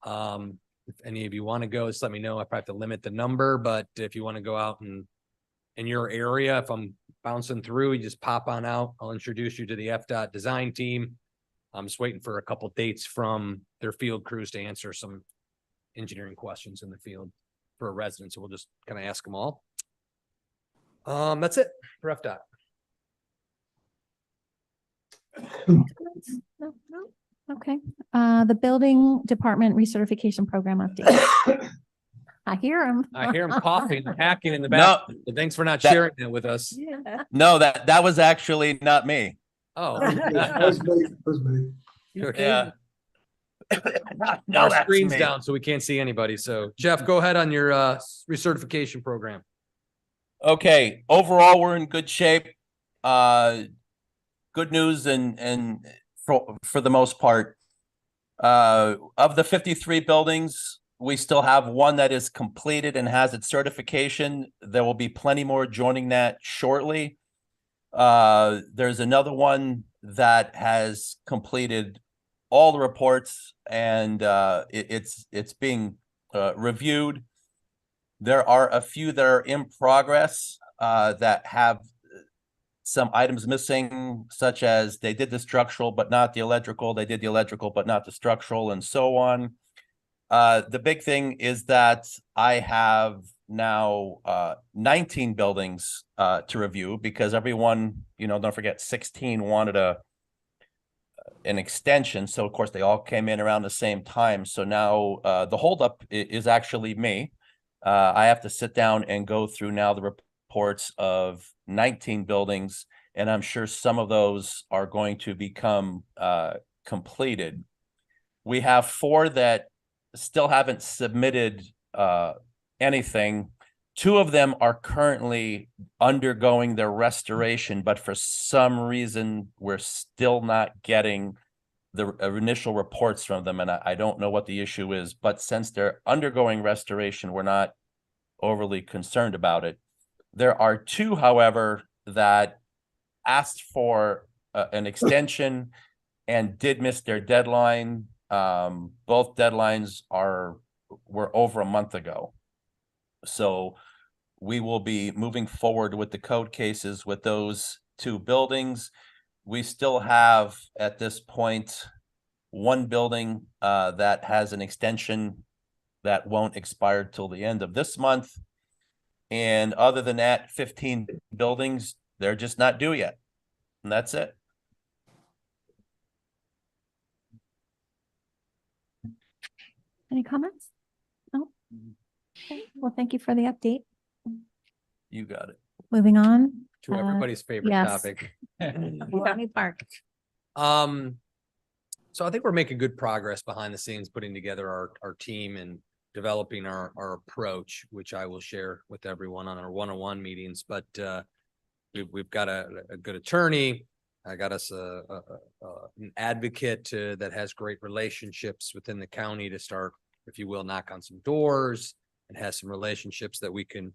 [SPEAKER 9] If any of you want to go, just let me know. I probably have to limit the number, but if you want to go out and in your area, if I'm bouncing through, you just pop on out. I'll introduce you to the FDOT design team. I'm just waiting for a couple dates from their field crews to answer some engineering questions in the field for a resident. So we'll just kind of ask them all. That's it for FDOT.
[SPEAKER 1] No. Okay. The building department recertification program update. I hear him.
[SPEAKER 9] I hear him coughing, and hacking in the back. So thanks for not sharing it with us.
[SPEAKER 1] Yeah.
[SPEAKER 11] No, that was actually not me.
[SPEAKER 9] Oh.
[SPEAKER 5] That's me, that's me.
[SPEAKER 9] You okay?
[SPEAKER 11] Yeah. No,
[SPEAKER 9] Our
[SPEAKER 11] that's
[SPEAKER 9] screen's
[SPEAKER 11] me.
[SPEAKER 9] down, so we can't see anybody. So Jeff, go ahead on your recertification program.
[SPEAKER 11] Okay, overall, we're in good shape. Good news and for the most part. Of the 53 buildings, we still have one that is completed and has its certification. There will be plenty more joining that shortly. There's another one that has completed all the reports, and it's being reviewed. There are a few that are in progress that have some items missing, such as they did the structural but not the electrical, they did the electrical but not the structural, and so on. The big thing is that I have now 19 buildings to review because everyone, don't forget 16 wanted an extension. So of course they all came in around the same time. So now the holdup is actually me. I have to sit down and go through now the reports of 19 buildings, and I'm sure some of those are going to become completed. We have 4 that still haven't submitted anything. 2 of them are currently undergoing their restoration, but for some reason, we're still not getting the initial reports from them. And I don't know what the issue is, but since they're undergoing restoration, we're not overly concerned about it. There are 2, however, that asked for an extension and did miss their deadline. Both deadlines were over a month ago. So we will be moving forward with the code cases with those 2 buildings. We still have at this point 1 building that has an extension that won't expire till the end of this month. And other than that, 15 buildings, they're just not due yet. And that's it.
[SPEAKER 1] Any comments? No? Okay, well, thank you for the update.
[SPEAKER 11] You got it.
[SPEAKER 1] Moving on.
[SPEAKER 9] To everybody's favorite
[SPEAKER 1] yes.
[SPEAKER 9] topic.
[SPEAKER 1] County Park.
[SPEAKER 9] So I think we're making good progress behind the scenes, putting together our team and developing our approach, which I will share with everyone on our one-on-one meetings. But we've got a good attorney. I got us an advocate that has great relationships within the county to start, if you will, knock on some doors and has some relationships that we can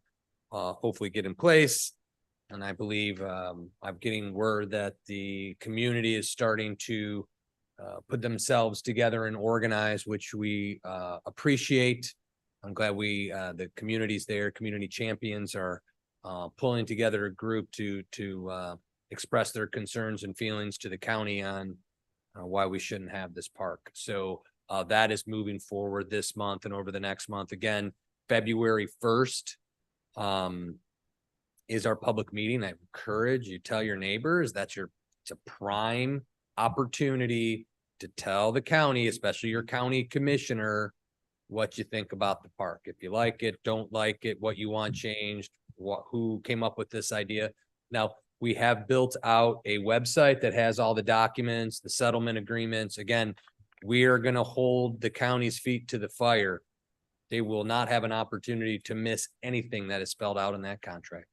[SPEAKER 9] hopefully get in place. And I believe I'm getting word that the community is starting to put themselves together and organize, which we appreciate. I'm glad the communities there, community champions are pulling together a group to express their concerns and feelings to the county on why we shouldn't have this park. So that is moving forward this month and over the next month. Again, February 1st is our public meeting. I encourage you, tell your neighbors it's a prime opportunity to tell the county, especially your county commissioner, what you think about the park. If you like it, don't like it, what you want changed, who came up with this idea. Now, we have built out a website that has all the documents, the settlement agreements. Again, we are going to hold the county's feet to the fire. They will not have an opportunity to miss anything that is spelled out in that contract.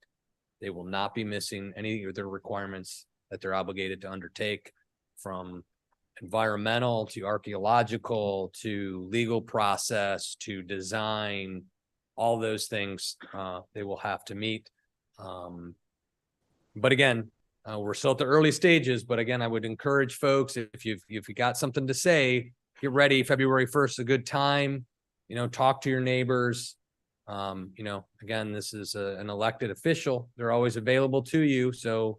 [SPEAKER 9] They will not be missing any of their requirements that they're obligated to undertake, from environmental to archaeological to legal process to design. All those things they will have to meet. But again, we're still at the early stages. But again, I would encourage folks, if you got something to say, get ready. February 1st is a good time. Talk to your neighbors. Again, this is an elected official. They're always available to you. So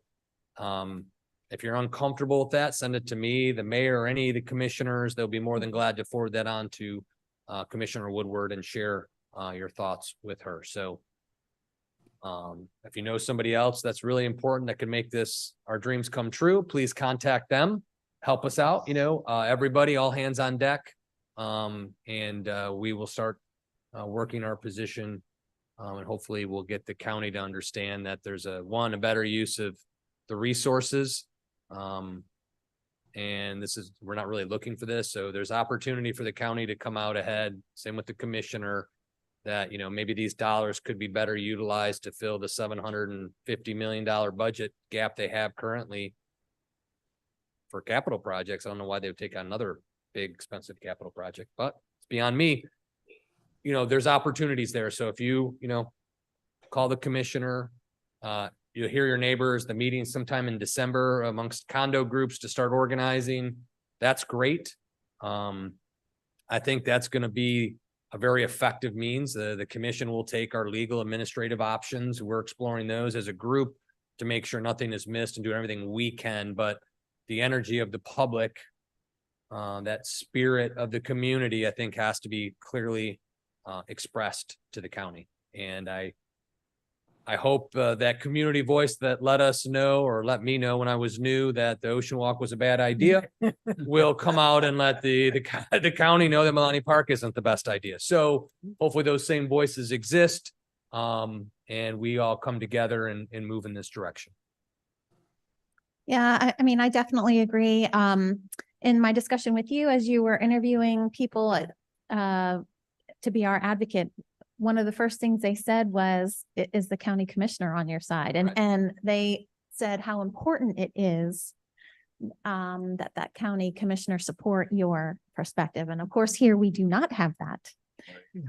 [SPEAKER 9] if you're uncomfortable with that, send it to me, the mayor, or any of the commissioners. They'll be more than glad to forward that on to Commissioner Woodward and share your thoughts with her. So if you know somebody else that's really important that can make our dreams come true, please contact them. Help us out. Everybody, all hands on deck. And we will start working our position, and hopefully we'll get the county to understand that there's a better use of the resources. And we're not really looking for this. So there's opportunity for the county to come out ahead. Same with the commissioner, that, maybe these dollars could be better utilized to fill the $750 million budget gap they have currently for capital projects. I don't know why they would take on another big expensive capital project, but it's beyond me. There's opportunities there. So if you call the commissioner, you'll hear your neighbors, the meeting sometime in December amongst condo groups to start organizing. That's great. I think that's going to be a very effective means. The commission will take our legal administrative options. We're exploring those as a group to make sure nothing is missed and doing everything we can. But the energy of the public that spirit of the community, I think, has to be clearly expressed to the county. And I hope that community voice that let us know, or let me know when I was new, that the Ocean Walk was a bad idea will come out and let the county know that Milani Park isn't the best idea. So hopefully those same voices exist, and we all come together and move in this direction.
[SPEAKER 1] Yeah, I mean, I definitely agree. In my discussion with you, as you were interviewing people to be our advocate, one of the first things they said was, is the county commissioner on your side? And they said how important it is that county commissioner support your perspective. And of course, here we do not have that.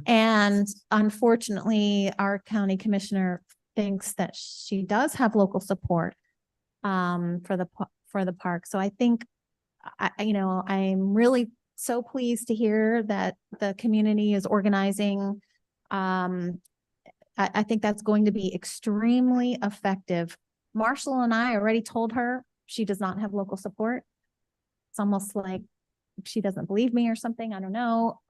[SPEAKER 1] And unfortunately, our county commissioner thinks that she does have local support for the park. So I think, I'm really so pleased to hear that the community is organizing. I think that's going to be extremely effective. Marshall and I already told her she does not have local support. It's almost like she doesn't believe me or something. I don't know.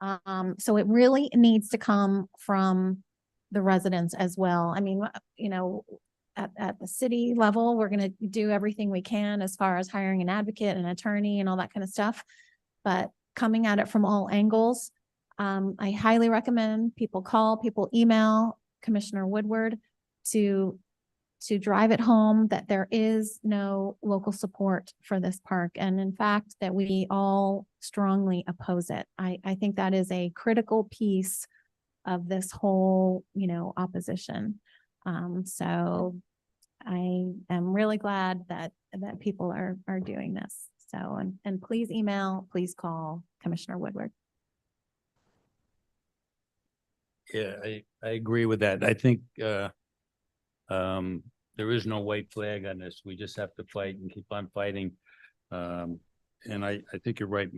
[SPEAKER 1] So it really needs to come from the residents as well. I mean, at the city level, we're going to do everything we can as far as hiring an advocate, an attorney, and all that kind of stuff. But coming at it from all angles, I highly recommend people email Commissioner Woodward to drive it home that there is no local support for this park. And in fact, that we all strongly oppose it. I think that is a critical piece of this whole, opposition. So I am really glad that people are doing this. So, and please email, please call Commissioner Woodward.
[SPEAKER 4] Yeah, I agree with that. I think there is no white flag on this. We just have to fight and keep on fighting. And I think you're right.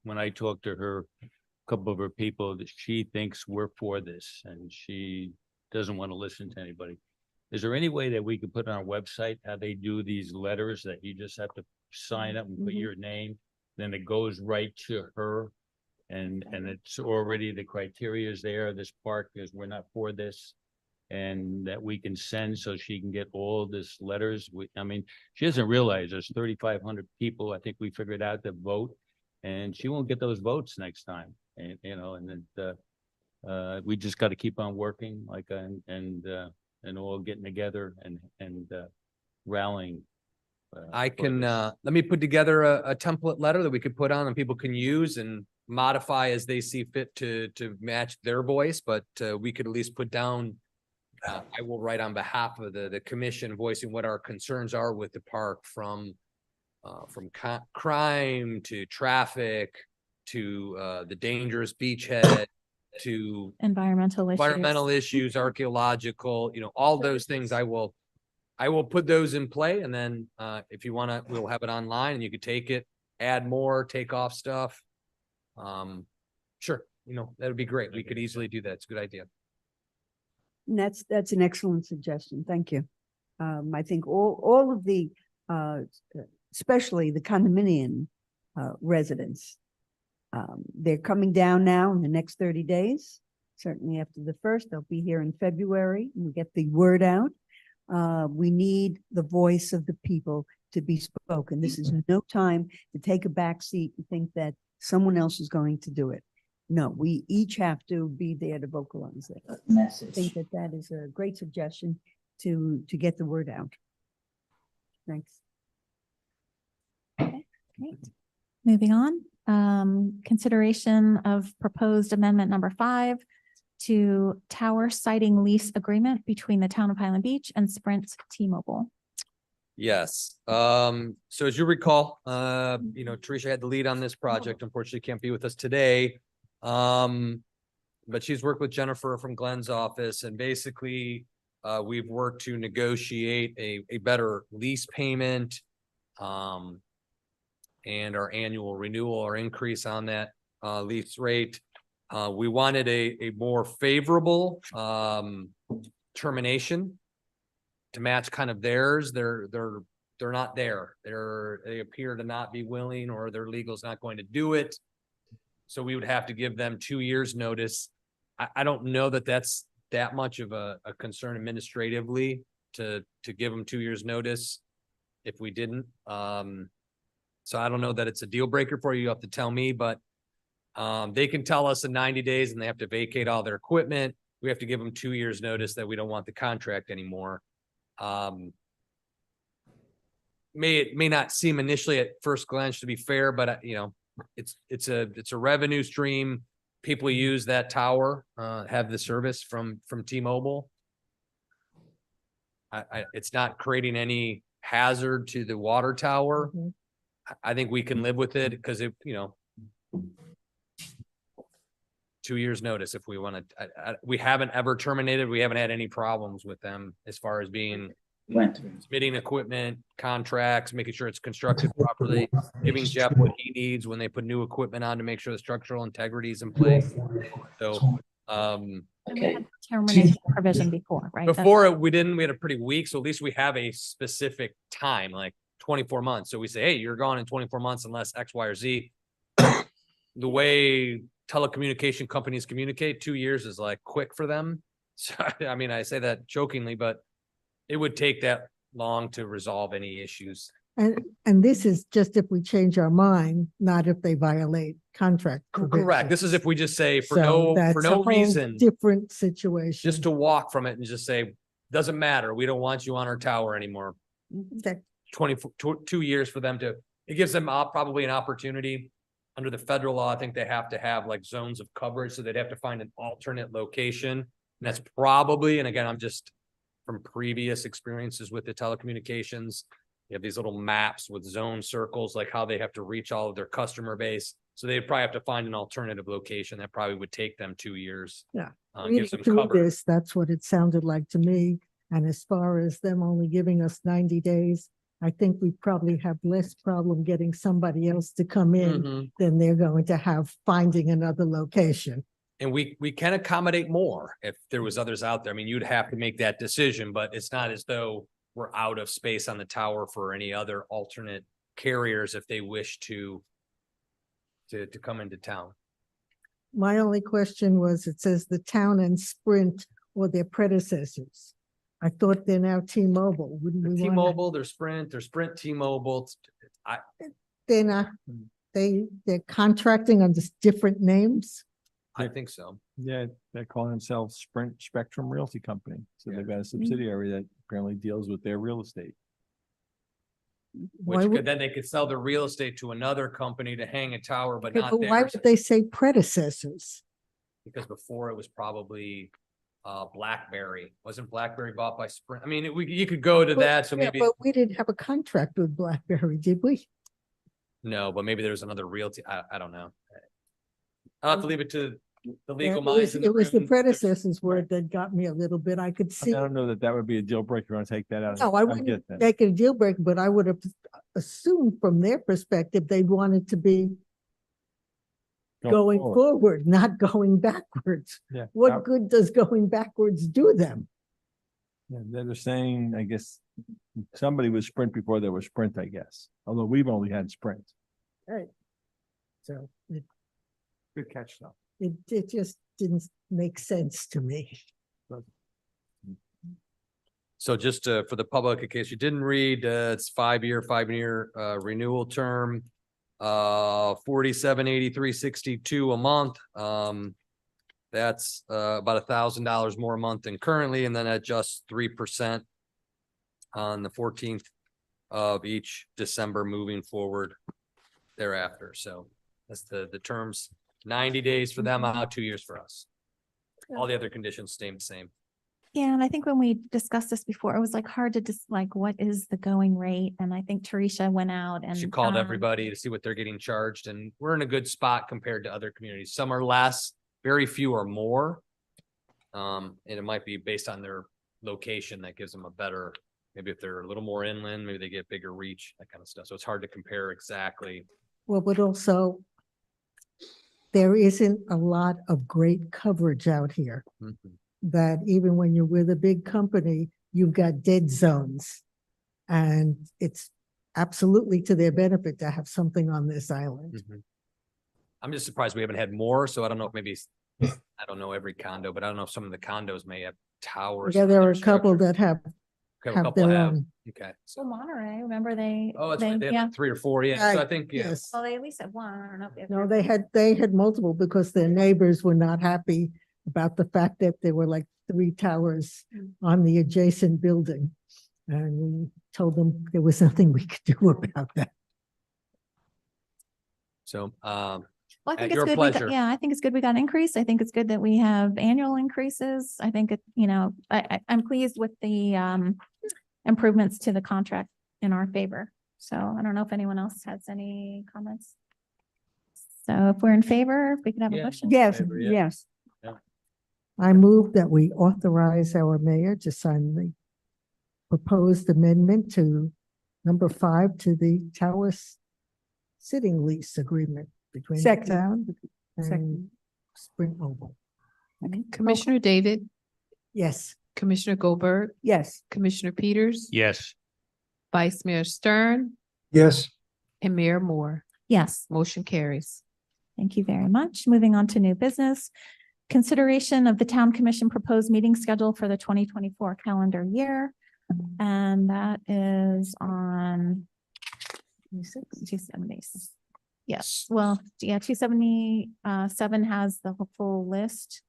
[SPEAKER 4] When I talked to her, a couple of her people, that she thinks we're for this and she doesn't want to listen to anybody. Is there any way that we could put on our website how they do these letters that you just have to sign up and put your name, then it goes right to her? And it's already, the criteria is there. This park is, we're not for this. And that we can send so she can get all this letters. I mean, she doesn't realize there's 3,500 people, I think we figured out, to vote, and she won't get those votes next time. And, and then we just got to keep on working, and all getting together and rallying.
[SPEAKER 9] I can, let me put together a template letter that we could put on and people can use and modify as they see fit to match their voice, but we could at least put down, I will write on behalf of the commission voicing what our concerns are with the park, from crime to traffic to the dangerous beachhead to environmental issues, archaeological, all those things. I will put those in play, and then if you want to, we'll have it online and you could take it, add more, take off stuff. Sure, that would be great. We could easily do that. It's a good idea.
[SPEAKER 3] And that's an excellent suggestion. Thank you. I think all of the, especially the condominium residents, they're coming down now in the next 30 days. Certainly after the 1st, they'll be here in February, and we get the word out. We need the voice of the people to be spoken. This is no time to take a back seat and think that someone else is going to do it. No, we each have to be there to vocalize it. I think that is a great suggestion to get the word out. Thanks.
[SPEAKER 1] Okay, great. Moving on, consideration of proposed amendment number 5 to tower siting lease agreement between the town of Highland Beach and Sprint T-Mobile.
[SPEAKER 9] Yes. So as you recall, Teresa had the lead on this project. Unfortunately, can't be with us today. But she's worked with Jennifer from Glenn's office, and basically we've worked to negotiate a better lease payment, and our annual renewal or increase on that lease rate. We wanted a more favorable termination to match kind of theirs. Their they're not there. They appear to not be willing, or their legal's not going to do it. So we would have to give them 2 years notice. I don't know that that's that much of a concern administratively to give them 2 years notice if we didn't. So I don't know that it's a deal breaker for you. You have to tell me, but they can tell us in 90 days and they have to vacate all their equipment. We have to give them 2 years notice that we don't want the contract anymore. May not seem initially at first glance to be fair, but you know, it's a revenue stream. People use that tower, have the service from T-Mobile. It's not creating any hazard to the water tower. I think we can live with it because it, you know, 2 years notice if we want to. We haven't ever terminated. We haven't had any problems with them as far as being submitting equipment, contracts, making sure it's constructed properly, giving Jeff what he needs when they put new equipment on to make sure the structural integrity is in place. So,
[SPEAKER 1] And we had termination provision before, right?
[SPEAKER 9] before we had a pretty weak, so at least we have a specific time, like 24 months. So we say, hey, you're gone in 24 months unless X, Y, or Z. The way telecommunication companies communicate, 2 years is like quick for them. So, I mean, I say that jokingly, but it would take that long to resolve any issues.
[SPEAKER 6] And this is just if we change our mind, not if they violate contract.
[SPEAKER 9] Correct. This is if we just say for
[SPEAKER 6] So
[SPEAKER 9] no
[SPEAKER 6] that's a whole
[SPEAKER 9] reason,
[SPEAKER 6] different situation.
[SPEAKER 9] just to walk from it and just say, doesn't matter. We don't want you on our tower anymore.
[SPEAKER 6] Okay.
[SPEAKER 9] 2 years for them to, it gives them probably an opportunity. Under the federal law, I think they have to have like zones of coverage, so they'd have to find an alternate location. And that's probably, and again, I'm just from previous experiences with the telecommunications, you have these little maps with zone circles, like how they have to reach all of their customer base. So they'd probably have to find an alternative location that probably would take them 2 years.
[SPEAKER 6] Yeah.
[SPEAKER 9] Gives
[SPEAKER 6] Reading
[SPEAKER 9] them
[SPEAKER 6] through
[SPEAKER 9] cover.
[SPEAKER 6] this, that's what it sounded like to me. And as far as them only giving us 90 days, I think we probably have less problem getting somebody else to come in
[SPEAKER 9] Mhm.
[SPEAKER 6] than they're going to have finding another location.
[SPEAKER 9] And we can accommodate more if there was others out there. I mean, you'd have to make that decision, but it's not as though we're out of space on the tower for any other alternate carriers if they wish to come into town.
[SPEAKER 6] My only question was, it says the town and Sprint or their predecessors. I thought they're now T-Mobile. Wouldn't we want
[SPEAKER 9] T-Mobile, there's Sprint, T-Mobile.
[SPEAKER 6] They're not, they're contracting under different names?
[SPEAKER 9] I think so.
[SPEAKER 16] Yeah, they call themselves Sprint Spectrum Realty Company. So they've got a subsidiary that apparently deals with their real estate.
[SPEAKER 6] Why
[SPEAKER 9] Which
[SPEAKER 6] would-
[SPEAKER 9] could, then they could sell the real estate to another company to hang a tower, but
[SPEAKER 6] Okay,
[SPEAKER 9] not
[SPEAKER 6] but why
[SPEAKER 9] theirs.
[SPEAKER 6] would they say predecessors?
[SPEAKER 9] Because before it was probably BlackBerry. Wasn't BlackBerry bought by Sprint? I mean, you could go to
[SPEAKER 6] But-
[SPEAKER 9] that, so
[SPEAKER 6] yeah,
[SPEAKER 9] maybe,
[SPEAKER 6] But we didn't have a contract with BlackBerry, did we?
[SPEAKER 9] no, but maybe there's another realty. I don't know. I'll have to leave it to the legal
[SPEAKER 6] It
[SPEAKER 9] minds.
[SPEAKER 6] was,
[SPEAKER 9] in the
[SPEAKER 6] it was the
[SPEAKER 9] room.
[SPEAKER 6] predecessors word that got me a little bit. I could
[SPEAKER 16] I
[SPEAKER 6] see.
[SPEAKER 16] don't know that that would be a deal breaker. Want to take that out?
[SPEAKER 6] No, I
[SPEAKER 16] get
[SPEAKER 6] wouldn't
[SPEAKER 16] that.
[SPEAKER 6] make it a deal breaker, but I would have assumed from their perspective, they'd want it to be going forward, not going backwards.
[SPEAKER 16] Yeah.
[SPEAKER 6] What good does going backwards do them?
[SPEAKER 16] Yeah, they're saying, I guess, somebody was Sprint before there was Sprint, I guess, although we've only had Sprint.
[SPEAKER 6] Right. So
[SPEAKER 16] Good catch, though.
[SPEAKER 6] it just didn't make sense to me.
[SPEAKER 9] So just for the public, in case you didn't read, it's 5-year renewal term. 4783.62 a month. That's about $1,000 more a month than currently, and then adjusts 3% on the 14th of each December moving forward thereafter. So that's the terms. 90 days for them, 2 years for us. All the other conditions stay the same.
[SPEAKER 1] Yeah, and I think when we discussed this before, it was like hard to just like, what is the going rate? And I think Teresa went out and
[SPEAKER 9] She called everybody to see what they're getting charged, and we're in a good spot compared to other communities. Some are less, very few are more. And it might be based on their location that gives them a better, maybe if they're a little more inland, maybe they get bigger reach, that kind of stuff. So it's hard to compare exactly.
[SPEAKER 6] Well, but also there isn't a lot of great coverage out here.
[SPEAKER 9] Mhm.
[SPEAKER 6] That even when you're with a big company, you've got dead zones. And it's absolutely to their benefit to have something on this island.
[SPEAKER 9] Mhm. I'm just surprised we haven't had more, so I don't know if maybe, I don't know every condo, but I don't know if some of the condos may have towers.
[SPEAKER 6] Yeah,
[SPEAKER 9] on
[SPEAKER 6] there
[SPEAKER 9] their
[SPEAKER 6] are a couple
[SPEAKER 9] structure.
[SPEAKER 6] that have
[SPEAKER 9] Okay, a
[SPEAKER 6] have
[SPEAKER 9] couple
[SPEAKER 6] their
[SPEAKER 9] have.
[SPEAKER 6] own.
[SPEAKER 9] Okay.
[SPEAKER 1] So Monterey, remember they,
[SPEAKER 9] Oh, it's right, they have
[SPEAKER 1] yeah,
[SPEAKER 9] like 3 or 4, yeah, so I think, yeah.
[SPEAKER 6] Yes.
[SPEAKER 1] well, they at least had one, I don't know. if
[SPEAKER 6] No,
[SPEAKER 1] they're-
[SPEAKER 6] they had multiple because their neighbors were not happy about the fact that there were like 3 towers on the adjacent building. And we told them there was nothing we could do about that.
[SPEAKER 9] So,
[SPEAKER 1] Well, I
[SPEAKER 9] at
[SPEAKER 1] think it's
[SPEAKER 9] your
[SPEAKER 1] good. We got-
[SPEAKER 9] pleasure.
[SPEAKER 1] Yeah, I think it's good. We got an increase. I think it's good that we have annual increases. I think it, I'm pleased with the improvements to the contract in our favor. So I don't know if anyone else has any comments. So if we're in favor, we can have a
[SPEAKER 9] Yeah.
[SPEAKER 1] motion.
[SPEAKER 3] Yes,
[SPEAKER 9] Favor, yeah.
[SPEAKER 3] yes.
[SPEAKER 6] I move that we authorize our mayor to sign the proposed amendment to number 5 to the Towers sitting lease agreement between the
[SPEAKER 3] Second.
[SPEAKER 6] town and
[SPEAKER 3] Second.
[SPEAKER 6] Spring Mobile.
[SPEAKER 2] Commissioner David,
[SPEAKER 6] Yes.
[SPEAKER 2] Commissioner Goldberg,
[SPEAKER 3] Yes.
[SPEAKER 2] Commissioner Peters,
[SPEAKER 4] Yes.
[SPEAKER 2] Vice Mayor Stern,
[SPEAKER 5] Yes,
[SPEAKER 2] and Mayor Moore.
[SPEAKER 1] Yes.
[SPEAKER 2] Motion carries.
[SPEAKER 1] Thank you very much. Moving on to new business. Consideration of the town commission proposed meeting schedule for the 2024 calendar year. And that is on 270. Yes, well, yeah, 277 has the full list.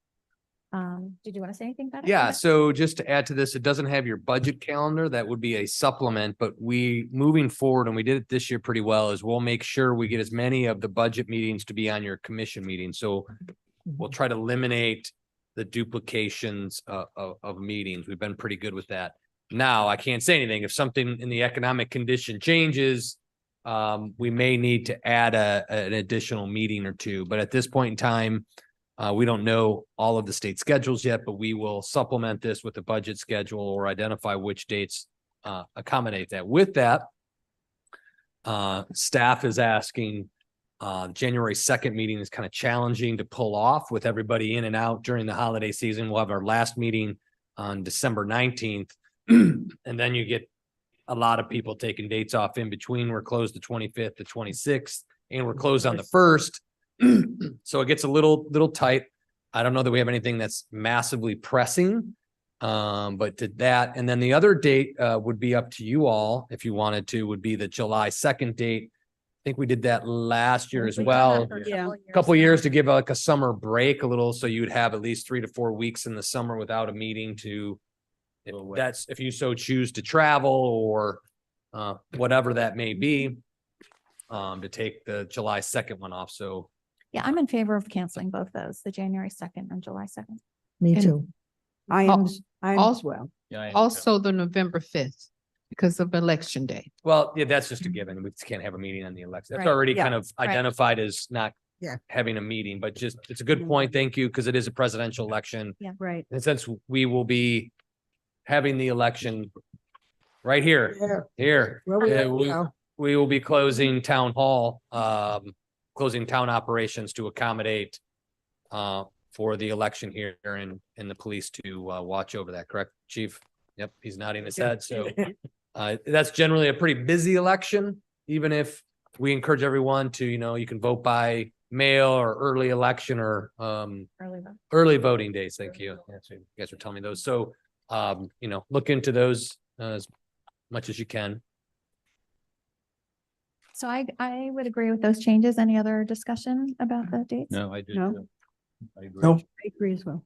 [SPEAKER 1] Did you want to say anything about it?
[SPEAKER 9] yeah, so just to add to this, it doesn't have your budget calendar. That would be a supplement, but moving forward, and we did it this year pretty well, is we'll make sure we get as many of the budget meetings to be on your commission meeting. So we'll try to eliminate the duplications of meetings. We've been pretty good with that. Now, I can't say anything. If something in the economic condition changes, we may need to add an additional meeting or two, but at this point in time, we don't know all of the state schedules yet, but we will supplement this with the budget schedule or identify which dates accommodate that. With that, staff is asking, January 2nd meeting is kind of challenging to pull off with everybody in and out during the holiday season. We'll have our last meeting on December 19th. And then you get a lot of people taking dates off in between. We're closed the 25th, the 26th, and we're closed on the 1st. So it gets a little tight. I don't know that we have anything that's massively pressing. But to that, and then the other date would be up to you all if you wanted to, would be the July 2nd date. I think we did that last year as well.
[SPEAKER 3] Yeah.
[SPEAKER 9] A couple years to give like a summer break a little, so you'd have at least 3 to 4 weeks in the summer without a meeting to, if you so choose to travel or whatever that may be, to take the July 2nd one off. So
[SPEAKER 1] Yeah, I'm in favor of canceling both those, the January 2nd and July 2nd.
[SPEAKER 6] Me
[SPEAKER 2] And-
[SPEAKER 6] too.
[SPEAKER 3] I am,
[SPEAKER 2] Al-
[SPEAKER 3] I am as well.
[SPEAKER 4] Yeah, I am too.
[SPEAKER 2] Also, the November 5th because of Election Day.
[SPEAKER 9] well, yeah, that's just a given. We just can't have a meeting on the election. That's
[SPEAKER 1] Right.
[SPEAKER 9] already
[SPEAKER 3] Yeah.
[SPEAKER 9] kind of
[SPEAKER 1] Right.
[SPEAKER 9] identified as not
[SPEAKER 6] Yeah.
[SPEAKER 9] having a meeting, but just, it's a good point. Thank you, because it is a presidential election.
[SPEAKER 3] Right.
[SPEAKER 9] And since we will be having the election right here, here,
[SPEAKER 6] Where we
[SPEAKER 9] Yeah,
[SPEAKER 6] at
[SPEAKER 9] we-
[SPEAKER 6] now?
[SPEAKER 9] we will be closing town hall, closing town operations to accommodate for the election here and the police to watch over that, correct, chief? Yep, he's nodding his head. So that's generally a pretty busy election, even if we encourage everyone to, you can vote by mail or early election or
[SPEAKER 1] Early vote.
[SPEAKER 9] early voting days. Thank you. Yeah, so you guys were telling me those. So look into those as much as you can.
[SPEAKER 1] So I would agree with those changes. Any other discussion about the dates?
[SPEAKER 4] No, I did.
[SPEAKER 3] No.
[SPEAKER 4] too. I agree.
[SPEAKER 5] no,
[SPEAKER 3] I agree as well.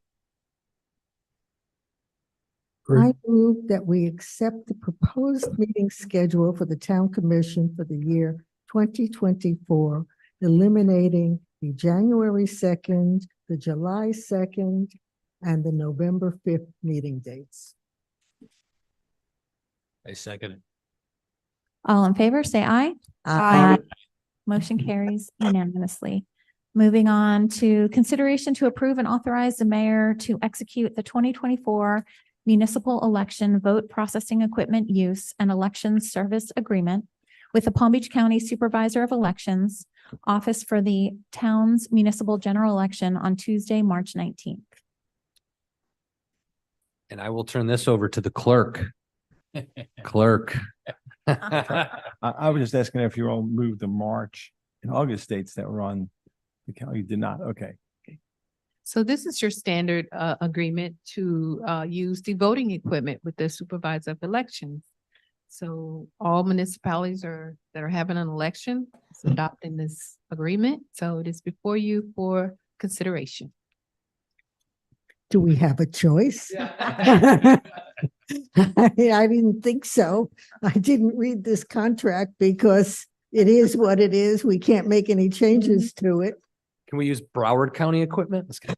[SPEAKER 6] I move that we accept the proposed meeting schedule for the town commission for the year 2024, eliminating the January 2nd, the July 2nd, and the November 5th meeting dates.
[SPEAKER 4] I second it.
[SPEAKER 1] All in favor, say aye.
[SPEAKER 3] Aye.
[SPEAKER 1] Motion carries unanimously. Moving on to consideration to approve and authorize the mayor to execute the 2024 municipal election vote processing equipment use and election service agreement with the Palm Beach County Supervisor of Elections Office for the town's municipal general election on Tuesday, March 19th.
[SPEAKER 9] And I will turn this over to the clerk Clerk.
[SPEAKER 16] I was just asking if you all moved the March and August dates that were on the calendar. You did not. Okay.
[SPEAKER 2] So this is your standard agreement to use the voting equipment with the supervisor of elections. So all municipalities that are having an election is adopting this agreement. So it is before you for consideration.
[SPEAKER 6] Do we have a choice? I didn't think so. I didn't read this contract because it is what it is. We can't make any changes to it.
[SPEAKER 9] Can we use Broward County equipment? Let's get-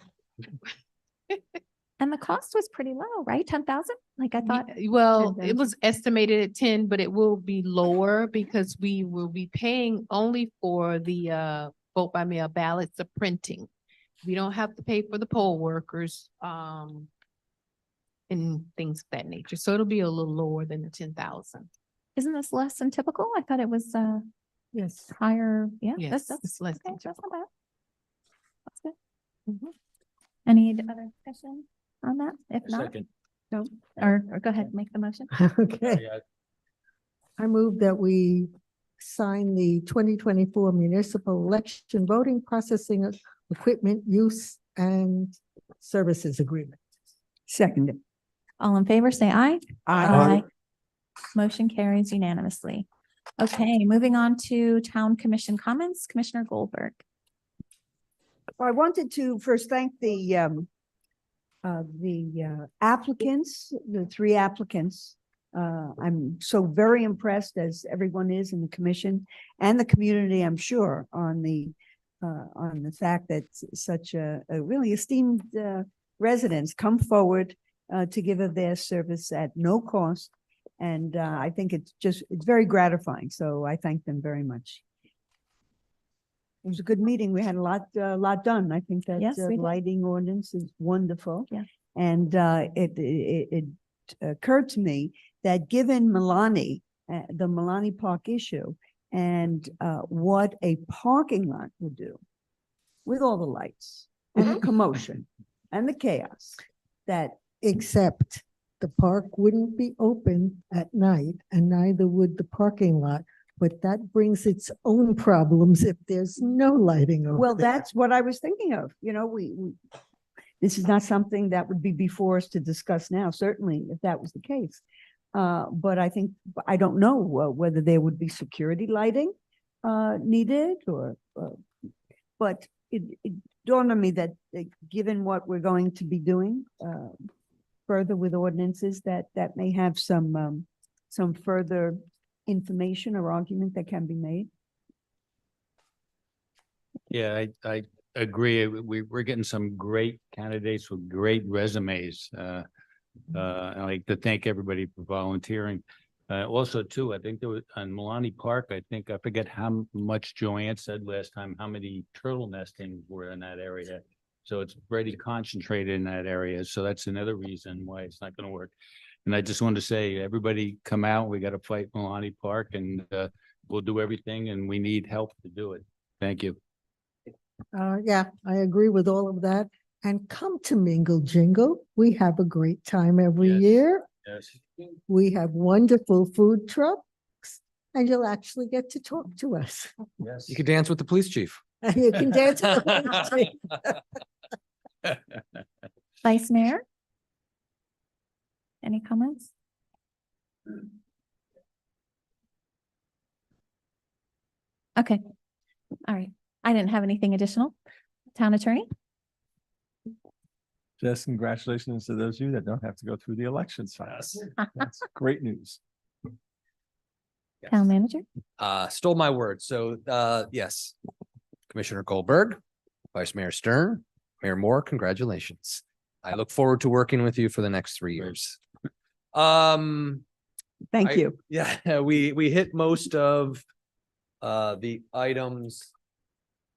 [SPEAKER 1] And the cost was pretty low, right? 10,000? Like I thought.
[SPEAKER 2] Well,
[SPEAKER 1] 10,000.
[SPEAKER 2] it was estimated at 10, but it will be lower because we will be paying only for the vote by mail ballots, the printing. We don't have to pay for the poll workers, and things of that nature. So it'll be a little lower than the 10,000.
[SPEAKER 1] Isn't this less than typical? I thought it was
[SPEAKER 6] Yes.
[SPEAKER 1] higher. Yeah,
[SPEAKER 2] Yes,
[SPEAKER 1] that's
[SPEAKER 2] it's less than
[SPEAKER 1] okay, that's not bad. That's good.
[SPEAKER 2] Mhm.
[SPEAKER 1] Any other discussion on that? If not,
[SPEAKER 4] Second.
[SPEAKER 1] no, or go ahead, make the motion.
[SPEAKER 6] Okay.
[SPEAKER 4] Yeah,
[SPEAKER 6] I move that we sign the 2024 municipal election voting processing equipment use and services agreement.
[SPEAKER 3] Seconded.
[SPEAKER 1] All in favor, say aye.
[SPEAKER 3] Aye.
[SPEAKER 1] Motion carries unanimously. Okay, moving on to town commission comments, Commissioner Goldberg.
[SPEAKER 3] I wanted to first thank the applicants, the three applicants. I'm so very impressed, as everyone is in the commission and the community, I'm sure, on the fact that such a really esteemed residents come forward to give of their service at no cost. And I think it's very gratifying. So I thank them very much. It was a good meeting. We had a lot done. I think that
[SPEAKER 1] Yes, we did.
[SPEAKER 3] lighting ordinance is wonderful.
[SPEAKER 1] Yeah.
[SPEAKER 3] And it occurred to me that given Milani, the Milani Park issue, and what a parking lot would do with all the lights and the commotion and the chaos, that
[SPEAKER 6] Except the park wouldn't be open at night and neither would the parking lot. But that brings its own problems if there's no lighting over
[SPEAKER 3] well,
[SPEAKER 6] there.
[SPEAKER 3] that's what I was thinking of. You know, we this is not something that would be before us to discuss now, certainly if that was the case. But I don't know whether there would be security lighting needed or, but it dawned on me that given what we're going to be doing further with ordinances, that may have some further information or argument that can be made.
[SPEAKER 4] Yeah, I agree. We're getting some great candidates with great resumes. I'd like to thank everybody for volunteering. Also too, I think there was on Milani Park, I forget how much Joanne said last time, how many turtle nestings were in that area. So it's pretty concentrated in that area. So that's another reason why it's not going to work. And I just wanted to say, everybody come out. We got to fight Milani Park, and we'll do everything, and we need help to do it. Thank you.
[SPEAKER 6] Yeah, I agree with all of that. And come to Mingle Jingle. We have a great time every
[SPEAKER 4] Yes.
[SPEAKER 6] year.
[SPEAKER 4] Yes.
[SPEAKER 6] We have wonderful food trucks and you'll actually get to talk to us.
[SPEAKER 4] Yes.
[SPEAKER 9] You could dance with the police chief.
[SPEAKER 6] You can dance. with the police.
[SPEAKER 1] Vice Mayor? Any comments? Okay, all right. I didn't have anything additional. Town Attorney?
[SPEAKER 16] Just congratulations to those of you that don't have to go through the election cycle. That's great news.
[SPEAKER 1] Town Manager?
[SPEAKER 9] Stole my word. So, yes, Commissioner Goldberg, Vice Mayor Stern, Mayor Moore, congratulations. I look forward to working with you for the next 3 years.
[SPEAKER 3] Thank you.
[SPEAKER 9] Yeah, we hit most of the items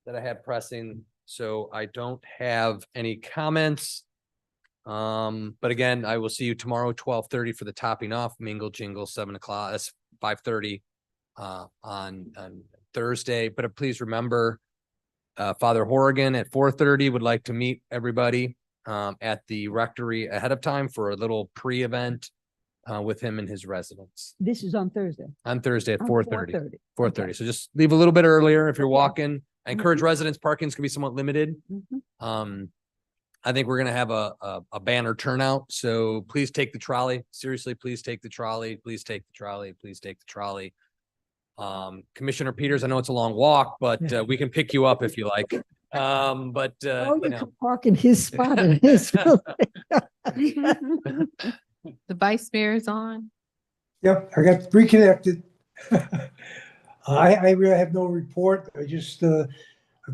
[SPEAKER 9] that I had pressing, so I don't have any comments. But again, I will see you tomorrow, 12:30 for the topping off, Mingle Jingle, 7 o'clock, that's 5:30 on Thursday. But please remember, Father Horrigan at 4:30 would like to meet everybody at the rectory ahead of time for a little pre-event with him in his residence
[SPEAKER 3] This is on Thursday.
[SPEAKER 9] on Thursday at
[SPEAKER 3] Oh,
[SPEAKER 9] 4:30.
[SPEAKER 3] 4:30.
[SPEAKER 9] 4:30. So just leave a little bit earlier if you're
[SPEAKER 3] Okay.
[SPEAKER 9] walking. I encourage residents, parking's gonna be somewhat limited.
[SPEAKER 3] Mhm.
[SPEAKER 9] I think we're gonna have a banner turnout, so please take the trolley. Seriously, please take the trolley, please take the trolley, please take the trolley. Commissioner Peters, I know it's a long walk, but we can pick you up if you like. But
[SPEAKER 6] Oh,
[SPEAKER 9] you
[SPEAKER 6] you
[SPEAKER 9] know,
[SPEAKER 6] can park in his spot in his.
[SPEAKER 2] The vice mayor is on.
[SPEAKER 5] Yep, I got reconnected. I really have no report. I just, I'm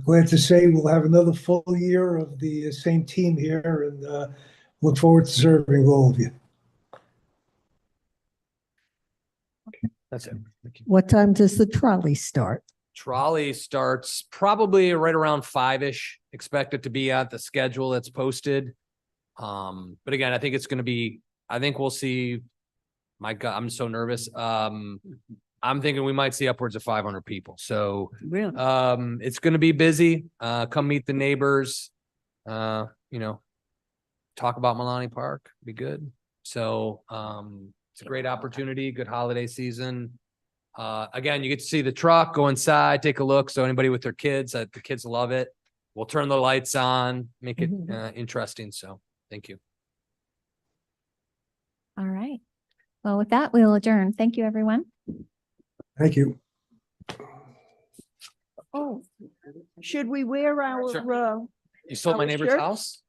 [SPEAKER 5] glad to say we'll have another full year of the same team here and look forward to serving all of you.
[SPEAKER 9] that's it. Thank you.
[SPEAKER 6] What time does the trolley start?
[SPEAKER 9] Trolley starts probably right around 5-ish. Expect it to be at the schedule that's posted. But again, I think it's gonna be, I think we'll see. My God, I'm so nervous. I'm thinking we might see upwards of 500 people. So
[SPEAKER 3] Really?
[SPEAKER 9] it's gonna be busy. Come meet the neighbors. You know, talk about Milani Park, be good. So it's a great opportunity, good holiday season. Again, you get to see the truck, go inside, take a look. So anybody with their kids, the kids love it. We'll turn the lights on, make it interesting. So thank you.
[SPEAKER 1] All right. Well, with that, we'll adjourn. Thank you, everyone.
[SPEAKER 5] Thank you.
[SPEAKER 3] Oh, should we wear our,
[SPEAKER 9] Sure. You sold my
[SPEAKER 3] Our
[SPEAKER 9] neighbor's
[SPEAKER 3] shirts?
[SPEAKER 9] house?